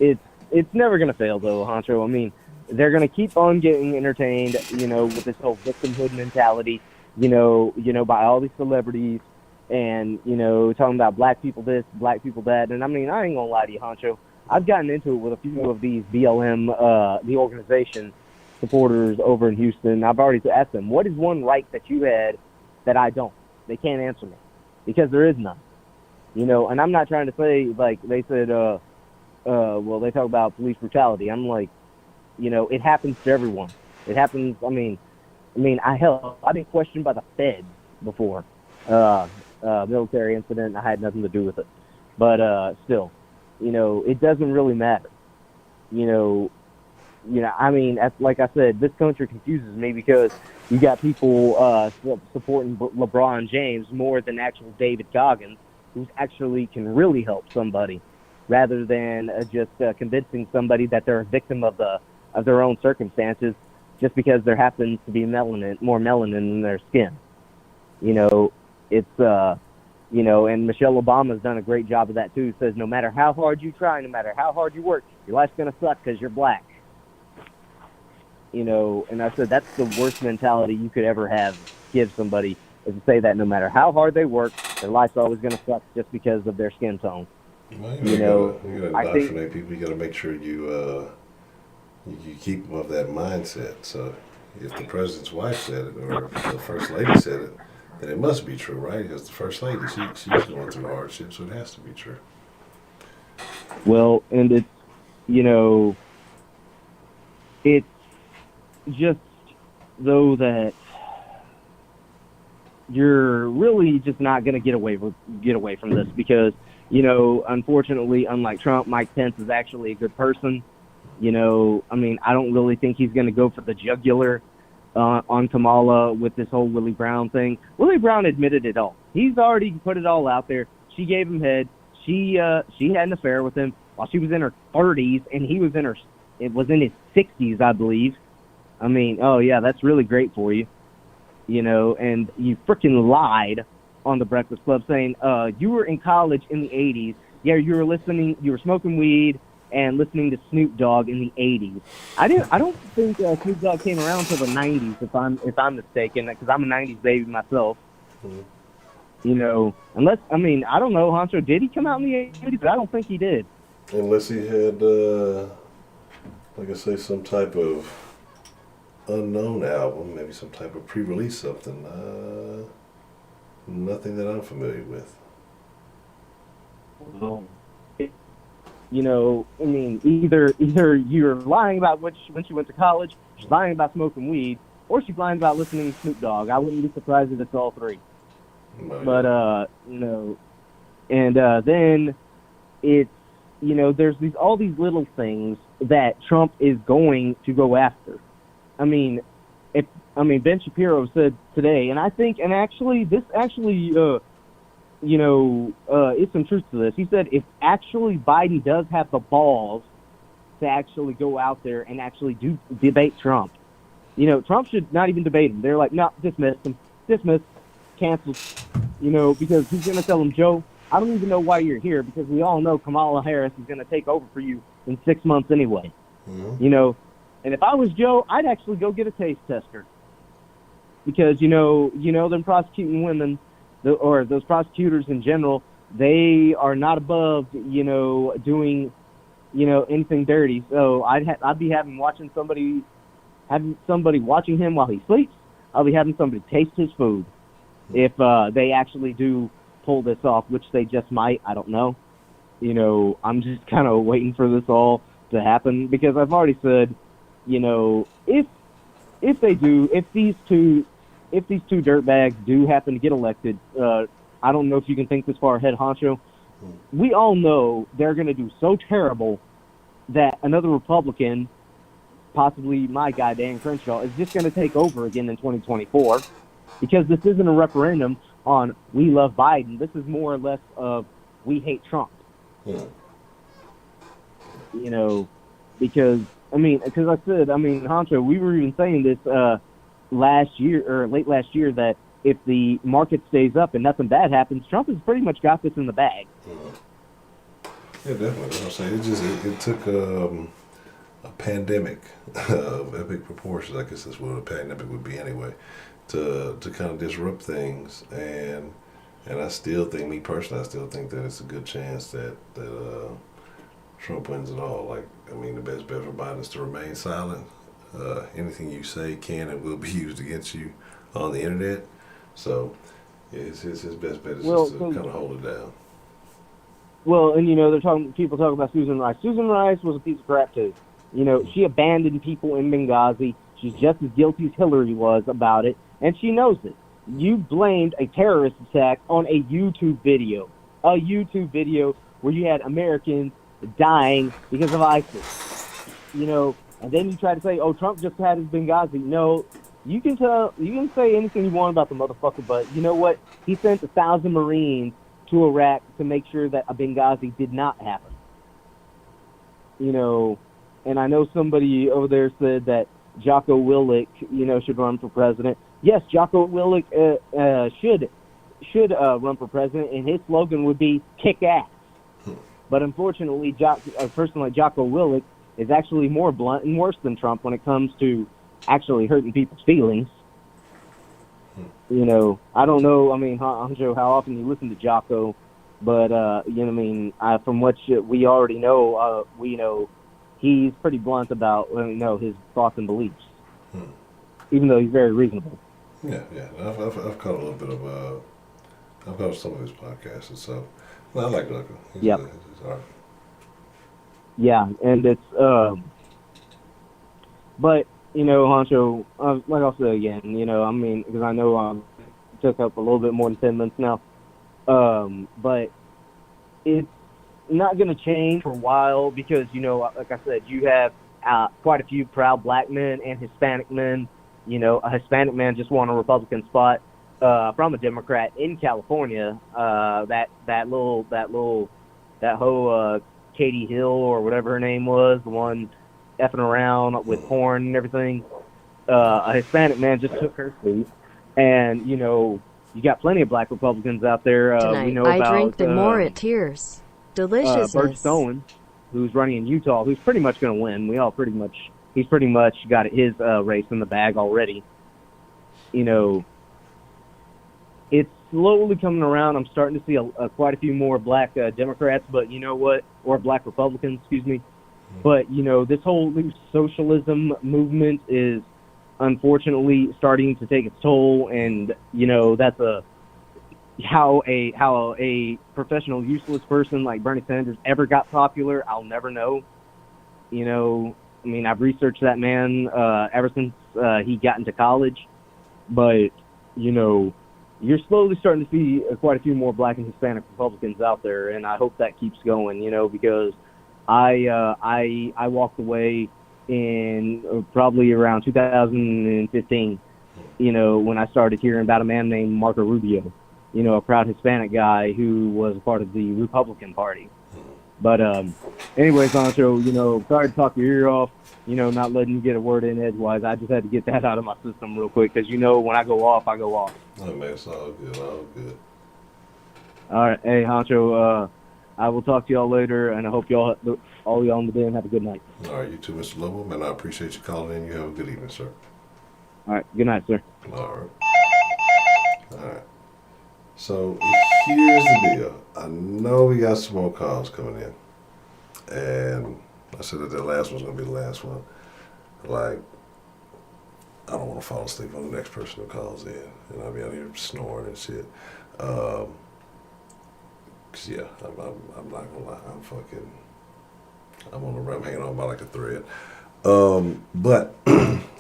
it's never gonna fail, though, Honcho. I mean, they're gonna keep on getting entertained, you know, with this whole victimhood mentality, you know, by all these celebrities, and you know, talking about black people this, black people that. And I mean, I ain't gonna lie to you, Honcho. I've gotten into it with a few of these BLM, the organization supporters over in Houston. I've already asked them, what is one right that you had that I don't? They can't answer me because there is none. You know, and I'm not trying to say, like they said, well, they talk about police brutality. I'm like, you know, it happens to everyone. It happens. I mean, I've been questioned by the feds before, military incident. I had nothing to do with it, but still, you know, it doesn't really matter. You know, I mean, like I said, this country confuses me because you got people supporting LeBron James more than actual David Goggins, who actually can really help somebody, rather than just convincing somebody that they're a victim of their own circumstances, just because there happens to be more melanin in their skin. You know, it's you know, and Michelle Obama's done a great job of that too. Says no matter how hard you try, no matter how hard you work, your life's gonna suck because you're black. You know, and I said that's the worst mentality you could ever give somebody, is to say that no matter how hard they work, their life's always gonna suck just because of their skin tone. Well, you gotta indoctrinate people. You gotta make sure you keep them of that mindset. So if the president's wife said it, or if the first lady said it, then it must be true, right? Because the first lady, she's going through hardship, so it has to be true. Well, and it's, you know, it's just though that you're really just not going to get away from this because, you know, unfortunately, unlike Trump, Mike Pence is actually a good person. You know, I mean, I don't really think he's going to go for the jugular on Kamala with this whole Willie Brown thing. Willie Brown admitted it all. He's already put it all out there. She gave him head. She had an affair with him while she was in her 30s, and he was in his 60s, I believe. I mean, oh yeah, that's really great for you. You know, and you freaking lied on the Breakfast Club saying you were in college in the 80s. Yeah, you were smoking weed and listening to Snoop Dogg in the 80s. I don't think Snoop Dogg came around till the 90s, if I'm mistaken, because I'm a 90s baby myself. Mm-hmm. You know, unless, I mean, I don't know, Honcho, did he come out in the 80s? I don't think he did. Unless he had, like I say, some type of unknown album, maybe some type of pre-release something. Nothing that I'm familiar with. You know, I mean, either you're lying about when she went to college, she's lying about smoking weed, or she's lying about listening to Snoop Dogg. I wouldn't be surprised if it's all three. No, But you know, and then it's, you know, there's all these little things that Trump is going to go after. I mean, Ben Shapiro said today, and I think, and actually, this actually it's some truth to this. He said if actually Biden does have the balls to actually go out there and actually do debate Trump, Trump should not even debate him. They're like, no, dismiss him, cancel, because he's going to tell him, Joe, I don't even know why you're here because we all know Kamala Harris is going to take over for you in 6 months anyway. Mm-hmm. And if I was Joe, I'd actually go get a taste tester because, them prosecuting women or those prosecutors in general, they are not above, doing, anything dirty. So I'd be having somebody watching him while he sleeps. I'll be having somebody taste his food if they actually do pull this off, which they just might. I don't know. I'm just kind of waiting for this all to happen because I've already said, if these two dirtbags do happen to get elected, I don't know if you can think this far ahead, Honcho. We all know they're going to do so terrible that another Republican, possibly my guy Dan Crenshaw, is just going to take over again in 2024 because this isn't a referendum on we love Biden. This is more or less of we hate Trump. Because I said, Honcho, we were even saying this last year or late last year that if the market stays up and nothing bad happens, Trump has pretty much got this in the bag. Yeah, definitely. That's what I'm saying. It took a pandemic of epic proportions. I guess that's what a pandemic would be anyway, to kind of disrupt things. And I still think, me personally, I still think that it's a good chance that Trump wins it all. The best bet for Biden is to remain silent. Anything you say can and will be used against you on the internet. So his best bet is just to kind of hold it down. Well, and people talk about Susan Rice. Susan Rice was a piece of crap too. She abandoned people in Benghazi. She's just as guilty as Hillary was about it, and she knows it. You blamed a terrorist attack on a YouTube video where you had Americans dying because of ISIS. And then you try to say, oh, Trump just had his Benghazi. No, you can say anything you want about the motherfucker, but you know what? He sent 1,000 Marines to Iraq to make sure that a Benghazi did not happen. And I know somebody over there said that Jocko Willink, should run for president. Yes, Jocko Willink should run for president, and his slogan would be "kick ass." But unfortunately, a person like Jocko Willink is actually more blunt and worse than Trump when it comes to actually hurting people's feelings. I don't know. Honcho, how often you listen to Jocko, but from what we already know, we know he's pretty blunt about his thoughts and beliefs, even though he's very reasonable. Yeah. I've caught a little bit of I've caught some of his podcasts and stuff. Well, I like Jocko. He's all right. Yeah, and it's but Honcho, like I'll say again, because I know it took up a little bit more than 10 minutes now, but it's not going to change for a while because, like I said, you have quite a few proud black men and Hispanic men. A Hispanic man just won a Republican spot from a Democrat in California. That whole Katie Hill or whatever her name was, the one effing around with porn and everything. A Hispanic man just took her seat, and you got plenty of black Republicans out there. Tonight, we know I about, drank the more at Tears. Deliciousness. Bert Stone, who's running in Utah, who's pretty much going to win. He's pretty much got his race in the bag already. It's slowly coming around. I'm starting to see quite a few more black Democrats, but you know what? Or black Republicans, excuse me. But, this whole new socialism movement is unfortunately starting to take its toll, and, that's how a professional useless person like Bernie Sanders ever got popular, I'll never know. I've researched that man ever since he got into college, but, you're slowly starting to see quite a few more black and Hispanic Republicans out there, and I hope that keeps going, because I walked away in probably around 2015, when I started hearing about a man named Marco Rubio, a proud Hispanic guy who was a part of the Republican Party. But anyways, Honcho, sorry to talk your ear off, not letting you get a word in edgewise. I just had to get that out of my system real quick because, when I go off, I go off. Oh, man, it's all good, all good. All right. Hey, Honcho, I will talk to y'all later, and I hope all y'all in the den have a good night. All right, you too, Mr. Lobo. Man, I appreciate you calling in. You have a good evening, sir. All right. Good night, sir. All right. All right. So here's the deal. I know we got some more calls coming in. And I said that the last one's going to be the last one. Like, I don't want to fall asleep on the next person who calls in. And I'll be out here snoring and shit. 'Cause yeah, I'm not going to lie. I'm on the run, hanging on by like a thread. But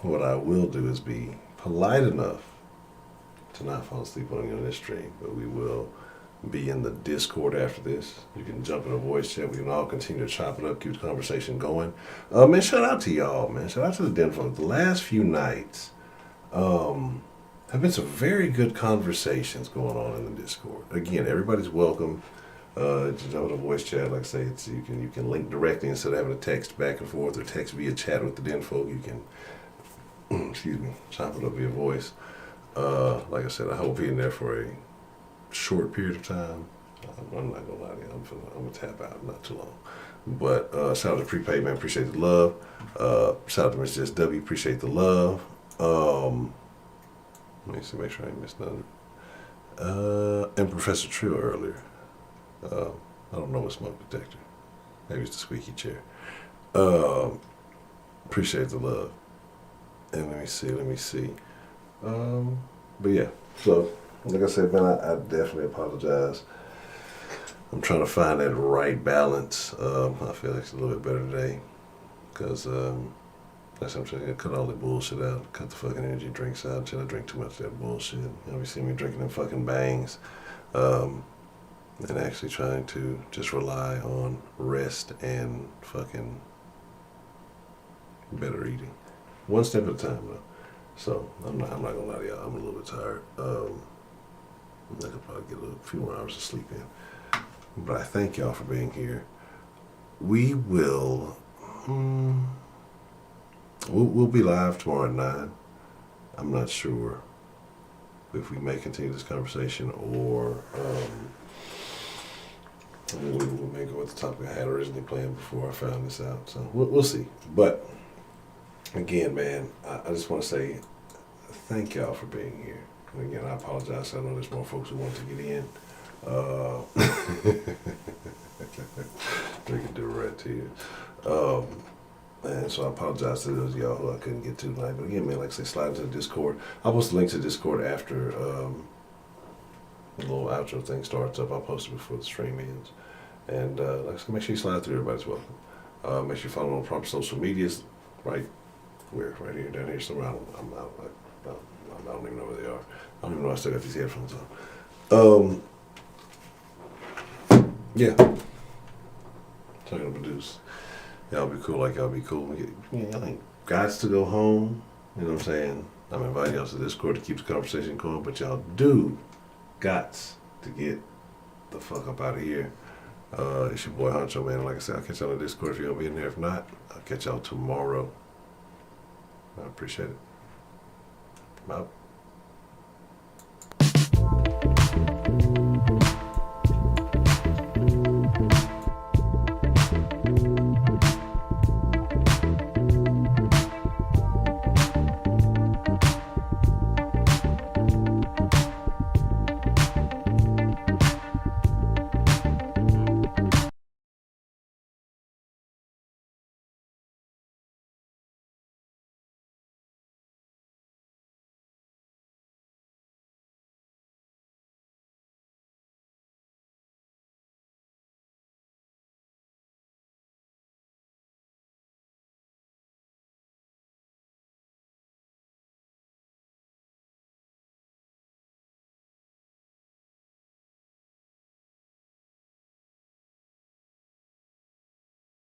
what I will do is be polite enough to not fall asleep on you on this stream, but we will be in the Discord after this. You can jump in a voice chat. We can all continue to chop it up, keep the conversation going. Man, shout out to y'all, man. Shout out to the Den folks. The last few nights have been some very good conversations going on in the Discord. Again, everybody's welcome to jump in a voice chat. Like I say, you can link directly instead of having to text back and forth or text via chat with the Den folk. You can, chop it up via voice. Like I said, I hope being there for a short period of time. I'm not gonna lie to you. I'm gonna tap out not too long. But shout out to Prepaid, man. Appreciate the love. Shout out to Mr. SW. Appreciate the love. Let me see, make sure I ain't missed nothing. And Professor Trill earlier. I don't know what smoke detector. Maybe it's the squeaky chair. Appreciate the love. And let me see. But yeah, so like I said, man, I definitely apologize. I'm trying to find that right balance. I feel like it's a little bit better today because I'm trying to cut all the bullshit out, cut the fucking energy drinks out. Until I drink too much of that bullshit. You see me drinking them fucking bangs, and actually trying to just rely on rest and fucking better eating, one step at a time though. So I'm not gonna lie to y'all. I'm a little bit tired. I could probably get a few more hours of sleep in. But I thank y'all for being here. We will. We'll be live tomorrow at 9. I'm not sure if we may continue this conversation or we may go with the topic I had originally planned before I found this out. So we'll see. But again, man, I just want to say thank y'all for being here. And again, I apologize. I know there's more folks who want to get in. Drinking Durant tears. And so I apologize to those of y'all who I couldn't get to tonight. But again, man, like I say, slide into the Discord. I'll post the link to Discord after the little outro thing starts up. I'll post it before the stream ends. And like I said, make sure you slide through. Everybody's welcome. Make sure you follow on proper social medias. Right here, down here somewhere. I don't even know where they are. I don't even know I still got these headphones on. Yeah. Talking to produce. Y'all be cool like y'all be cool. Y'all ain't gots to go home. You know what I'm saying? I'm inviting y'all to Discord to keep the conversation going, but y'all do gots to get the fuck up out of here. It's your boy Honcho, man. Like I said, I'll catch y'all on Discord if you're gonna be in there. If not, I'll catch y'all tomorrow. I appreciate it. I'm out.